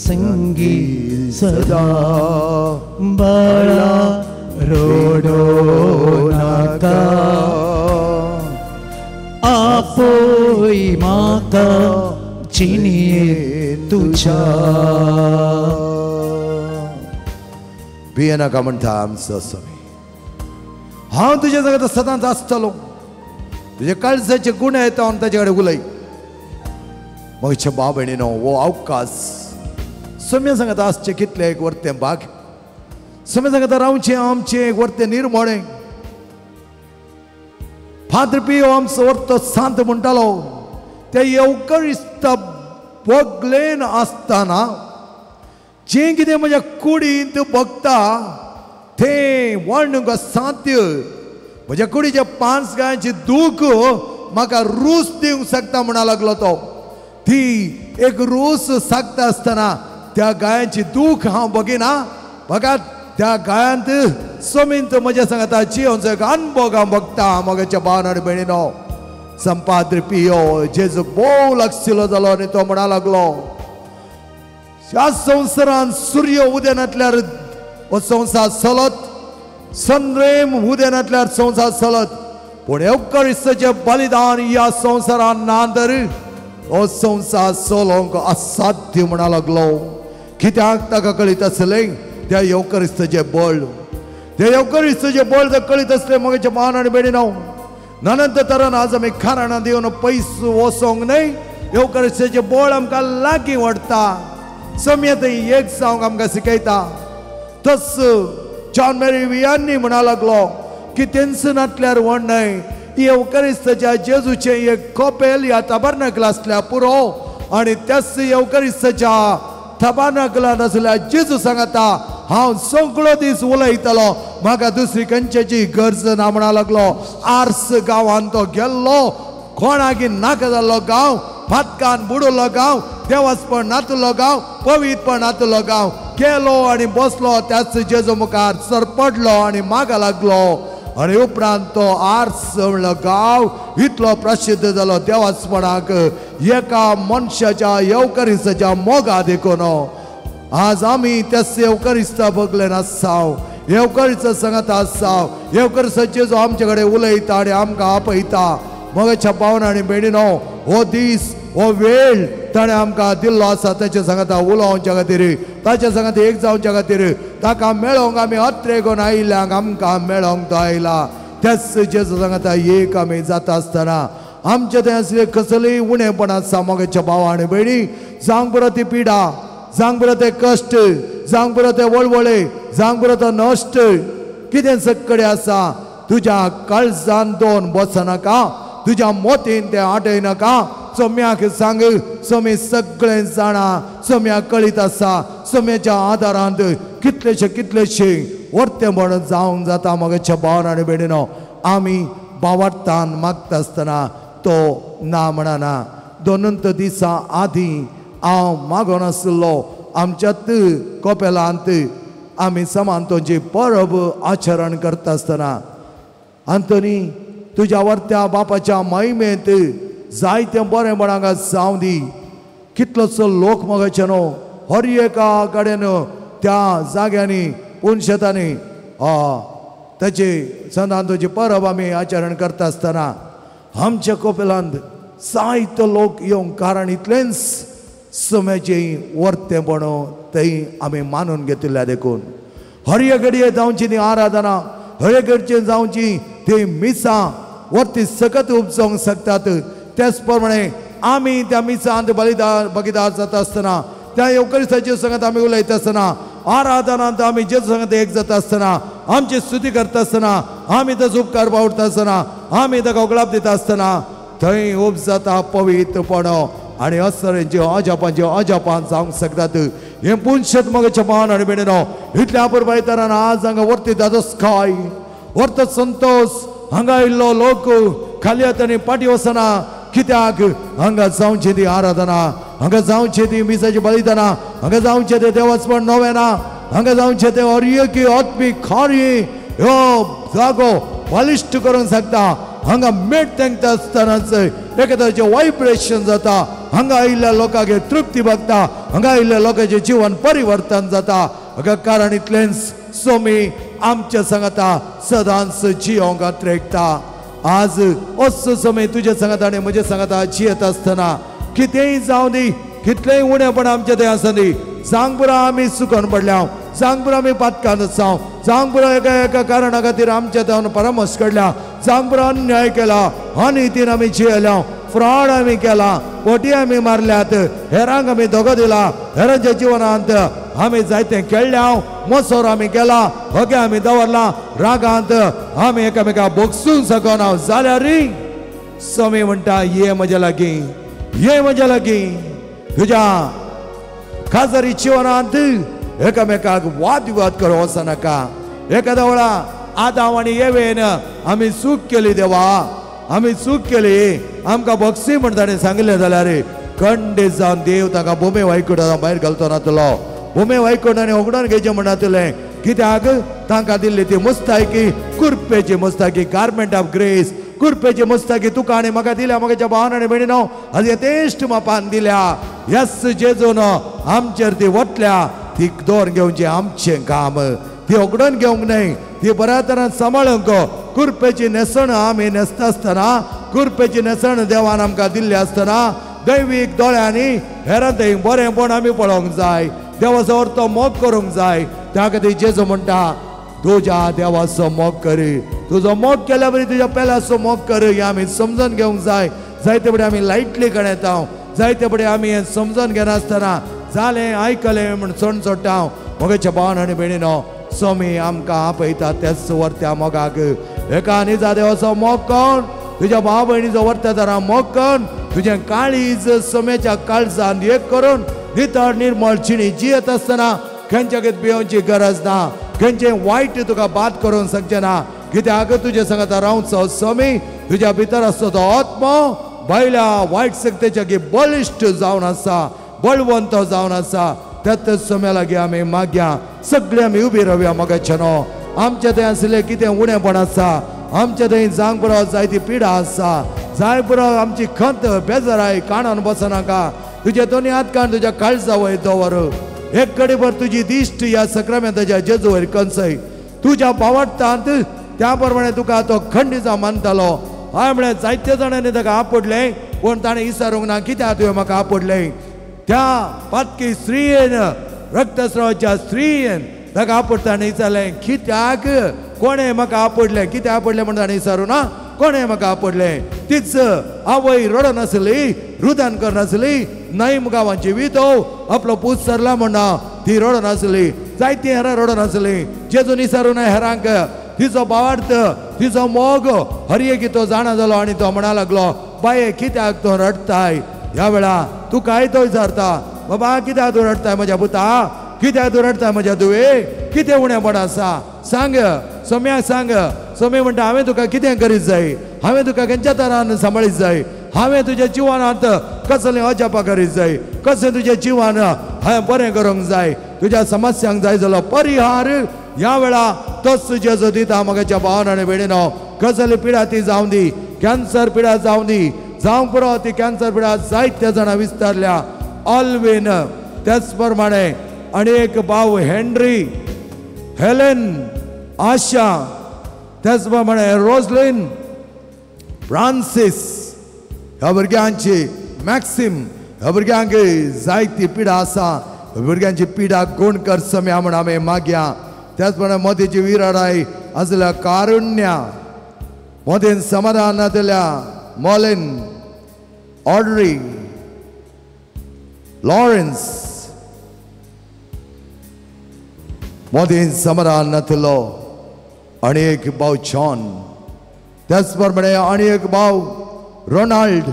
संगी सदा बाळा रडो नाका आपोई म्हाका जिणेंत तुज्या भियेनाका म्हणटा आमचो स्वामी हांव तुज्या संगत सदांच आसतलो तुजे काळजाचे गुण येता हांव ताचे कडेन उलय म्हज्या भाव भयणीनो हो अवकाश सम्या सांगता आसचे कितले एक वर्तें भाग सम्या सांगता रावचें आमचें एक वर्तें निर्मोळें फादर पियो आमचो वर्तो सांत म्हणटालो ते येवकरिस्त बगलेन आसतना जें कितें म्हज्या कुडींत बगता तें वर्णग सांत्य म्हज्या कुडीच्या 5 गायांची दूख म्हाका रूस दिवंक शकता म्हणा लागलो तो ती एक रूस सांगता आसतना त्या गायांची दूख हांव बगिना म्हाका त्या गायांत समींत म्हज्या सांगता जियोंचो एक अनुभव हांव बगता मोगाच्या भावांनो आनी भयणीनो संपाद्र पियो जेजू भोव लागशिल्लो जालो आनी तो म्हणा लागलो ह्या संवसारांत सूर्य उदेनांतल्यार हो संवसार चलत सनरेम उदेनांतल्यार संवसार चलत पूण एवकरिस्ताचें बलिदान ह्या संवसारांत ना तर हो संवसार चलोवंक असाध्य म्हणा लागलो कित्याक ताका कळीत आसलें त्या एवकरिस्ताचें बळ ते एवकरिस्ताचें बळ जर कळीत आसलें मोगाच्या भावांनो आनी भयणीनो ननंत तरान आज आमी खाराणां दिवन पयस वचोंक न्हय एवकरिस्ताचें बळ आमकां लागीं व्हरता समेत एक जावंक आमकां शिकयता तस जॉन मेरी वियांनी म्हणा लागलो की टेन्शनांतल्यार व्हड न्हय एवकरिस्ताच्या जेजूचें एक कपेल ह्या ताबर्नाकल आसल्या पुरो आनी त्याच एवकरिस्ताच्या ताबर्नाकलांत आसल्या जेजू सांगता हांव सगळो दीस उलयतलो म्हाका दुसरी खंयच्याची गरज ना म्हणा लागलो आर्स गांवांत तो गेल्लो कोणाकी नाका जाल्लो गांव फातकान बुडलो गांव देवासपण नातुलो गांव पवित्रपण नातुलो गांव गेलो आनी बसलो त्याच जेजू मुखार सरपडलो आनी मागा लागलो आनी उपरांत तो आर्स म्हणलो गांव इतलो प्रसिद्ध जालो देवासपणाक एका मनशाच्या येवकारिस्ताच्या मोगा देखून आज आमी त्या येवकारिस्ता बगलेन आसाव येवकारिस्ता सांगता आसाव येवकारिस्ता जेजू आमचे कडेन उलयता आनी आमकां आपयता मोगाच्या भावना आनी भयणीनो हो दीस हो वेळ ताणें आमकां दिल्लो आसा ताचे सांगता उलोवच्या खातीर ताचे सांगता एक जावच्या खातीर ताका मेळोंक आमी अत्रे घेवन आयिल्ल्यांक आमकां मेळोंक तो आयला तेच जेजू सांगता एक आमी जाता आसतना आमचे थंय असले कसलेय उणेपण आसा मोगाच्या भावा आनी भयणी जावंक बरो ती पिडा जावंक बरो ते कश्ट जावंक बरो ते वळवळे जावंक बरो तो नश्ट कितें सककडे आसा तुज्या काळजान दोन बसनाका तुज्या मोतीन ते आटयनाका सोम्याक सांग सोमी सगळें जाणा सोम्याक कळीत आसा सोम्याच्या आदारांत कितलेशे वर्तेपण जावंक जाता मोगाच्या भावान आनी भयणीनो आमी भावार्थान मागता आसतना तो ना म्हणना दोनंत दिसां आदीं हांव मागोन आसलो आमच्यात कोपेलांत आमी समांतोची परब आचरण करता आसतना आंतोनी तुज्या वर्त्या बापाच्या महिमेंत जायते बरेपणाक जावं दी कितलोसो लोक मोगाचे न्हू हर एका कडेन त्या जाग्यांनी पुणशेतांनी ताची संतांची परब आमी आचरण करता आसतना आमच्या कोपेलांत जायतो लोक येवंक कारण इतलेंच सोम्याचें वर्तेपण थंय आमी मानून घेतिल्ल्या देखून हर एक घडये जावची ती आराधना हर एक घडये जावची ती मिसां वर्ती सकत उपजोवंक शकतात त्याच प्रमाणे आमी त्या मिसांत बलिदार जाता आसतना त्या येवकारिस्ताचे संगत आमी उलयता आसतना आराधनांत आमी जेजू संगत एक जाता आसतना आमची स्तुती करता आसतना आमी ताचो उपकार बावडटा आसतना आमी ताका उगडाप दिता आसतना थंय उपजाता पवित्रपण आनी असरेंच्यो अजापान जावंक शकतात हें पुणशत मोगाच्या भावान आनी भयणीनो इतल्या पुरबायतारान आज हांगा वर्ती दादोस्काय वर्त संतोष हांगा इल्लो लोक खाली आतांनी पाटी वचना कित्याक हांगा जावची ती आराधना हांगा जावची ती मिसाची बलिदाना हांगा जावचे ते देवाचपण नोवेना हांगा जावचे ते अर्यकी आत्मीक कार्य ह्यो जागो बलिश्ट करूंक शकता हांगा मेट तेंकता आसतनाच एका तरेचें वायब्रेशन जाता हांगा आयिल्ल्या लोकांक तृप्ती भोगता हांगा आयिल्ल्या लोकांचें जीवन परिवर्तन जाता हाका कारण इतलेंच सोमी आमच्या सांगता सदांच जियोंक आत्रेकता आज असो समय तुझे सांगता आनी म्हजे सांगता जियेत आसतना कितेंय जावं दी कितलेंय उणेपण आमचे थंय आसूं दी जावंक पुरो आमी सुकोन पडल्या जावंक पुरो आमी पातकान आसां जावंक पुरो एका कारणा खातीर आमच्या थंय परामर्श काडल्या जावंक पुरो अन्याय केला अनितीन आमी जियेल्या फ्रॉड आमी केला पोटी आमी मारल्यात हेरांक आमी दोगो दिला हेरांच्या जिवनांत आमी जायतें केल्ल्या मोसोर आमी केला होगे आमी दवरला रागांत आमी एकामेकाक बोगसूंक शकना जाल्यार सोमी म्हणटा ये म्हज्या लागीं तुज्या खाजरी जिवनांत एकामेकाक वाद विवाद करूं वचनाका एखाद्या वेळा आदाम आनी येवेन आमी चूक केली देवा आमी चूक केली आमकां बक्षी म्हण ताणें सांगिल्लें जाल्यार खंडीत जावन देव ताका भुमे वायकुटां भायर घालतो नातलो भुमे वायकुटांनी उगडोन घेवचें म्हणनातलें कित्याक तांकां दिल्ली ती मुस्तायकी कुरपेची मुस्तायकी गार्मेंट ऑफ ग्रेस कुरपेची मुस्तायकी तुका आनी म्हाका दिल्या म्हाज्या भावान आनी भयणीनो आज यथेश्ट मापान दिल्या यस जेजून आमचेर ती वतल्या ती दोर घेवचें आमचें काम ती उगडोन घेवंक न्हय ती बऱ्या तरेन सांबाळूंक कुरपेची नेसण आमी नेसता आसतना कुरपेची नेसण देवान आमकां दिल्ली आसतना दैवीक दोळ्यांनी हेरांतय बरेंपण आमी पळोवंक जाय देवाचो अर्थ मोग करूंक जाय त्या खातीर जेजू म्हणटा तुज्या देवाचो मोग कर तुजो मोग केल्या बरी तुज्या पेल्याचो मोग कर हें आमी समजून घेवंक जाय जायते फुडें आमी लायटली गणयता जायते फुडें आमी हें समजून घेनासतना जालें आयकलें म्हूण चण सोडटा मोगाच्या भावान आनी भयणीनो सोमी आमकां आपयता तेच वर्त्या मोगाक एका निजा देवाचो मोग कोण तुज्या भाव भयणीचो वर्तेदारा मोग कोण तुजें काळीज सोम्याच्या काळजान एक करून नितळ निर्मळ जिणी जियेत आसतना खंयच्या भियोवची गरज ना खंयचें वायट तुका बाद करूंक शकचें ना कित्याक तुजे सांगता रावचो सोमी तुज्या भितर आसता तो आत्मो भायल्या वायट शक्तीच्या की बलिष्ठ जावन आसा बळवंत जावन आसा त्यात सोम्या लागीं आमी मागया सगळे आमी उबी रावया मोगाचे न्हू आमचे थंय आसले कितें उणेपण आसा आमचे थंय जांग पुरो जायती पिडा आसा जाय पुरो आमची खंत बेजाराय काणान बसनाका तुजे दोनी हात काण तुज्या काळजा वयर दवर एक कडेभर तुजी दिश्ट ह्या सक्रामेंताच्या जेजू वयर कंसय तुज्या पावडटांत त्या प्रमाणे तुका तो खंडीचा मानतालो हय म्हळ्यार जायते जाणांनी ताका आपडलें पूण ताणें विचारूंक ना कित्याक तुवें म्हाका आपडलें त्या पातकी स्त्रीयेन रक्तस्रावाच्या स्त्रीयेन ताका आपडटाना विचारलें कित्याक कोणें म्हाका आपडलें कित्याक आपडलें म्हण ताणें विचारूं ना कोणें म्हाका आपडलें तीच आवय रडनासली रुदान करनासली नैम गांवांची विधव आपलो पूत सरला म्हणना ती रडनासली जायतीं हेरां रडनासली जेजून विचारूं ना हेरांक तिचो भावार्थ तिचो मोग हरये तो जाणा जालो आनी तो म्हणा लागलो बाये कित्याक तो रडताय ह्या वेळा तू काय तो विचारता बाबा कित्याक तूं रडताय म्हज्या पुता कित्याक तूं रडताय म्हज्या दुवे कितें उणेंपण आसा सांग सोम्याक सांग सोमी म्हणटा हांवें तुका कितें करीत जाय हांवें तुका खंयच्या तरान सांबाळीत जाय हांवें तुज्या जिवानांत कसलें अजापा करीत जाय कशें तुज्या जिवान हांवें बरें करूंक जाय तुज्या समस्यांक जाय जालो परिहार ह्या वेळा तोच जेजो दिता मोगाच्या भावान आनी भयणीनो कसली पिडा ती जावं दी कॅन्सर पिडा जावं दी जावं पुरो ती कॅन्सर पिडा जायत्या जाणां विस्तारल्या ऑल्वेन त्याच प्रमाणे आनी एक भाव हेनरी हेलेन आशा त्याच प्रमाणे रोजलिन फ्रांसीस ह्या भुरग्यांची मॅक्सिम ह्या भुरग्यांक जायती पिडा आसा भुरग्यांची पिडा कोण कर सम्या म्हण आमी मागया त्याच प्रमाणे मोदीची विराडाय आसल्या कारुण्या मोदीन समाधान नातल्या मॉलिन ऑड्री लॉरेन्स मोदीन समाधान नातलो आनी एक भाव जॉन त्याच प्रमाणे आनी एक भाव रोनाल्ड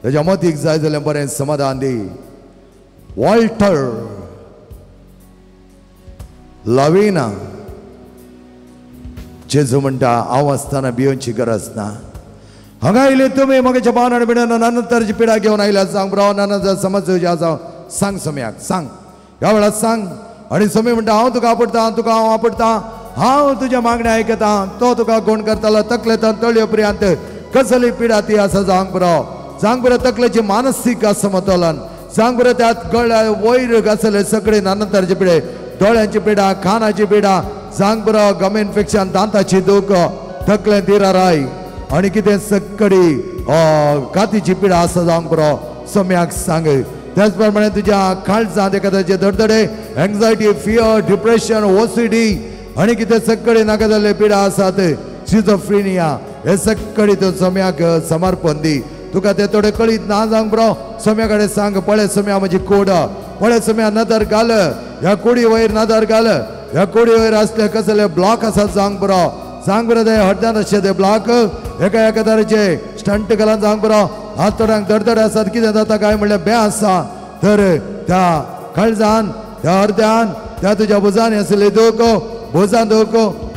तेज्या मोदीक जाय जाल्यार बरें समाधान दी वॉल्टर लविना जेजू म्हणटा हांव आसतना भियोवची गरज ना हांगा आयले तुमी मोगाच्या भावान बिडन नंतरची पिडा घेवन आयल्या सांग ब्रो नाना समज आसा सांग सोम्याक सांग ह्या वेळार सांग आनी सोमी म्हणटा हांव तुका आपडटा तुका हांव आपडटा हांव तुज्या मागण्या आयकता तो तुका कोण करतलो तकलेंत तळयो पर्यंत कसली पिडा ती आसा सांग बरो तकलेची मानसीक असमतोलन सांग बरो त्यात गळ्या वयर घासले सगळे नंतरचे पिडे दोळ्यांची पिडा कानाची पिडा सांग बरो गम इन्फेक्शन दांताची दूख तकलें दिराराय आनी कितें सक्कडी कातीची पिडा आसा सांग बरो सोम्याक सांग त्याच प्रमाणे तुज्या काळजांत एखाद्याचे धडधडे एंग्जायटी फियर डिप्रेशन ओसीडी आनी कितें सक्कडी नाका जाल्ले पिडा आसात शिझोफ्रेनिया हे सक्कडी तो सोम्याक समर्पण दी तुका ते थोडे कळीत ना सांग बरो सोम्या कडेन सांग पळय सोम्या म्हजी कोड पळय सोम्या नदर घाल ह्या कोडी वयर नदर घाल ह्या कोडी वयर आसले कसले ब्लॉक आसा सांग बरो ते हड्ड्यान अशे ते ब्लॉक एका तरेचे स्टंट घालन सांग बरो हात थोड्यांक धडधड आसात कितें जाता काय म्हणल्यार बे आसा तर त्या काळजान त्या हृदयान त्या तुज्या भुजांनी आसले दूख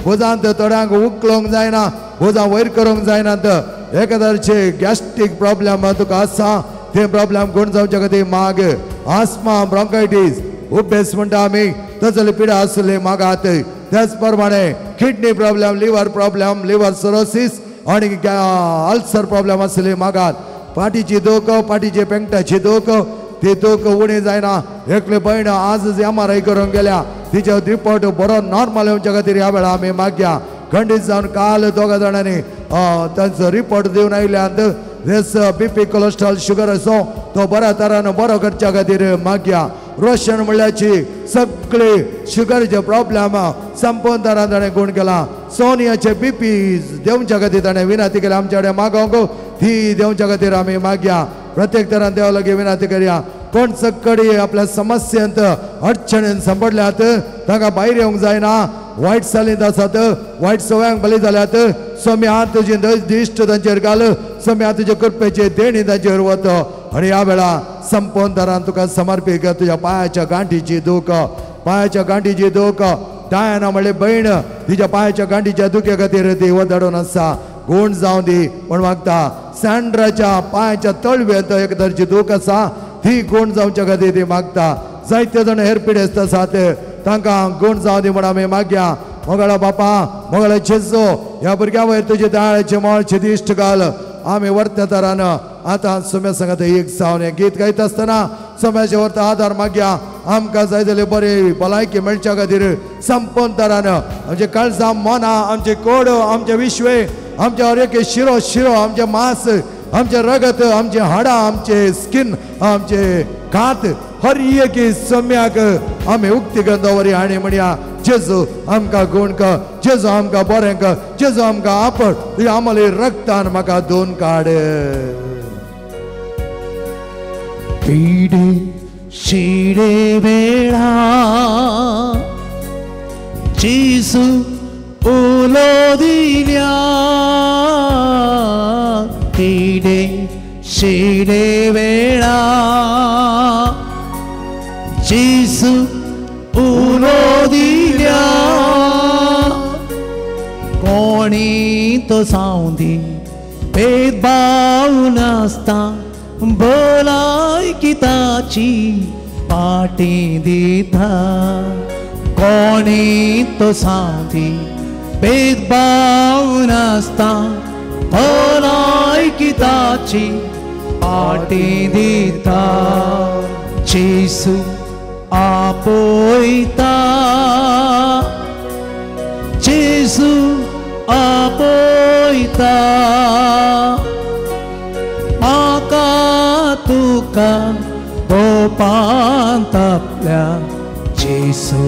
भुजांत थोड्यांक उखलोवंक जायना भुजां वयर करूंक जायना एका तरेचे गॅस्ट्रीक प्रॉब्लेम तुका आसा ते प्रॉब्लेम कोण जावचे खातीर माग आस्मा ब्रॉन्कायटीस उबेस म्हणटा आमी तसले पिडा आसले मागात त्याच प्रमाणे किडनी प्रॉब्लेम लिव्हर सिरोसिस आनी अल्सर प्रॉब्लेम आसले मागात पाठीची दूख पाठीचे पेंगटाची दूख ती दूख उणी जायना एकले भयण आज MRI करूंक गेल्या तिचो रिपोर्ट बरो नॉर्मल येवच्या खातीर ह्या वेळा आमी मागया खंडीत जावन काल दोगा जाणांनी तांचो रिपोर्ट दिवन आयल्यात रेस BP कोलेस्ट्रॉल शुगर असो तो बऱ्या तरान बरो करच्या खातीर मागया रोशन म्हणल्याची सगळे शुगरचे प्रॉब्लेम संपूर्ण तरान ताणें गुण केला सोनियाचे BP देवच्या खातीर ताणें विनंती केली आमचे कडेन मागोवंक ती देवच्या खातीर आमी मागया प्रत्येक तरान देवा लागीं विनंती करया कोण सक्कडी आपल्या समस्येंत अडचणीन सांपडल्यात तांकां भायर येवंक जायना वायट चालींत आसात वायट सवयांक बली जाल्यात सोम्या तुजी दिश्ट तांचेर घाल सोम्या तुजे कृपेची देणी तांचेर वत आनी ह्या वेळा संपूर्ण तरान तुका समर्पीत कर तुज्या पांयाच्या गांठीची दूख डायना म्हणले भयण तिच्या पांयाच्या गांठीच्या दुखे खातीर ती वधाडून आसा गुण जावं दी म्हण मागता. सँड्राच्या पांयाच्या तळव्यांत एक तरेची दूख आसा ती गुण जावच्या खातीर ती मागता. जायते जाण हेरपिडेस्त आसात तांकां गुण जावं दी म्हण आमी मागया. मोगळा बापा मोगळा जेजो ह्या भुरग्या वयर तुजे दाळेचे मोळचे दिश्ट घाल. आमी वर्त्या तरान आतां सोम्या सांगात एक जावन हें गीत गायता आसतना सोम्याच्या व्हरता आदार मागया. आमकां जाय जाल्यार बरी भलायकी मेळच्या खातीर संपूर्ण तरान आमचे काळजां मनां आमचे कोड आमचे विश्वे आमचे हर एक शिरो शिरो आमचे मांस आमचे रगत आमचे हाडां आमचे स्किन आमचे कात हर एक सम्याक आमी उक्ती गंदवरी आनी म्हणया. जेजू आमकां गुण कर, जेजू आमकां बरें कर, जेजू आमकां आपड तुवें आमले रक्तान म्हाका धुवन काड. पिडे शिडे वेळा जेजू उलो दिल्या. पिडे शिडे वेळा जेजू उलो दिल्या. कोणी तो सावंदी भेदभाव नासता भलायकी ताची पाटी दिता. कोणी तो सावंदी भेदभाव नासता भलायकी ताची पाटी दिता. जेजू आपयता जेजू आपयता. म्हाका तुका दोपांत आपल्या जेजू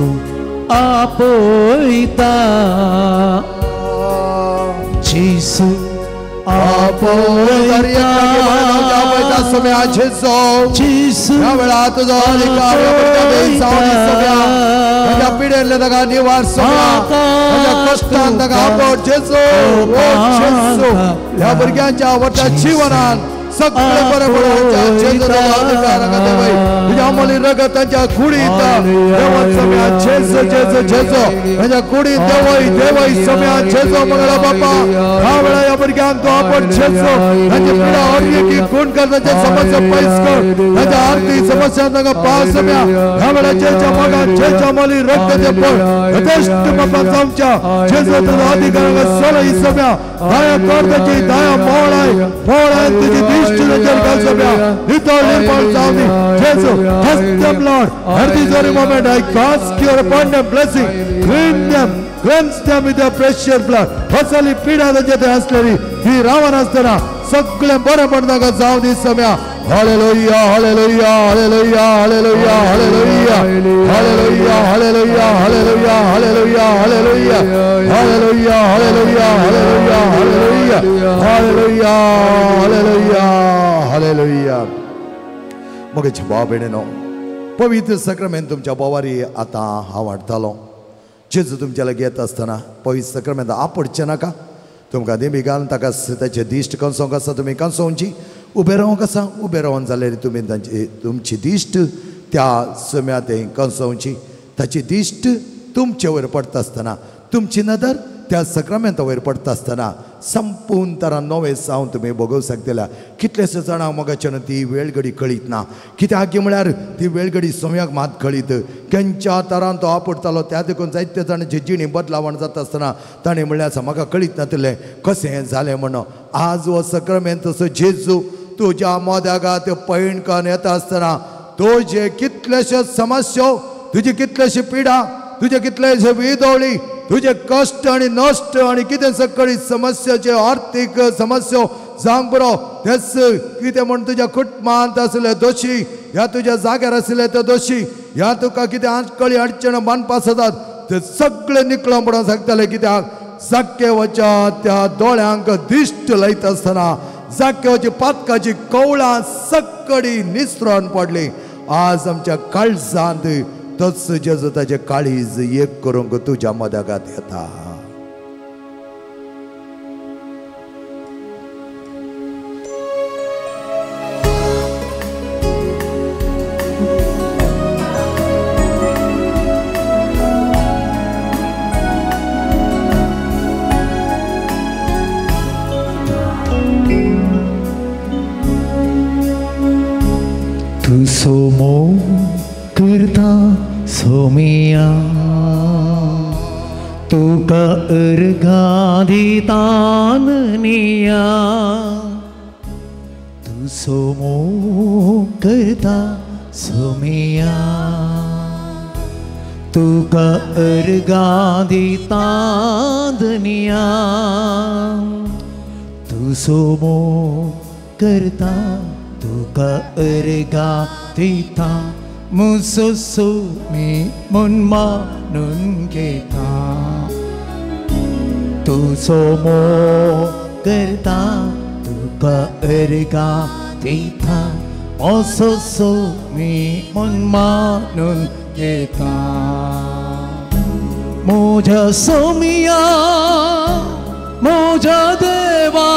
आपयता. जेजू आपयता. सोम्या जेजो जेजू ह्या वेळा तुजो अधिकार म्हज्या पिडेले ताका निवार सोम्या म्हज्या कश्टान ताका आपड. जेजो ह्या भुरग्यांच्या आवडट्या जिवनान सगळे बरे पडोवच्या जेजो अधिकार तुज्या अमोली रगतांच्या कुडींत देवा सोम्या जेजो जेजो जेजो म्हज्या कुडींत देवय देवय सोम्या जेजो मंगळा बापा ह्या वेळा ह्या भुरग्यांक तूं आपड. जेजो तांची पिडा हर एक गुण कर तांच्या समस्या पयस कर तांच्या आर्थिक समस्या तांकां पास सोम्या ह्या वेळा जेच्या मगान जेच्या अमोली रगताचे पड यथेष्ट बापा जावच्या जेजो तुजो अधिकार सोलय सोम्या दाया कर ताची दाया मोळाय मोळाय तुजी दिश्ट नजर घाल सोम्या नितळ निर्मळ जावं दी. जेजो touch them Lord at this very moment. I ask you upon them blessing, cleanse them with your precious blood. असली पिडा तांचे आसलेली ही रावण आसतना सगळे बरे पडनाका जावं दी सोम्या. Hallelujah hallelujah hallelujah hallelujah hallelujah hallelujah hallelujah hallelujah hallelujah hallelujah hallelujah hallelujah hallelujah hallelujah hallelujah hallelujah hallelujah. मग भाव भयणीनो पवित्र सक्रमेंत तुमच्या बोवारी आतां हांव हाडटालो. जेजू तुमच्या लागीं येता आसतना पवित्र सक्रमेंत आपडचें नाका. तुमकां देमी घालून ताका ताचे दिश्ट कंसोवंक आसा तुमी कंसोवची. उबे रावंक आसा उबे रावन जाल्यार तुमी तांची तुमची दिश्ट त्या सोम्या थंय कंसोवची. ताची दिश्ट तुमचे वयर पडटा आसतना तुमची नदर त्या सक्रमेंता वयर पडटा आसतना संपूर्ण तरान नवें जावन तुमी भोगोवंक शकतल्या. कितलेशे जाणांक मोगाच्यान ती वेळ घडी कळीत ना. कित्याक म्हळ्यार ती वेळ घडी सोम्याक मात कळीत. खंयच्या तरान तो आपडटालो त्या देखून जायते जाणांची जिणी बदलावण जाता आसतना ताणें म्हणलें आसा म्हाका कळीत नासलें कशें जालें म्हणून. आज हो सक्रमेंत असो जेजू तुज्या मोद्यागात पैण करून येता आसतना तुजे कितलेशे समस्या तुजी कितलेशी पिडा तुजे कितलेशे विदोळी तुझे कष्ट आणि नष्ट आणि कितें सकळी समस्याचे आर्थिक समस्या जावंक बरो तेच कितें म्हण तुज्या कुटुंबांत आसले दोशी ह्या तुज्या जाग्यार आसले ते दोशी ह्या तुका कितें आडकळी अडचण बांदपा जातात ते सगळे निकळो म्हणून सांगताले. कित्याक जाक्केवाच्या त्या दोळ्यांक दिश्ट लायता आसतना जाक्केवाची पातकाची कवळां सकडी निसरून पडली. आज आमच्या काळजांत तोच जेजू ताचे काळीज एक करूंक तुज्या मदगात येता. सोमिया तुका अर्घाधी ताननिया तू सोमो करता सोमिया तुका अर्घाधी ताननिया तू सोमो करता तुका अर्घाधी ता मुसुसु मी मन मानून घेता तू सोमो करता तुका अर्घाधी ता असो मी मन मानून घेता मोजा सोमिया मोजा देवा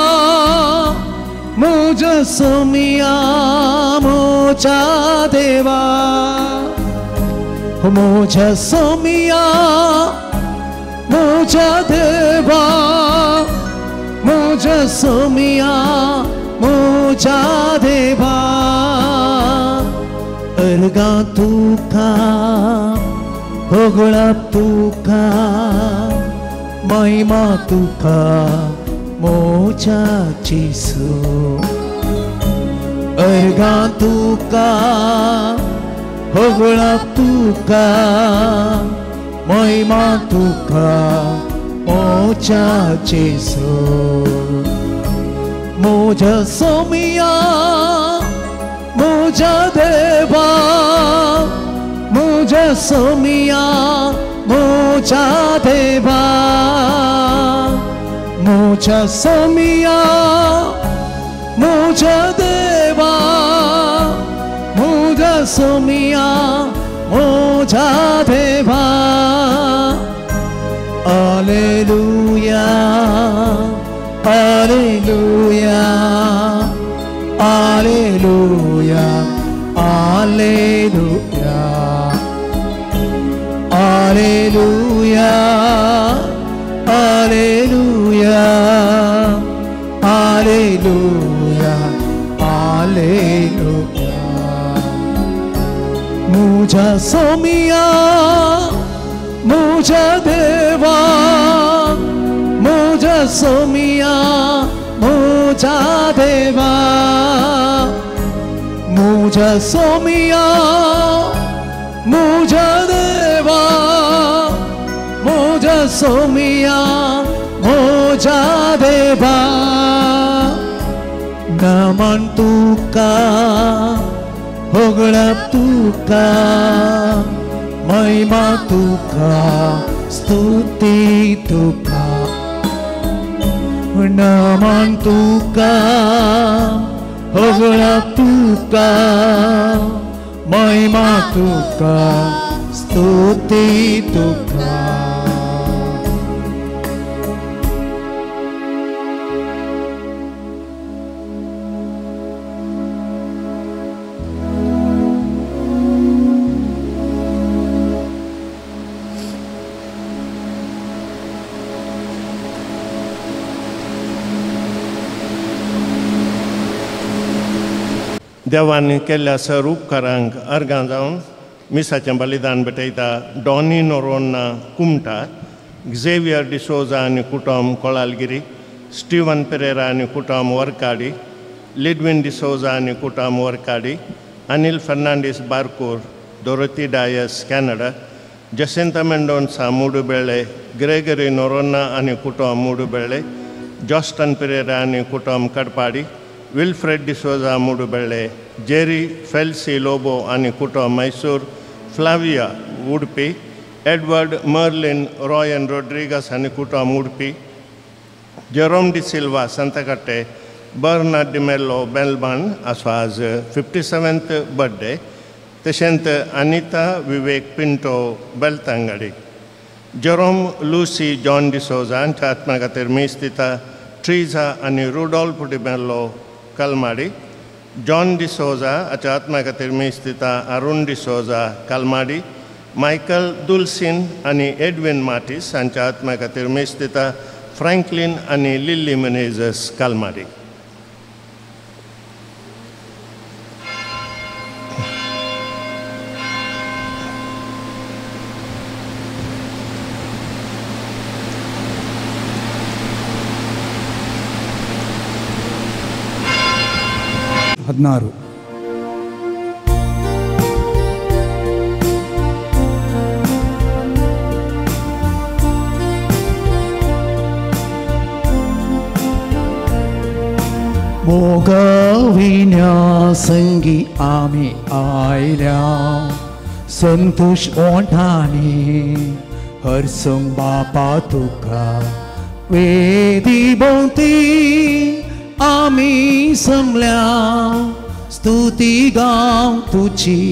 मोजा सोमिया मोजा देवा मोजा सोमिया मोजा देवा मोजा सोमिया मोजा देवा अर्गा तुका होगळा तुका महिमा तुका मोजा जेसू अर्गा तुका होगळा तुका महिमा तुका मोजा जेसू मोजा सोमिया मोजा देवा मोजा सोमिया मोजा देवा मोजा सोमिया मोजा देवा मोजा सोमिया मोजा देवा Alleluia Alleluia Alleluia Alleluia Alleluia Alleluia Alleluia Alleluia Muja somia Muja deva Muja somia Muja deva Muja somia Muja deva Muja somia Muja deva Naman tuka Hogla tuka महिमा तुका स्तुति तुका नमन तुका होगळा तुका महिमा तुका स्तुति तुका देवान केल्ल्या सर उपकारांक अर्गां जावन मिसाचें बलिदान भेटयता डॉनी नोरोन्ना कुमटा झेवियर डिसोजा आनी कुटुंब कोळालगिरी स्टीवन पेरेरा आनी कुटुंब वर्काडी लिडविन डिसोजा आनी कुटुंब वर्काडी अनिल फर्नांडीस बारकोर डोरोथी डायस कॅनडा जसिंता मेंडोन्सा मूडुबेळे ग्रेगरी नोरोन्ना आनी कुटुंब मूडुबेळे जॉस्टन पेरेरा आनी कुटुंब कडपाडी विल्फ्रेड डिसोजा मूडुबेळे जेरी फेल्सी लोबो आनी कुटुंब मैसूर फ्लाविया उडपी एडवर्ड मर्लिन रॉयन रोड्रिगस आनी कुटुंब उडपी जेरोम डी सिल्वा संतकट्टे बर्नार्ड डिमेलो बेलबान आसो आज 57th बर्थडे तशेंच अनिता विवेक पिंटो बेलतांगडी जेरोम लुसी जॉन डिसोजा हांच्या आत्म्या खातीर मीस दिता ट्रिजा आनी रुडॉल्फ डिमेलो कलमाडी जॉन डिसोजा हाच्या आत्म्या खातीर मीस दिता अरुण डिसोजा कलमाडी मायकल दुल्सिन आनी एडविन मार्टिस हांच्या आत्म्या खातीर मीस दिता फ्रँकलिन आनी लिली मेनेझस कलमाडी 16. मोगविन्यासंगी आम्ही आयल्या संतोष ओंठाने हरसंग बापा तुका वेदी भोवती आम्ही समल्या स्तुती गाव तुझी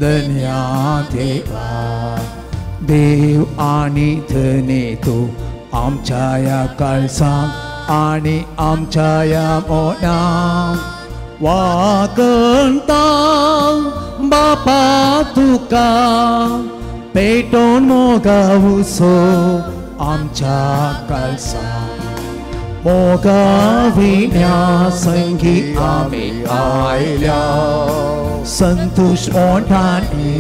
धन्या देवा देव आणि धने तो आमच्या या काळसांग आणि आमच्या या मोना वाकणता बापा तुका पेटोन मोगावुसो आमच्या काळसा मोगाविन्यासंगी आम्ही आयल्या संतोष ओंठाने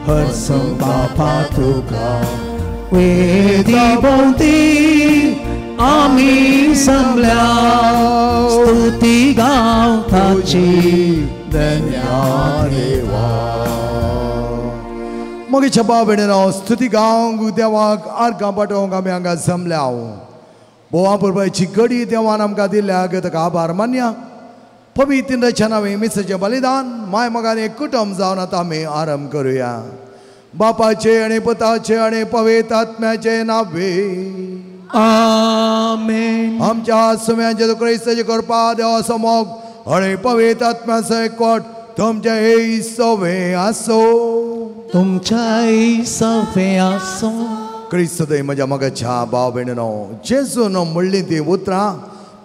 हरसंग बापा तुका वेदी भोवती आम्ही समल्या स्तुती गाव ताची धन्या देवा. मग छपा बेडनो स्तुती गावंक देवाक आर्गां पाठोवंक आमी हांगा जमल्या. बोवा पुरबायची गडी देवान आमकां दिल्या ताका आभार मान्या. पवित्र रचनावे मिसाचें बलिदान माय मोगान एक कुटुंब जावन आतां आमी आरंभ करुया. बापाचे आनी पुताचे आनी पवित्र आत्म्याचे नावे आमेन. आमच्या सुम्याचे क्रिस्ताचे कृपा देवा समोग आणि पवित्र आत्म्याचो एकवट तुमच्या हे सवे आसो. तुमच्या सवे आसो. क्रिस्त दय म्हज्या मोगाच्या भाव भयणीनो जेजून म्हणली ती उतरां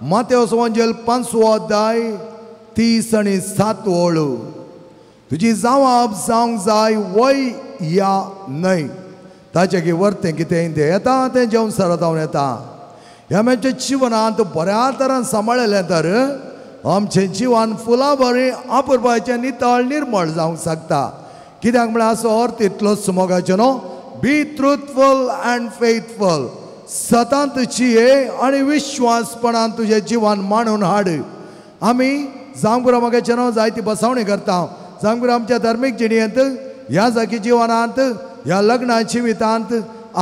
मातेवस वंजेल 5वो अध्याय 30 आनी 7 ओळू. तुजी जावाब जावंक जाय वय या न्हय ताचे की वर्तें कितें तें येता तें जेवन सरत हांव येता. ह्या आमच्या जिवनांत बऱ्या तरान सांबाळलें तर आमचें जिवन फुलां बरें आपुरबायचें नितळ निर्मळ जावंक शकता. कित्याक म्हळ्यार असो अर्थ इतलोच मोगाचो न्हू. बी ट्रुथफुल अँड फेथफुल. सतांत जिये आनी विश्वासपणान तुजें जिवन मांडून हाड. आमी जांगपुरा मोगाचें न्हू जायती बसावणी करता. जांगपुरा आमच्या धर्मीक जिणेंत ह्या जागी जिवनांत ह्या लग्ना जिवितांत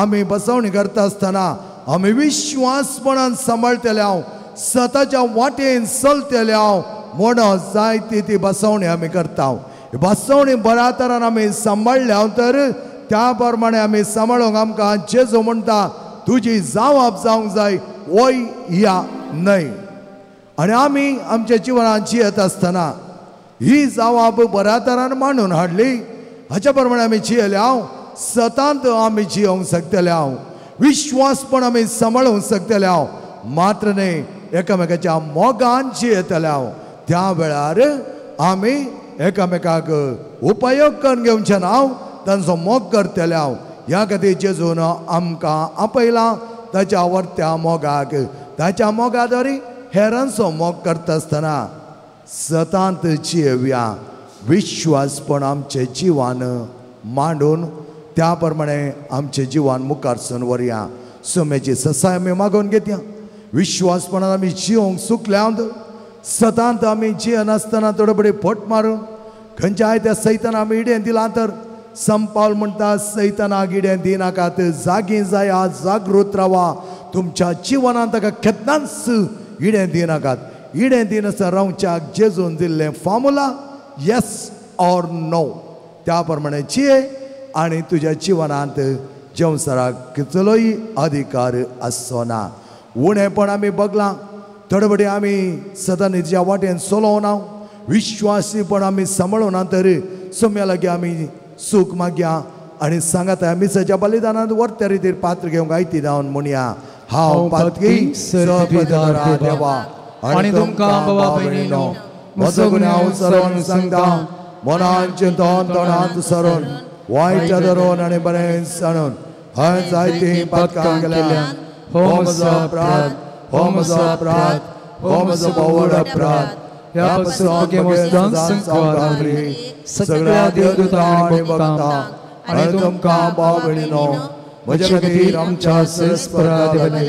आमी बसवणी करता आसतना आमी विश्वासपणान सांबाळटले हांव सताच्या वाटेन चलतले हांव म्हणून जायती ती बसवणी आमी करता. बसवणी बऱ्या तरान आमी सांबाळले हांव तर त्या प्रमाणे आमी सांबाळूंक आमकां जेजू म्हणटा तुजी जावाब जावंक जाय वय या न्हय. आनी आमी आमच्या जिवनांत जियेत आसतना ही जावाब बऱ्या तरान मांडून हाडली. हाच्या प्रमाणे आमी जियेले हांव सतांत आमी जियोंक शकतले हांव विश्वासपण आमी सांबाळूंक शकतले हांव मात्र न्हय एकामेकाच्या मोगान जियेतले हांव. त्या वेळार आमी एकामेकाक उपयोग करून घेवचे ना तांचो मोग करतले हांव. ह्या खातीर जेजून आमकां आपयलां ताच्या आवडत्या मोगाक. ताच्या मोगादरी हेरांचो मोग करता आसतना सतांत जियेवया. विश्वासपण आमचें जिवन मांडून त्या प्रमाणे आमचें जिवन मुखारसून व्हरया. सुमेची ससाय आमी मागून घेतया. विश्वासपणान आमी जियोंक सुकल्यांत सतांत आमी जियनासतना थोडे बडे फट मारून खंयच्याय त्या सैतानाक आमी इडें दिलां तर संपावल म्हणटा सैतानाक इडें दिनाकात. जागी जाया जागृत रावा. तुमच्या जिवनांत ताका केन्नाच इडें दिनाकात. इडें दिनासतना रावच्याक जेजून दिल्लें फॉर्मुला येस ऑर नो त्या प्रमाणे जिये आनी तुज्या जिवनांत जेवसराक कितलोय अधिकार आसचो ना. उणेपण आमी बगलां थोडे आमी सदांच्या वाटेन चलोवं ना. विश्वासीपण आमी सांबाळूना तर सोम्या लागीं आमी सूख मागया आनी सांगात मिसाच्या बलिदानांत वर्त्या रितीर पात्र घेवंक आयती जावन म्हणया हांव पातकी सर्वपिता देवा आनी तुमकां बाबा भयणीनो म्हजो गुन्यांव हांव सरोन सांगता. मनांत चिंतून तोंडांत सरोन वायट धरून आनी बरें सांडून हांवें जायतीं पातकां केल्यात. हो म्हजो अपराध हो म्हजो अपराध हो म्हजो बोवड अपराध. ह्या पासून सगळ्या देवदूतां आनी भक्तां आनी तुमकां भाव भयणीनो म्हजे खातीर आमच्या सेस्पराधिपती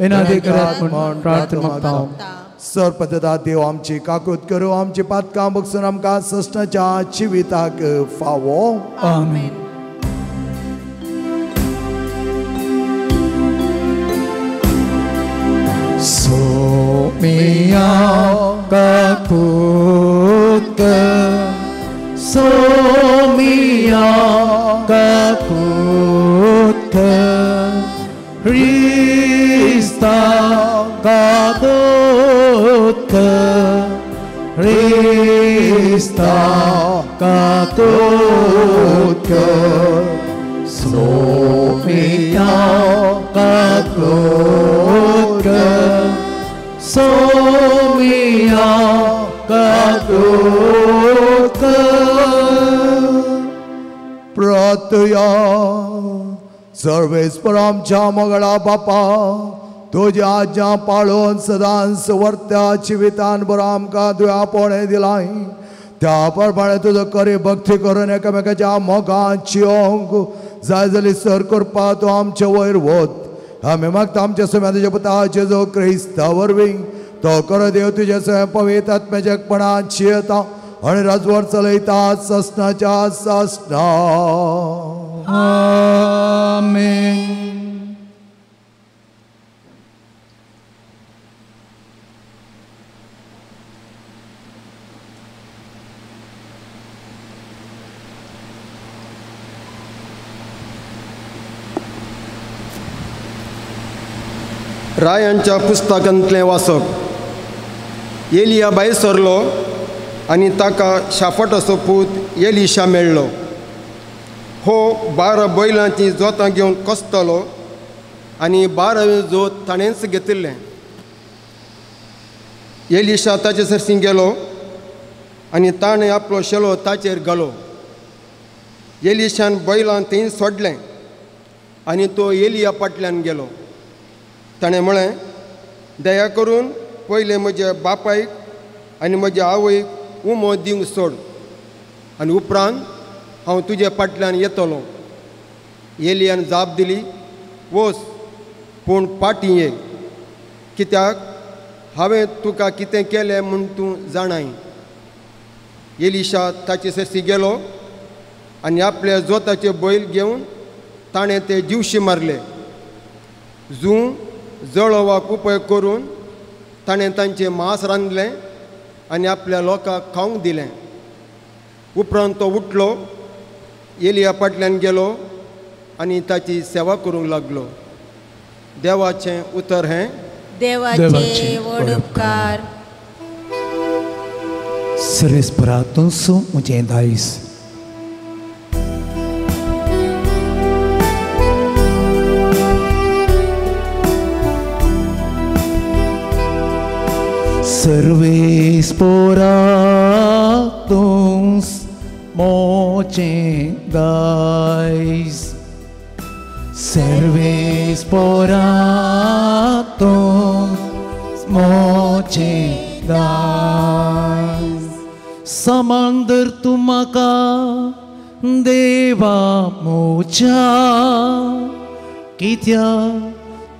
विनाधिकारात म्हूण प्रार्थना मागता. सर्पतदा देव आमची काकूत करू आमची पातकां बगसून आमकां सस्ताच्या जिविताक फावो आमेन. Somia kakutka, Somia kakutka, Rista kakutka, Rista kakutka, Somia kakutka. Somia kakutka. प्रार्थया सर्वेस्पर आमच्या मंगळा बापा तुझ्या आज्ञा पाळून सदांच वर्त्या जिवितान बरो आमकां दुयापणे दिलाय त्या प्रमाणे तुजो करी भक्ती करून एकामेकाच्या मोगान जियोंक जाय जाली सर करपा तूं आमचे वयर वत आमी मागता आमच्या समेत तुज्या पुता जेजू क्रिस्ता वरवीं तो कर देव तुजे समेत पवित्र आत्म्याच्या एकपणान जियेता आनी राजवट चलयता सस्नाच्या सस्ना. आमेन. रायांच्या पुस्तकांतलें वाचप. एलिया भायर सरलो आनी ताका शाफटाचो पूत एलिशा मेळ्ळो. हो 12 बैलांची जोतां घेवन कसतलो आनी 12वे जोत ताणेंच घेतिल्लें. एलिशा ताचे सरसी गेलो आनी ताणें आपलो शेलो ताचेर घालो. एलिशान बैलां थंय सोडलें आनी तो एलिया फाटल्यान गेलो. ताणें म्हळें दया करून पयलें म्हज्या बापायक आनी म्हज्या आवयक उमो दिवंक सोड आनी उपरांत हांव तुजे फाटल्यान येतलो. एलियान जाप दिली वच पूण फाटीं ये कित्याक हांवें तुका कितें केलें म्हूण तूं जाणाय. एलिशा ताचे सरसी गेलो आनी आपल्या जोताचे बैल घेवन ताणें ते दिवशी मारले. जूं जळोवाक उपाय करून ताणें तांचें मांस रांदलें आनी आपल्या लोकांक खावंक दिलें. उपरांत तो उठलो एलिया फाटल्यान गेलो आनी ताची सेवा करूंक लागलो. देवाचें उतर हें देवाचे व्हड उपकार. सर्वेस्परा तूं म्हजें दायज सर्वेस्परा तूं म्हजें दायज सर्वेस्परा तूं म्हजें दायज. समांदर तूं म्हाका देवा म्हज्या कित्याक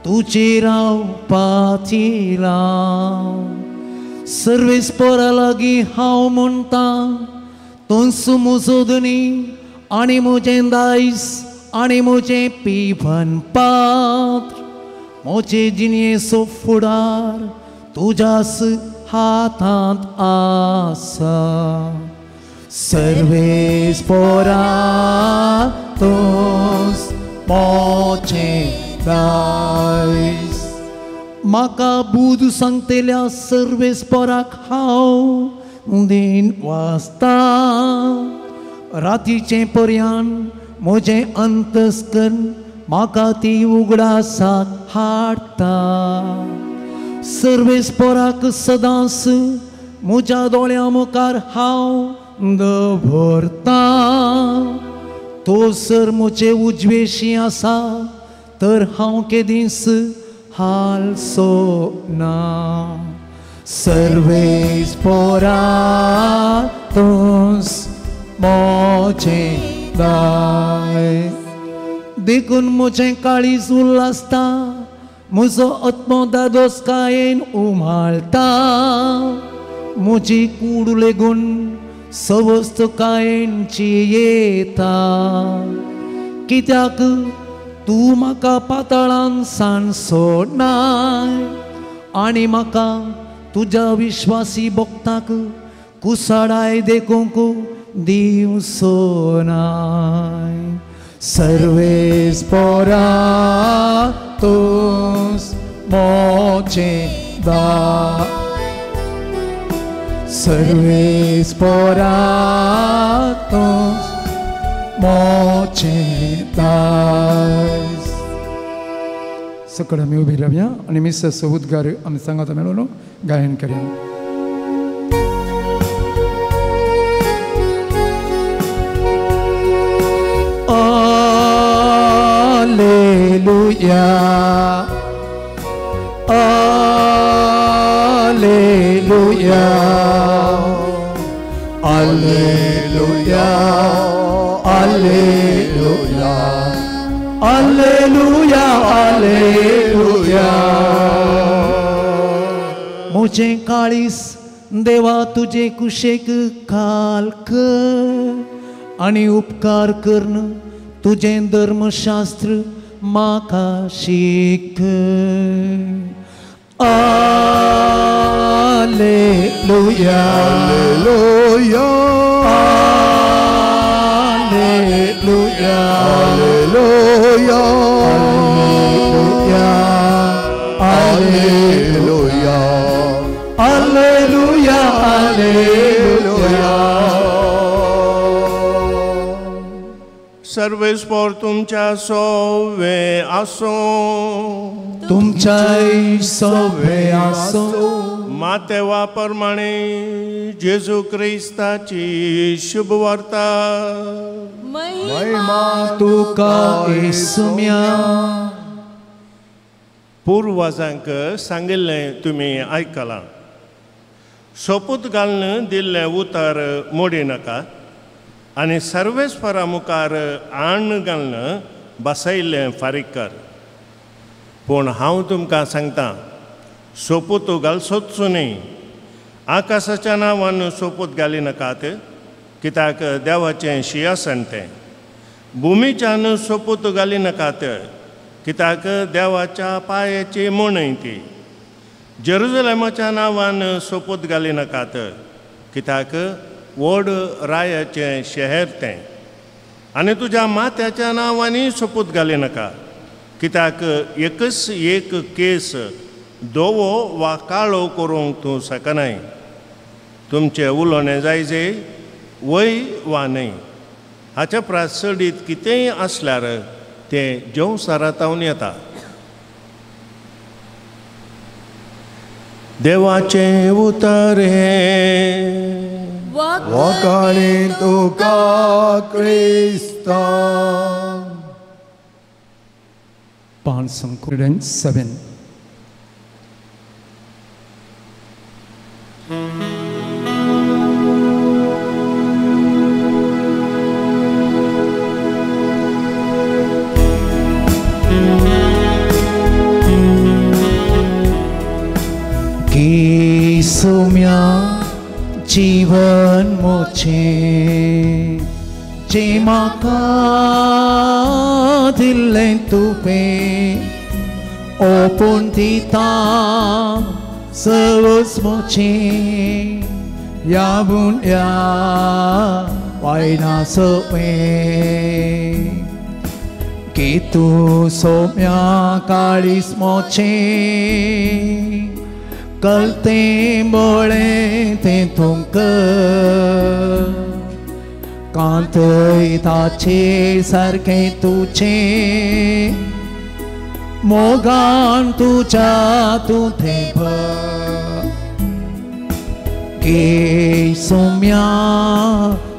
तुजेर हांव पातिलां. सर्वेस्परा लागीं हांव म्हणटा तूंच म्हजो धनी आनी म्हजें दायज आनी म्हजें पिवन पात्र. म्हजे जिणेचो फुडार तुज्याच हातांत आसा. सर्वेस्परा तूंच म्हजें दायज. म्हाका बूद सांगतेल्या सर्वेस्पराक हांव दिन वाचता. रातीचें पर्यान म्हजें अंतस्करण म्हाका ती उगडासाक हाडटा. सर्वेस्पराक सदांच म्हज्या दोळ्यां मुखार हांव दवरता. तो सर म्हजे उजवेशी आसा तर हांव केदींच हालसो ना. सर्वेस्परा तूंच म्हजें दायज. देखून म्हजें काळीज उल्लासता म्हजो आत्मो दादोस कायेन उमाळटा म्हजी कूड लेगून सवस्त कायेनची येता कित्याक तूं म्हाका पाताळान साण सोडनाय आनी म्हाका तुज्या विश्वासी भक्ताक कुसाडाय देखूंक दिवचो नाय सर्वेस पोरातोस मोचे दास सर्वेस पोरातोस मोचे दास सकड आमी उबी रावया आनी मिसेस उद्गार आमी सांगात मेळून गायन करया Alleluia, Alleluia, Alleluia, Alleluia, Alleluia. मुझे काळीस देवा तुझे कुशेक काल कर आणि उपकार करण तुझे धर्मशास्त्र म्हाका शिक Alleluia, Alleluia, Alleluia, Alleluia, Alleluia, Alleluia, Alleluia, Alleluia. सर्वेस्पोर तुमच्या सोवे आसो तुमच्याय सोवे आसो मातेवा प्रमाणे जेजू क्रिस्ताची शुभ वार्ता महिमा तुका येसुम्या पुर्वजांक सांगिल्लें तुमी आयकलां सोपूत घालून दिल्लें उतर मोडी नाका आनी सर्वेस्परा मुखार आण घालून बसयल्लें फारीक कर पूण हांव तुमकां सांगतां सोपूत घालचोच न्ही आकाशाच्या नांवान सोपूत घाली नाकात कित्याक देवाचें शिंयासन तें भुमीच्यान सोपूत घाली नाकात कित्याक देवाच्या पांयाची मोणय ती जेरुजलेमाच्या नांवान सोपूत घाली नाकात कित्याक व्हड रायाचें शहर तें आनी तुज्या मात्याच्या नांवांनी सोपूत घाली नाका कित्याक एकच एक केस दोवो वा काळो करूंक तूं शकनाय तुमचें उलोवणें जायजे वय वा न्हय हाच्या प्रासडीत कितेंय आसल्यार तें जेवसारातावन येता देवाचें उतर हें वकाळी तुका क्रिस्ता Psalm 107. Kisumya जीवन मोचे जे म्हाका दिल्लें तुवें ओपूण दिता सर्वच मोचें या बुंड्या वायना सवें की तूं सोम्या काळीस मोचें कळतें बोळें तें तुमकां कांतय ताचे सारकें तुजें मोगान तुज्या तूं थें भर गे सोम्या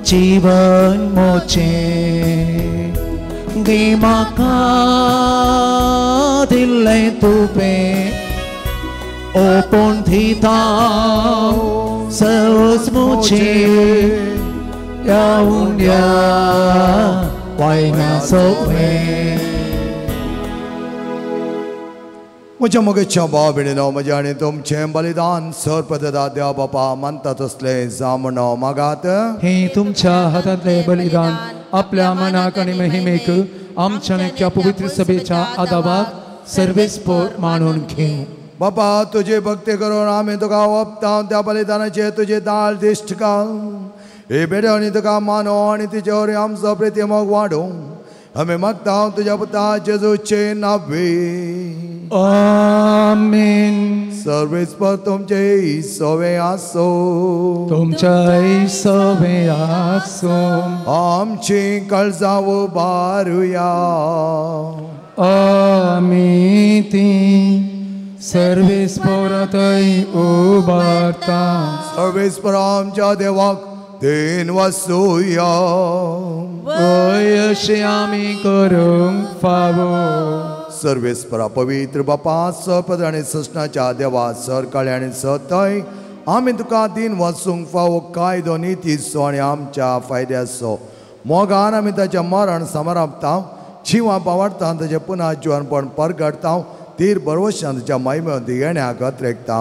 जीवन मोचें गे म्हाका दिल्लें तुवें ओपूण दिता सर्वच मोचें या उंड्या वायना सवें म्हज्या मोगेच्या भाव भयणीनो म्हजें आनी तुमचें बलिदान सर्पददा देवा बापा मानता तसलें जामणो मागात. हे तुमच्या हातांतले बलिदान आपल्या मनाक आणि महिमेक आमच्या नक्या पवित्र सभेच्या आदाबाक सर्वेस्पोर मानून घेऊ. बापा तुझे भक्ती करून आमी तुका वपता त्या बलिदानाचे तुझे दाळ दिश्ट का हे बेड्यांनी तुका मानो आनी तिचे वरवीं आमचो प्रिती मोग वाडूं आमी मागता तुज्या पुता जेजूचे नांवे. आमीन. सर्वेस्पर तुमचे सोवे आसो. तुमच्या सोवे आसो. आमची काळजां उबारुया. आमी ती सर्वेस्परांतय उबारता. सर्वेस्पर आमच्या देवाक देन वसूया. अशें आमी करूंक फावो. सर्वेस्परा पवित्र बापा सपद आनी सस्नाच्या देवा सर काळे आनी सतय आमी तुका दिन वचूंक फावो कायदो नितीचो आनी आमच्या फायद्याचो मोगान आमी ताचें मरण समरपता जिवां पावडटा ताचें पुना जिवनपण परगडता तीर बरवशान ताच्या महिमेंत येण्याक अत्रेकता.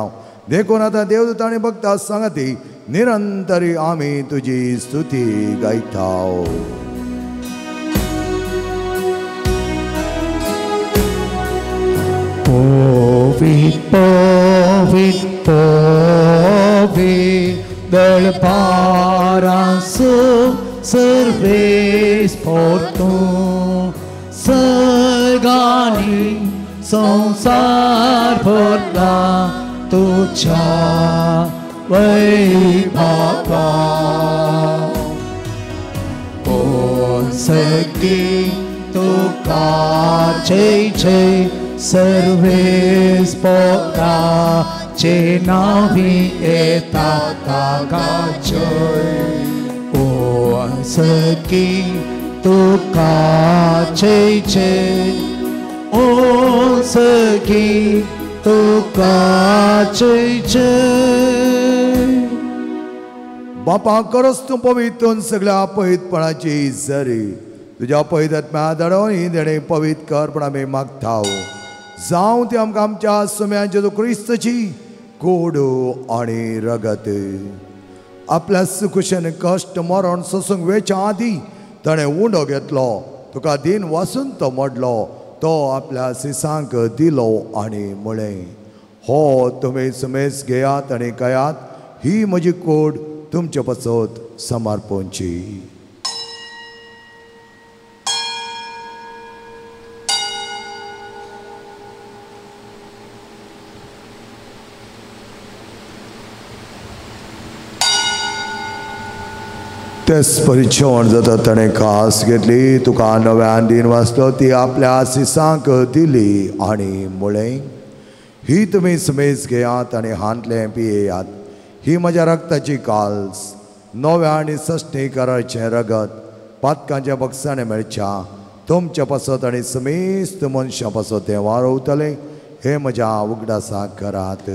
देखून आतां देवदूत आनी भक्तां सांगती निरंतरी आमी तुजी स्तुती गायता. Povit, povit, povit, del parasu serves portu, sergani sansar porla tucha vaibhava. Sagi tuka chay Sarves पोता चे नावी एता काचोय. ओ सकी तुका चे ओ सकी तुका चे. बापा करस तूं पवित्र सगळ्या अपहितपणाची झरी तुज्या अपहित आत्म्या दडोनी देणे पवित्र कर पण आमी मागता. जावं ती आमकां आमच्या सोम्या जेजू क्रिस्ताची कोड आनी रगत. आपल्या सुखुशेन कश्ट मरण सोसूंक वेच्या आदीं ताणें उंडो घेतलो तुका दिन वसून तो मोडलो तो आपल्या सिसांक दिलो आनी म्हळें हो तुमी सुमेस घेयात आनी कयात ही म्हजी कोड तुमचे पसत समर्पणची. तेच परिचवण जाता ताणें खास घेतली तुका नव्यान दिन वाचलो ती आपल्या सिसांक दिली आनी म्हळें ही तुमी समेज घेयात आनी हांतलें पियेयात ही म्हज्या रक्ताची काल्स नव्या आनी सश्टी कराचें रगत पातकांच्या बक्षांनी मेळच्या तुमच्या पासत आनी समेस्त मनशां पासत तें वारोवतलें हे म्हज्या उगडासाक करात.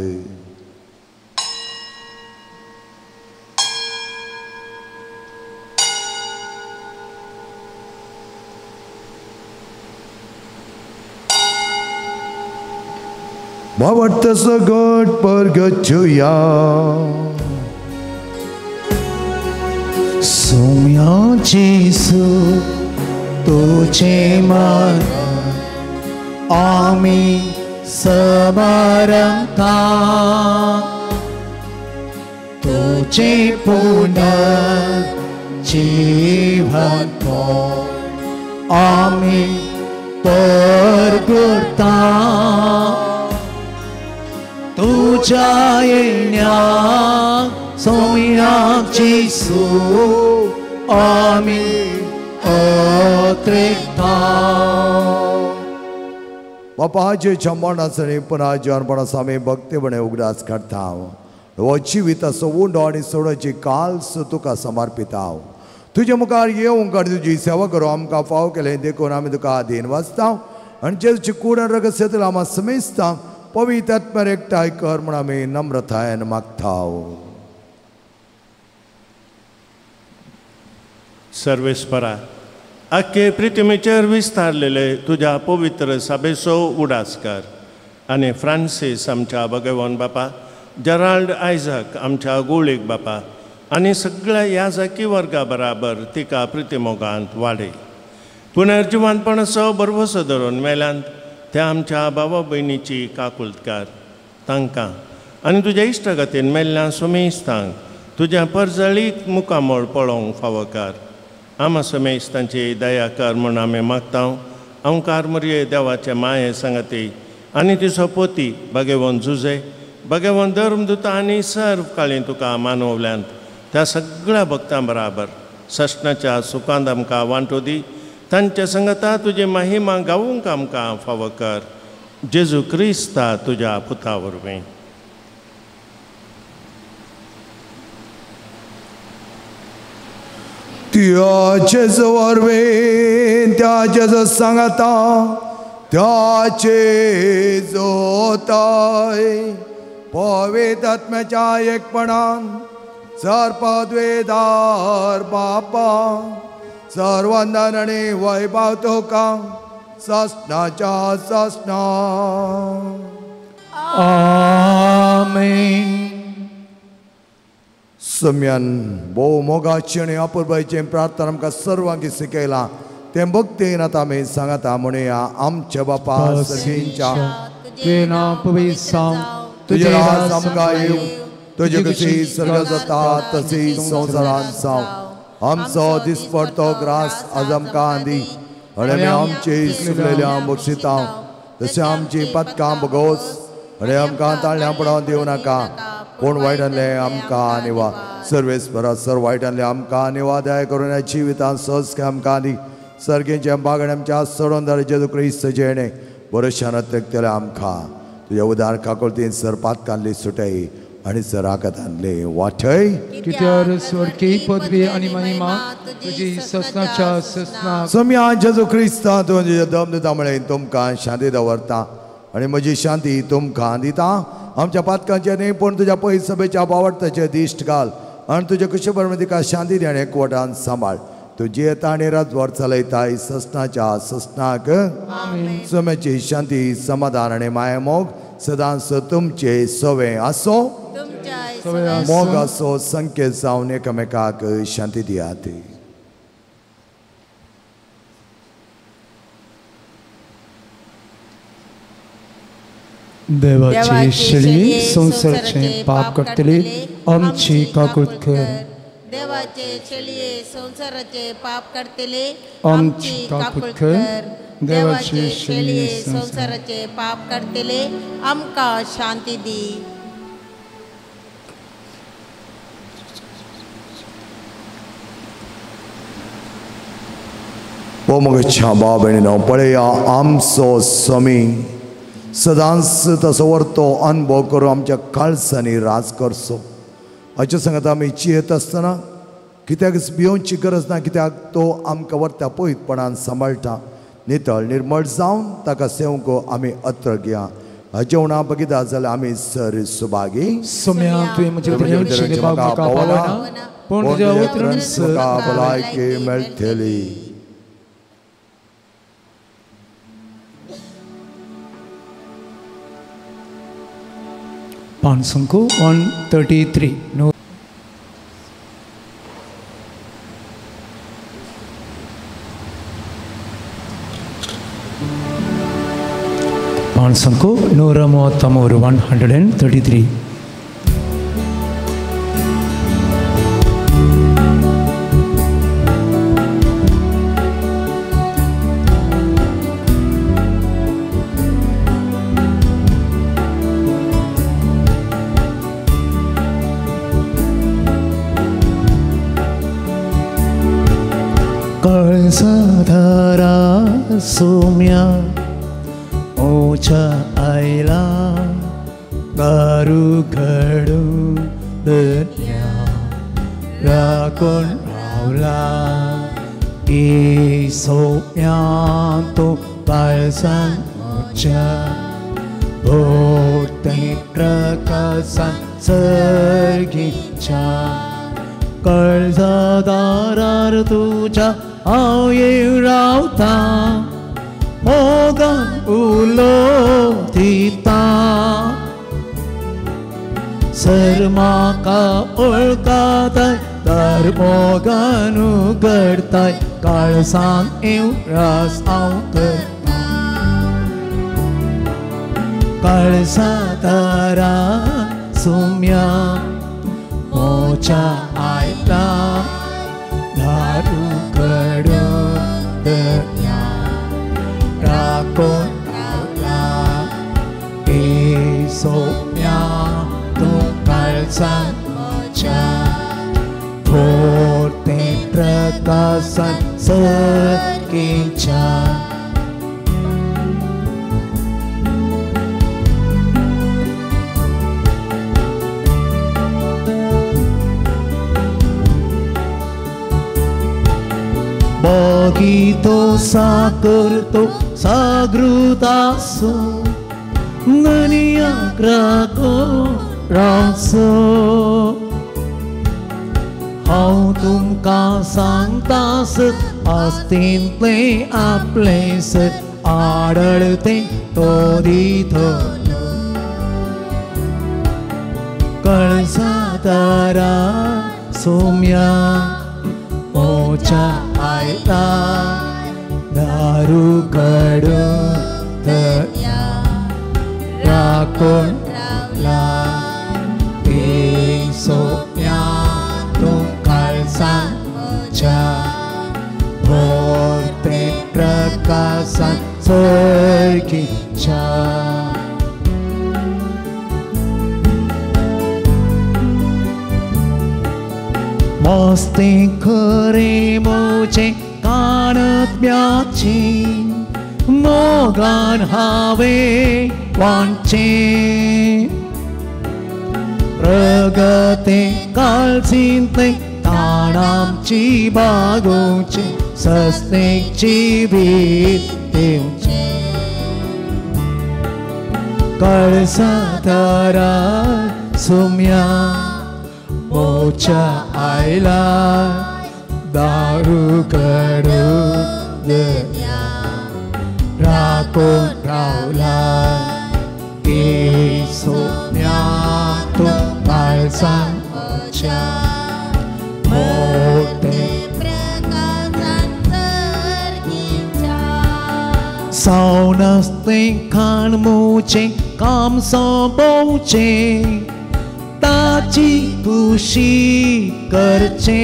Mawat sagot pergecuya Sumya Jesu Tuce mana Ami samaranta Tuce puna Jivan ko Ami pergurta तुझ्या येण्याक सोम्याक जेसू आमी अत्रेकता. बापाचे मरणाचणी पुन्हा जीवनपणास आमी भक्तीपणे उगडास काडटा. हो जिवीत असो उंडो आनी सोडोची काल्स तुका समर्पिता. तुजे मुखार येवंक आनी तुजी सेवा करूं आमकां फाव केलें देखून आमी तुका आदीन वाचता आनी जेजूची कूड आनी रगत सेतून आमी समेजता पवित्र आत्म्यार एकठांय कर म्हूण आमी नम्रतायेन मागता. सर्वेस्परा आख्खे पृथ्वीचेर विस्तारलेले तुज्या पवित्र सभेचो उडास कर आनी फ्रांसीस आमच्या भगवान बापा, जेराल्ड आयझक आमच्या गोळीक बापा आनी सगळ्या याजकी वर्गा बराबर तिका प्रितिमोगांत वाडय. पुनर्जिवानपणाचो बरवसो धरून मेल्यांत त्या आमच्या भावा भयणीची काकुळटकार तांकां आनी तुज्या इश्टगतीन मेल्ल्या सुमेस्तांक तुज्या परजळीक मुखामोळ पळोवंक फावो कर. आमा सुमेस्तांची दया कर म्हूण आमी मागतां. हांव कारमरये देवाचे माये सांगती आनी तिचो पोती भगवान जुजे, भगवान धर्मदूता आनी सर्व काळी तुका मानवल्यांत त्या सगळ्या भक्तां बराबर सशनाच्या सुखांत आमकां वांटो दी. तांच्या संगता तुजी महिमा गावूंक आमकां फावो कर. जेजू क्रिस्ता तुज्या पुता वरवीं. त्याचेच वरवीं त्याचेच सांगता त्याचे जोताय पवित्र आत्म्याच्या एकपणान सर्पद्वेदार बापा सर्वंदन आणि वैभव तुका ससनाच्या ससना. आमेन. सम्यान भोव मोगाची आनी अपुरबायचे प्रार्थना आमकां सर्वांकी शिकयला ते भक्तीन आतां आमी सांगता म्हणुया. आमच्या बापा सगळींच्या तुझे नाम पवित्र जावं, तुझे राज आमकां येवं, तुजी कशी सर्ग जाता तशी संवसारांत जावं. आमचो दिसपडतो ग्रास आज आमकां दी आनी आमी आमची सुकलेल्या बक्षितां तशें आमची पदकां भोगोस आनी आमकां ताळ्यां पडोवन दिवं नाका. कोण वायटांतले आमकां निवा सर्वेस्परा सर्व वायटांतले आमकां निवा दया करून ह्या जिवितांत सहज आमकां दी. सर्गेच्या बागडे आमच्या सोडून धाड जेजू क्रिस्त जेणे बरोशान तेगतले आमकां तुज्या उदार काकुळतीन सर पातकांतली सुटय आनी सराकतांतले वाठय. कित्यार स्वर्गी पदवी आनी महिमा तुजी ससनाच्या ससना. सम्या जेजू क्रिस्ता तुझे दमदुता म्हळें तुमकां शांती दवरता आनी म्हजी शांती तुमकां दिता. आमच्या पातकांचे न्ही पूण तुज्या पयस सभेच्या बावडताचे दिश्ट घाल आनी तुजे कुशे परमें तिका शांती दी आनी एकवटान सांबाळ. तुजी येता आनी राजवार चलयताय ससनाच्या ससनाक. सम्याची शांती समाधान आनी माये मोग सदांच तुमचे सवे आसो. मोग आसो संकेत जावन एकामेकाक शांती दियात. देवाची शेळी संसाराचे पाप करतली आमची काकुळट कर. देवाचे शेळये संसाराचे पाप करतले आमची काकुळट कर. देवाचे शेळये संसाराचे पाप करतले आमकां शांती दी. ओ मगच्या भाव भयणीनो पळया आमचो समी सदांच तसो व्हरतो अनुभव करून आमच्या काळजांनी राज करचो. हाचे सांगता आमी चियेत आसतना कित्याक भियोवची गरज ना कित्याक तो आमकां व्हरता पवित्रपणान सांबाळटा. नितळ निर्मळ जावन ताका सेवंक आमी अत्र घेया. जेवणा बघिता जाल्यार आमी सर सुभागी. सम्या तुवें म्हजे भियोवचे म्हाका पावना पूण तुज्या उतरान म्हाका भलायकी मेळटली. पानसंको 133 नो. पानसंको 133. कळसाधारा सोम्या ओछा आयला गारू घडू दन्या राखून रावला. ई सोम्या तो काळसान ओछा भोवते प्रकाशान सर्गीच्या कळसादारार तुझ्या हांव येवन रावता. मोगान उलो दिता सर म्हाका ओळखाताय दार मोगान उगडताय काळजांत येवरास हांव करता काळजांत दारा सुम्या मोच्या आयला दार उगडून दर्या राखून रावला ए सोम्या तूं काळजांत मोच्या थोर ते प्रकाशान सर्गीच्या Bogito sakurto sagrutaso Nania krako ranso How तुमका सांगतासत आस्तींतले आपलेसत आडळते तो दितो कळसादारा सोम्या मोच्या आयला दारू कडून दर्या राखून रावला ए सोम्या तूं काळजांत मोच्या भोर ते प्रकाशान सर्गीच्या मस्ती खरे मोचे कानत म्याची मोगान हावे वांचे प्रगते काळजींतले ताणांची बागोवचे सस्तेची भीत देवचे कळसादारा सुम्या मोच्या आयला दारू कडून दर्या राखून रावला ए सोम्या तूं काळजांत मोच्या मोठे सावनासते खाण मोचे काम सोंपोवचे ताची खुशी करचे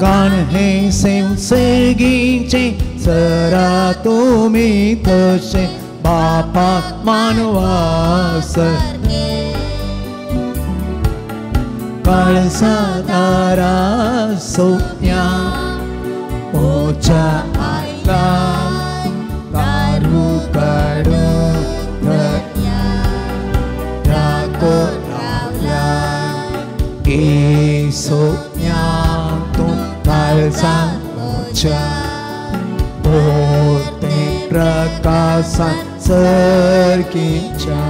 कान हे सेव सेगीचे सरा तुमी तशे बापाक मानवा सर्गे काळसादारा सोम्या मोच्या आयला दारू कडून दर्या राखून रावला ए सोम्या तूं काळजांत मोच्या भोर ते प्रकाशान सर्गीच्या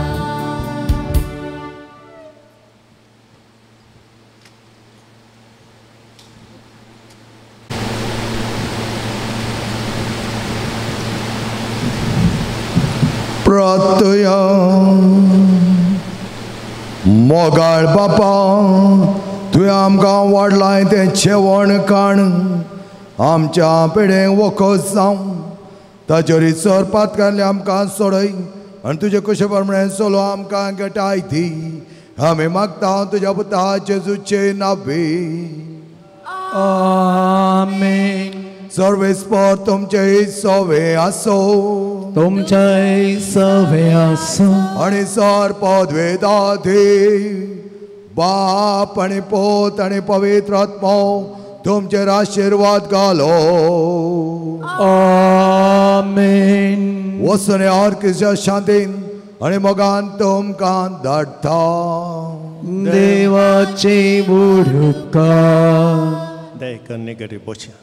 प्रार्थया मोगाळ बापा तुवें आमकां वाडलाय तें जेवण खाण आमच्या पिडेक वखद जावं ताचेर इसर पातकांतले आमकां सोडय आनी तुजे कशे प्रमाणे चलो आमकां घटाय दी आमी मागता तुज्या पुता जेजूचे नांवे आमेन सर्वेस्पर तुमचे सवे आसो तुमचे सवे आसो आणि सर पदवे दाते बाप आणि पोत आणि पवित्र आत्मा तुमचेर आशीर्वाद घालो आमेन वचून ऑर्केस्ट्रा शांतीन आणि मोगान तुमकां धाडटा देवाचे बुडका दयकन्ने गरीब बोच्या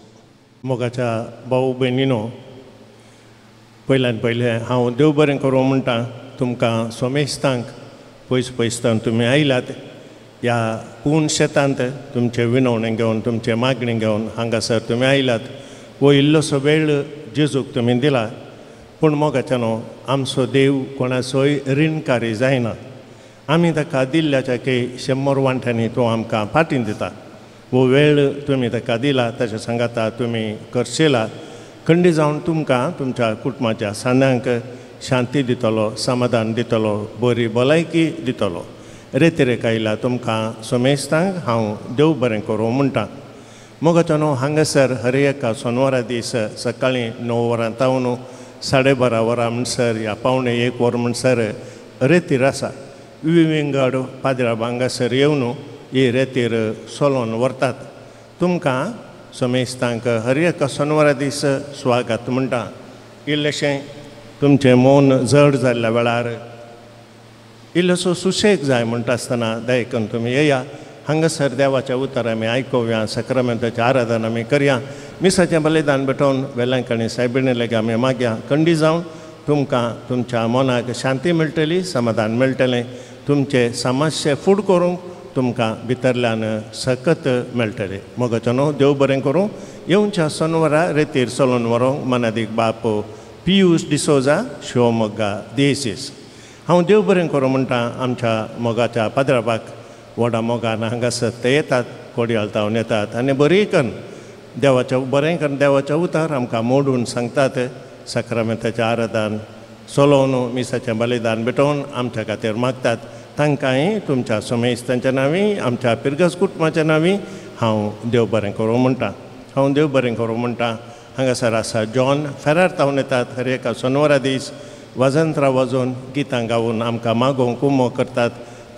मोगाच्या भाऊ भयणीनो पयल्यान पयलें हांव देव बरें करूं म्हणटा तुमकां सोमेस्तांक पयस पयसतान तुमी आयलात ह्या पूण शेतांत तुमचे विनवणें घेवन तुमचे मागणी घेवन हांगासर तुमी आयलात वो इल्लोसो वेळ जेजूक तुमी दिला पूण मोगाच्यानो आमचो देव कोणाचोय ऋणकारी जायना. आमी ताका दिल्ल्याच्या की 100 वांट्यांनी तो आमकां फाटीं दिता. वो वेळ तुमी ताका दिला, ताच्या सांगाता तुमी करशिला. खंडी जावन तुमकां तुमच्या कुटुंबाच्या सान्यांक शांती दितलो, समाधान दितलो, बरी भलायकी दितलो. रेतिरेक आयला तुमकां सोमेस्तांक हांव देव बरें करूं म्हणटा. मोगाच्यानो हांगासर हर एका सोनवारा दीस सकाळीं 9 वरांतावन 12:30 वरां म्हणसर या 1:15 वर म्हणसर रेतीर आसा. विंगड पाद्रा हांगासर येवन ही रेतीर सोलोन व्हरतात. तुमकां सोमेस्तांक हर एका सोनवारा दीस स्वागत म्हणटा. इल्लेशें तुमचें मौन जड जाल्ल्या वेळार इल्लोसो सुशेग जाय म्हणटा आसतना दयेकन तुमी येया. हांगासर देवाच्या उतर आमी आयकुया, सक्रामेंताचें आराधन आमी करया. मिसाचें बलिदान भेटोवन वेलांकणी सायबिणी लेगीत आमी मागया. खंडी जावन तुमकां तुमच्या मनाक शांती मेळटली, समाधान मेळटलें. तुमचे समस्या फूड करूंक तुमकां भितरल्यान सकत मेळटलें. मोगाच्यानो देव बरें करूं. येवच्या सोनवारा रेतीर चलोवन व्हरूंक मनादीक बाप पियूश डिसोजा, शिवमोग्गा दिएसीस. हांव देव बरें करूं म्हणटा. आमच्या मोगाच्या पाद्राबाक व्हडा मोगान हांगासर ते येतात, कोडयाळतावन येतात आनी बरें देवाचें बरें करून देवाचें उतर आमकां मोडून सांगतात. सक्रामेंताचें आराधन चलोवन मिसाचें बलिदान भेटोवन आमच्या खातीर मागतात. तांकांय तुमच्या सोमेस्तांच्या नांवी, आमच्या पिरगस कुटुंबाच्या नांवी हांव देव बरें करूं म्हणटा. हांव देव बरें करूं म्हणटा. हांगासर आसा जॉन फेरार तावन येतात. हर एका सोनवारा दीस वाजंत्रां वाजोवन गितां गावून आमकां मागोवंक कुमो करतात.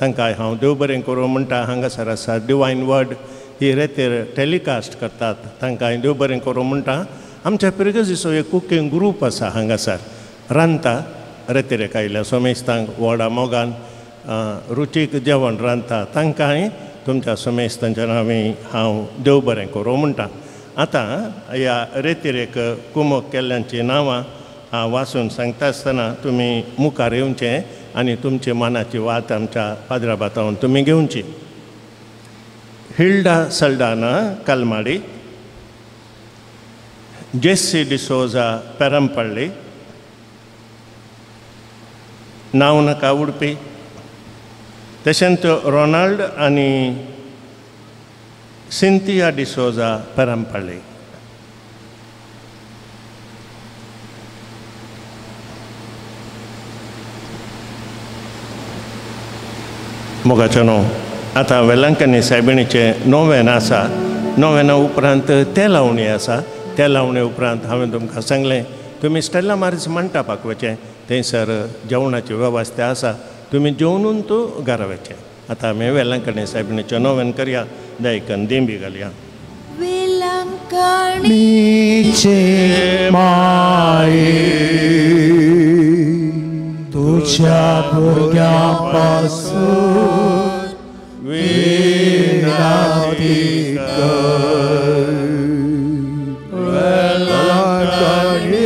तांकांय हांव देव बरें करूं म्हणटा. हांगासर आसा डिवायन वर्ड, ही रेतीर टॅलिकास्ट करतात. तांकांय देव बरें करूं म्हणटा. आमच्या पिरगस दिसो एक कुकींग ग्रूप आसा हांगासर, रांदता. रेतीरेक आयल्या सोमेस्तांक व्हडा मोगान रुचीक जेवण रांदता. तांकांय तुमच्या सोमेस्तांच्या नांवी हांव देव बरें करूं म्हणटा. आतां ह्या रेतीरेक कुमोक केल्ल्यांची नांवां हांव वाचून सांगता आसतना तुमी मुखार येवचें आनी तुमची मनाची वात आमच्या पाद्राबातावन तुमी घेवची. हिल्डा सल्डाना कलमाडी, जेस्सी डिसोजा पेरंपल्ली, नांव नाका उडपी. तशेंच रोनाल्ड आनी सिंथिया डिसोजा पेरंपल्ली. मोगाच्यानो आतां वेलांकणी सायबिणीचें नोवेन आसा. नोवेना उपरांत ते लावणी आसा. त्या लावणे उपरांत हांवें तुमकां सांगलें तुमी स्टेला मारीस मंटापाक वचें. थंयसर जेवणाची वेवस्था आसा. तुमी जेवनून तूं घरा वचें. आतां आमी वेलांकणी सायबिणीचें नोवेन करया. दयकन दिंबी घालया. वेलांकणीचे माये तुझ्या भुरग्यांपासून विनंती कर. वेलांकणीचे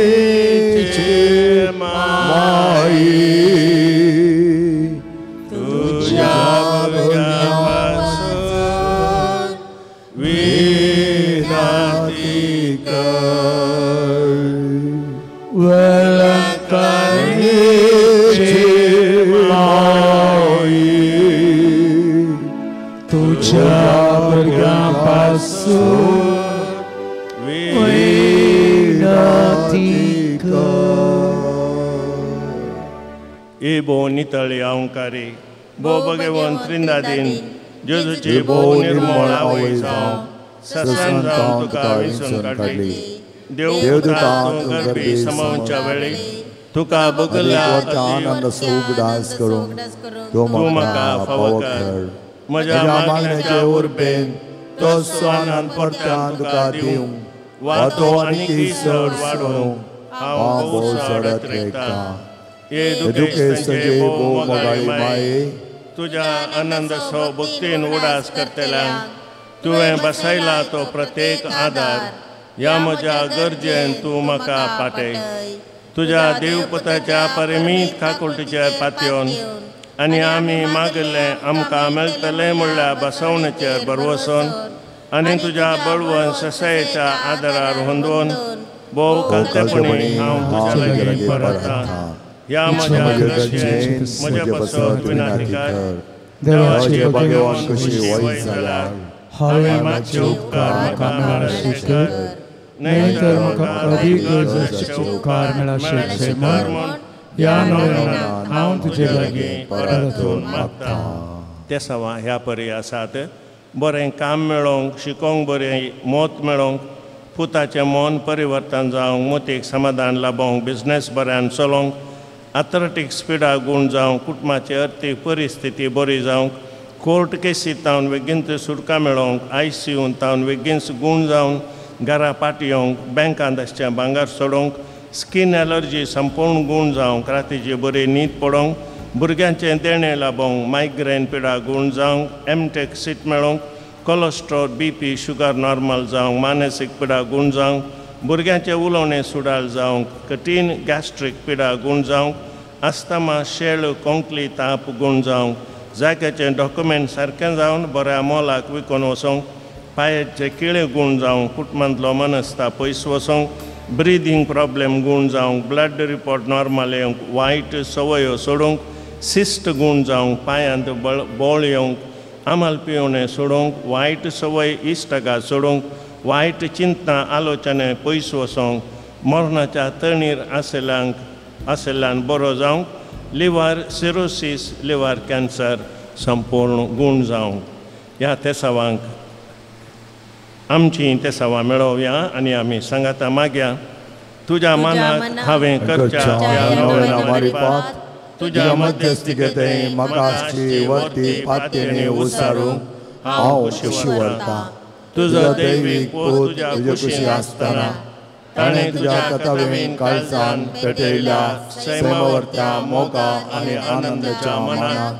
माये तुझ्या भुरग्यांपासून विनंती कर. वेलांकणीचे तुझ्या भुरग्यांपासून विनंती कर. ए बो नितळी अवंकारी, बो भगवंत त्रिंदादीन, जेजूची बो निर्मळ आवय जावं, ससान जावं तुका विसरून काडली. देवदूतां गर्भी समावच्या वेळी तुका बगल्या आनंद उगडास करूंक तूं म्हाका फावो कर. म्हज्या मागण्याचे उर्बेन तो स्वानान परत्यान तुका दिवंक, वा तो आनीकय चड वाडोवंक हांव भोव सडत रेखता. हे दुखे सजे भोव मोगाळी माये, तुज्या आनंद सो भक्तीन उडास करतल्यांक तुवें बसयला तो प्रत्येक आदार. ह्या म्हज्या गरजेन तूं म्हाका पाटय. तुज्या देवपुताच्या परिमीत काकुळटीचेर पातयेवन आनी आमी मागल्लें आमकां मेळटलें म्हणल्यार बसवणेचेर बरवसून आनी तुज्या बळवंत ससायेच्या आदारार हुंदोवन भोव कालतेपणी हांव तुज्या लागीं परता. ह्या म्हज्या गरजेन म्हज्या पासत विनंती कर. देवाचे भगवान कशी वायट जाल्यार हांवें मातशे उपकार म्हाका मेळचे कर. नाही तर म्हाका अदीक गरजेचे उपकार मेळचे म्हण ह्या नव्यान हांव तुजे लागीं परतून मागता. ते सवा ह्या परी आसात. बरें काम मेळोंक, शिकोंक बरें मोत मेळोंक, पुताचें मन परिवर्तन जावंक, मोतीक समाधान लाभोंक, बिझनेस बऱ्यान चलोवंक, एथलेटीक स्पिडाक गूण जावंक, कुटुंबाची अर्थीक परिस्थिती बरी जावंक, कोर्ट केसींतावन बेगीन सुटका मेळोवंक, ICUंत तावन बेगीन गूण जावन घरा पाटी येवंक, बँकांत आसचें भांगार सोडोवंक, स्कीन एलर्जी संपूर्ण गूण जावंक, रातीची बरी न्हीद पडोवंक, भुरग्यांचें देणें लाभोवंक, मायग्रेन पिडा गूण जावंक, MTech सीट मेळोवंक, कोलेस्ट्रॉल BP शुगर नॉर्मल जावंक, मानसीक पिडा गूण जावंक, भुरग्यांचें उलोवणें सुडाल जावंक, कठीण गॅस्ट्रीक पिडा गूण जावंक, आस्थमा शेळ कोंकली ताप गूण जावंक, जाग्याचें डॉक्युमेंट सारकें जावन बऱ्या मोलाक विकून वचोंक, पांयाचे किळे गूण जावंक, कुटुंबांतलो मनस्ताप पयस वचोंक, ब्रिदींग प्रॉब्लेम गूण जावंक, ब्लड रिपोर्ट नॉर्मल येवंक, वायट संवयो सोडूंक, सिस्ट गूण जावंक, पांयांत बोळ येवंक, आमाल पिवणें सोडूंक, वायट संवय इश्टागा सोडूंक, वायट चिंतना आलोचने पयस वचोंक, मरणाच्या तणीर आशिल्ल्यान बरो जावंक, लिव्हर सिरोसीस लिव्हर कॅन्सर संपूर्ण गूण जावंक. ह्या तेसावांक आमची तेसावां मेळोवया आनी आमी सांगाता मागया. तुज्या मनाक हांवें करच्या तुज्या मध्यस्थिकेंत म्हाका आसची वर्ती पातयेनी उसारूंक हांव खुशी व्हरतां. तुजो दैवीक पूत तुजे कुशी आसतना ताणें तुज्या कथावेन काळजान पेटयल्या सैमवर्त्या मोगा आनी आनंदाच्या मनाक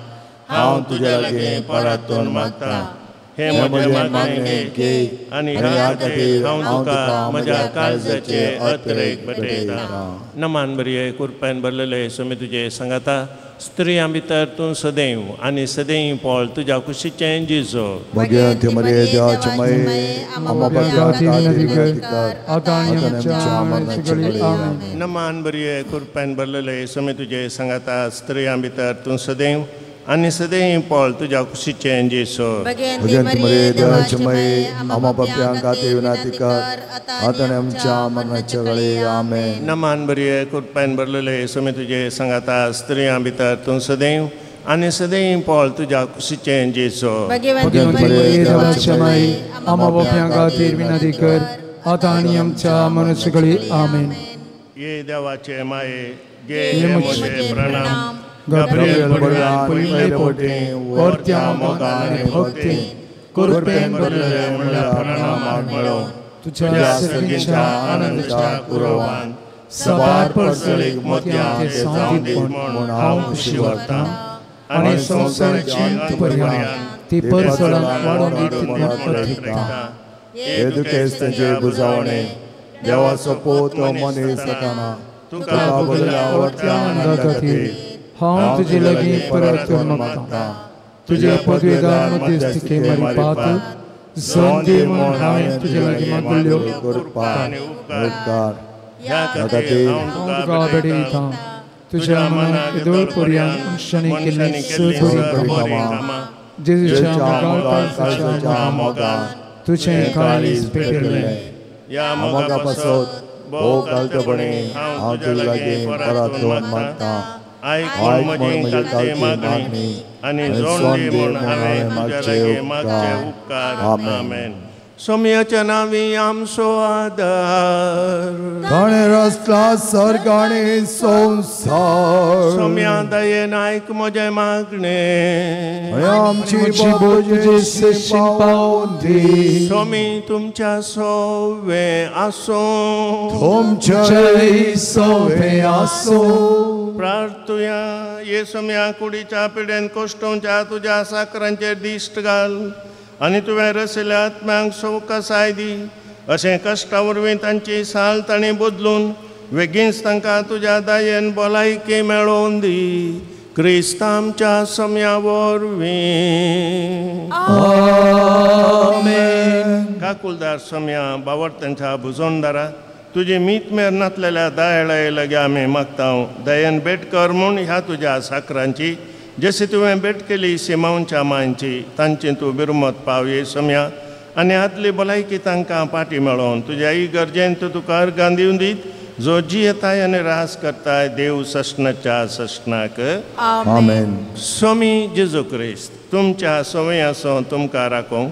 हांव तुजे लागीं परतून मागतां. हे म्हजे मागणे घे आनी ह्या खातीर हांव तुका म्हज्या काळजाचे अत्रेक भेटयतां. नमान बरये कृपेन भरलेले सुमी तुजे सांगाता. स्त्रियां भितर तूं सदैव आनी सदैव पोळ तुज्या कुशीचें जिजो. भगवंत मरे देवाचे मये आम्हा नमान बरये कृपेन भरलेले सुमी तुजे सांगाता. स्त्रियां भितर तूं सदैव आनी सदैव पोळ तुज्या कुशीचें जिजो. भगवंत मरे देवाचे मये आम्हा पाप्यां खातीर विनंती कर आतां आनी आमच्या मरणाच्या वेळी आमेन. नमान बरये कृपेन भरलेले सुमी तुजे सांगाता. स्त्रियां भितर तूं सदैव आनी सदैव पोळ तुज्या कुशीचें जिजो. भगवंत मरे देवाचे मये आम्हा पाप्यां खातीर विनंती कर आतां आनी आमच्या मरणाच्या वेळी आमेन. ये देवाचे माये गे म्हजे प्रणाम. Gabriel बरयान पयले पोटे वर्त्या मोगाने भक्ती कृपेन भरलेले म्हणल्यार प्रणाम मेळो. तुज्या सगळ्यांच्या आनंदाच्या कुरवान सबार परसळीक मोत्यां ते सांतीत म्हूण हांव खुशी व्हरतां. आनी संवसाराची अंत पर्यंत ती परसळां वाडोवन दिता. हे दुखेस्त तेंचे बुजावणे देवाचो पोत मनीस जाताना तुका बदल्या वर्त्या आनंदा खातीर हांव तुजे लागीं परतून मागतां. तुजे पदवेदार मध्यस्थिके मारिपात संदी म्हूण हांवें तुजे लागीं मागल्यो करपाक उपकार ह्या खातीर हांव तुका भेटयतां. तुज्या मनाक येदोळ पर्यंत क्षणीक केल्ली बरी कामां जेजूच्या काळजाच्या मोगान तुजें काळीज पेटयलें. ह्या मोगा पासत भोव कालतेपणी हांव तुजे लागीं परतून मागतां. आयकून म्हजी कालची मागणी आनी जोडली म्हूण हांवें तुज्या लागीं मागचे उपकार. आमेन. सोम्याच्या नांवी आमचो आदार. ताणें रचला सर्ग आनी संवसार. सोम्या दयेन आयक म्हजें मागणें आमची बाबूजी पावून दी. सोमी तुमच्या सोवे आसूं. तुमचेय सोवे आसूं. प्रार्थुया. येसुम्या कुडीच्या पिडेन कोश्टोवच्या तुज्या साकरांचेर दिश्ट घाल आनी तुवें रसिल्ल्या आत्म्यांक सवकासाय दी. अशें कश्टा वरवीं तांची साल ताणीं बदलून बेगीनच तांकां तुज्या दयेन भलायकी मेळोवन दी. क्रिस्त आमच्या सोम्या वरवीं. आमेन. काकुलदार सोम्या बावर्तांच्या भुजोंदारा तुझे मीत मेर नातलेल्या दयाळे लगे आमी मागता दयेन भेट कर म्हूण ह्या तुज्या साकरांची जशी तुवें भेट केली सिमांच्या मांची तांची तूं बिरमत पावये सम्या आनी आदली भलायकी तांकां पाटी मेळोवन तुज्या ही गरजेंत तुका अर्गां दिवन दीत जो जियेताय आनी रास करताय देव सशनाच्या सशनाक आमेन. स्वामी जेजू क्रिस्त तुमच्या सवय आसो तुमकां राखोंक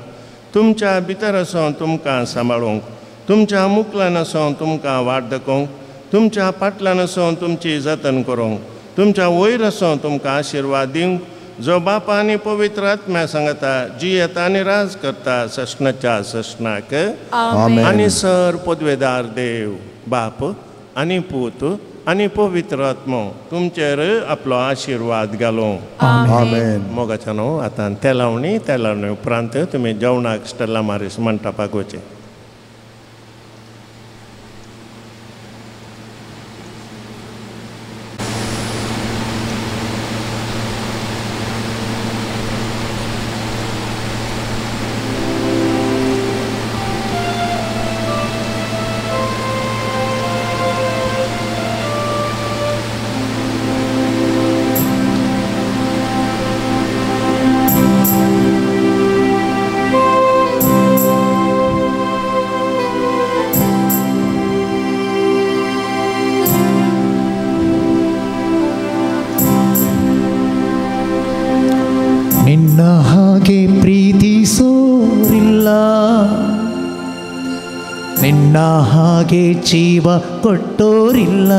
तुमच्या भितर आसो तुमकां सांबाळूंक तुमच्या मुखल्यान आसो तुमकां वाट दाखोवंक तुमच्या फाटल्यान आसो तुमची जतन करूंक तुमच्या वयर आसो तुमकां आशिर्वाद दिवंक जो बापा आनी पवित्र आत्म्या सांगता जियेता आनी राज करता सशनाच्या सशनाक आमेन. आनी सर पदवेदार देव बाप आनी पूत आनी पवित्र आत्मो तुमचेर आपलो आशिर्वाद घालूं आमेन. मोगाच्या न्हू आतां तेलावणी उपरांत तुमी जेवणाक स्टेला मारीस मंडपाक वचचें. ನಿನ್ನ ಹಾಗೆ ಪ್ರೀತಿಸೋರಿಲ್ಲ ನಿನ್ನ ಹಾಗೆ ಜೀವ ಕೊಟ್ಟೋರಿಲ್ಲ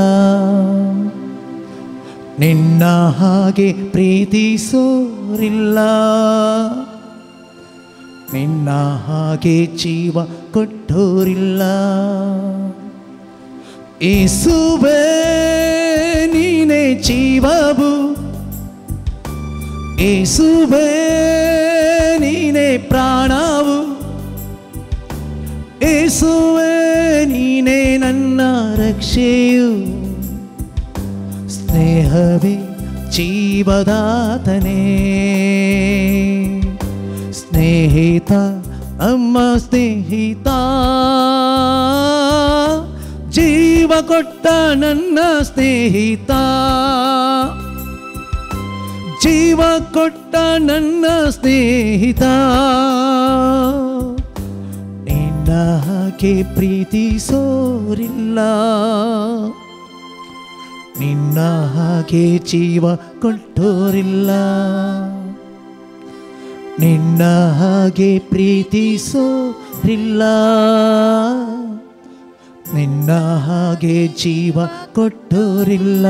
ನಿನ್ನ ಹಾಗೆ ಪ್ರೀತಿಸೋರಿಲ್ಲ ನಿನ್ನ ಹಾಗೆ ಜೀವ ಕೊಟ್ಟೋರಿಲ್ಲ ಯೇಸುವೇ ನೀನೇ ಜೀವವು ಯೇಸುವೇ ನೀನೇ ಪ್ರಾಣವು ಯೇಸುವೇ ನೀನೇ ನನ್ನ ರಕ್ಷೆಯು ಸ್ನೇಹವೇ ಜೀವದಾತನೇ ಸ್ನೇಹಿತ ನಮ್ಮ ಸ್ನೇಹಿತ ಜೀವ ಕೊಟ್ಟ ನನ್ನ ಸ್ನೇಹಿತ ಜೀವ ಕೊಟ್ಟ ನನ್ನ ಸ್ನೇಹಿತ ನಿನ್ನ ಹಾಗೆ ಪ್ರೀತಿಸೋರಿಲ್ಲ ನಿನ್ನ ಹಾಗೆ ಜೀವ ಕೊಟ್ಟೋರಿಲ್ಲ ನಿನ್ನ ಹಾಗೆ ಪ್ರೀತಿಸೋರಿಲ್ಲ ನಿನ್ನ ಹಾಗೆ ಜೀವ ಕೊಟ್ಟೋರಿಲ್ಲ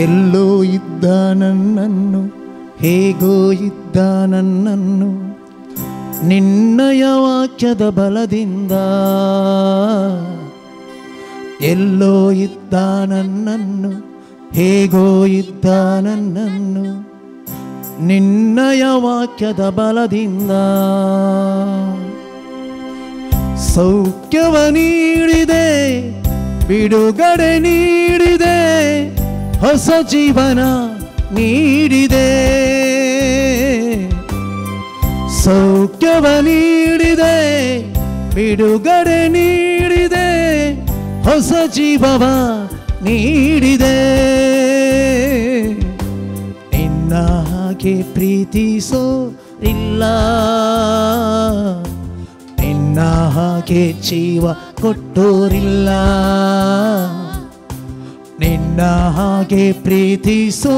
ಎಲ್ಲೋ ಇದ್ದ ನನ್ನನ್ನು ಹೇಗೋ ಇದ್ದ ನನ್ನನ್ನು ನಿನ್ನಯ ವಾಕ್ಯದ ಬಲದಿಂದ ಎಲ್ಲೋ ಇದ್ದ ನನ್ನನ್ನು ಹೇಗೋ ಇದ್ದ ನನ್ನನ್ನು ನಿನ್ನಯ ವಾಕ್ಯದ ಬಲದಿಂದ ಸೌಖ್ಯವ ನೀಡಿದೆ ಬಿಡುಗಡೆ ನೀಡಿದೆ ಹೊಸ ಜೀವನ ನೀಡಿದೆ ಸೌಖ್ಯವ ನೀಡಿದೆ ಬಿಡುಗಡೆ ನೀಡಿದೆ ಹೊಸ ಜೀವವ ನೀಡಿದೆ ನಿನ್ನ ಹಾಗೆ ಪ್ರೀತಿಸೋರಿಲ್ಲ ನಿನ್ನ ಹಾಗೆ ಜೀವ ಕೊಟ್ಟೋರಿಲ್ಲ ನಿನ್ನ ಹಾಗೆ ಪ್ರೀತಿಸೋರಿಲ್ಲ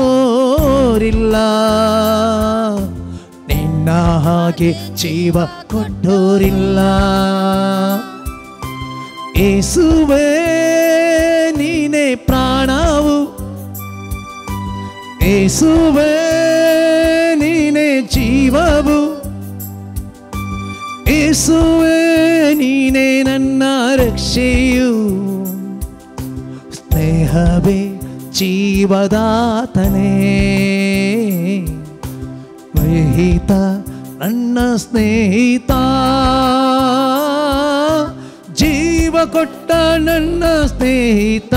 ನಿನ್ನ ಹಾಗೆ ಜೀವ ಕೊಟ್ಟೋರಿಲ್ಲ ಯೇಸುವೇ ನೀನೇ ಪ್ರಾಣವು ಯೇಸುವೇ ನೀನೇ ಜೀವವು ಯೇಸುವೇ ನೀನೇ ನನ್ನ ರಕ್ಷೆಯು ಸ್ನೇಹವೇ ಜೀವದಾತನೇ ಸ್ನೇಹಿತ ನನ್ನ ಸ್ನೇಹಿತ ಜೀವ ಕೊಟ್ಟ ನನ್ನ ಸ್ನೇಹಿತ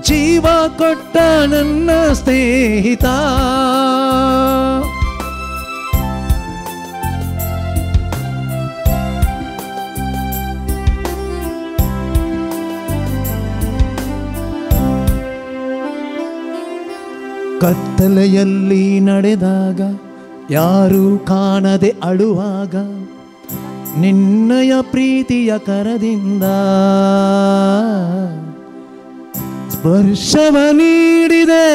ಜೀವ ಕೊಟ್ಟ ನನ್ನ ಸ್ನೇಹಿತ ಕತ್ತಲೆಯಲ್ಲಿ ನಡೆದಾಗ ಯಾರೂ ಕಾಣದೆ ಅಳುವಾಗ ನಿನ್ನಯ ಪ್ರೀತಿಯ ಕರದಿಂದ ಸ್ಪರ್ಶವ ನೀಡಿದೆ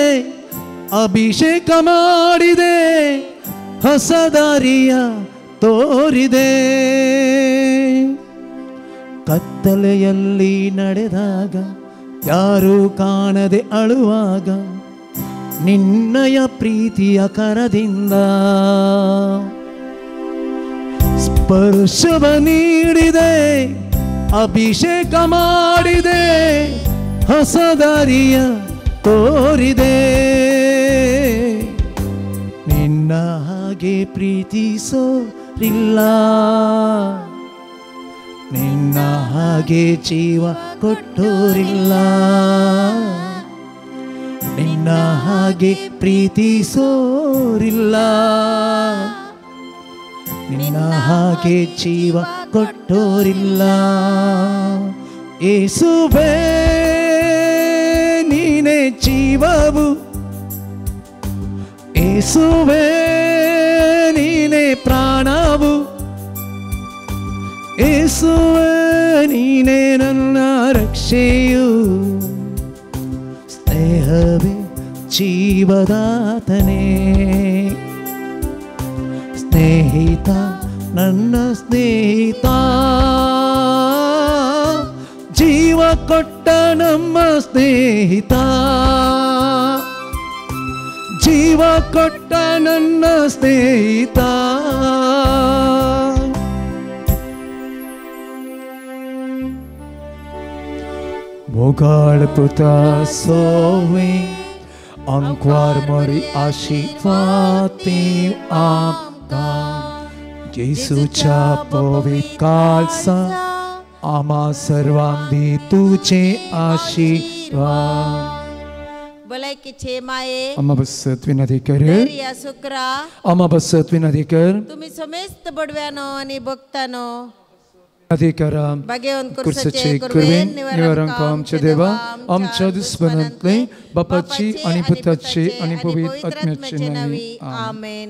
ಅಭಿಷೇಕ ಮಾಡಿದೆ ಹೊಸ ದಾರಿಯ ತೋರಿದೆ ಕತ್ತಲೆಯಲ್ಲಿ ನಡೆದಾಗ ಯಾರೂ ಕಾಣದೆ ಅಳುವಾಗ ನಿನ್ನಯ ಪ್ರೀತಿಯ ಕರದಿಂದ ಸ್ಪರ್ಶವ ನೀಡಿದೆ ಅಭಿಷೇಕ ಮಾಡಿದೆ ಹೊಸ ದಾರಿಯ ತೋರಿದೆ ನಿನ್ನ ಹಾಗೆ ಪ್ರೀತಿಸೋರಿಲ್ಲ ನಿನ್ನ ಹಾಗೆ ಜೀವ ಕೊಟ್ಟೋರಿಲ್ಲ ನಿನ್ನ ಹಾಗೆ ಪ್ರೀತಿಸೋರಿಲ್ಲ ನಿನ್ನ ಹಾಗೆ ಜೀವ ಕೊಟ್ಟೋರಿಲ್ಲ ಯೇಸುವೇ ನೀನೇ ಜೀವವು ಯೇಸುವೇ ನೀನೇ ಪ್ರಾಣವು ಯೇಸುವೇ ನೀನೇ ನನ್ನ ರಕ್ಷೆಯು ಸ್ನೇಹವೇ ಜೀವದಾತನೇ ಸ್ನೇಹಿತ ನನ್ನ ಸ್ನೇಹಿತ ಜೀವ ಕೊಟ್ಟ ನಮ್ಮ ಸ್ನೇಹಿತ ಜೀವ ಕೊಟ್ಟ ನನ್ನ ಸ್ನೇಹಿತ Mogal puta sowe angkwar mari ashifati amka Jesu chapovit kalsa ama sarvandi tuche ashifat बोलाय की छे माये ama basat vinadikar धैर्य सुकरा ama basat vinadikar तुम्ही समेस्त बडव्यानो आणि भक्तानो अधिकारा कुर्साचे कुर्वेन निवारंका आमच्या देवा आमच्या दुश्मनांतले बापाची आणि पुत्राची आणि पवित्र आत्म्याची नावे आमेन.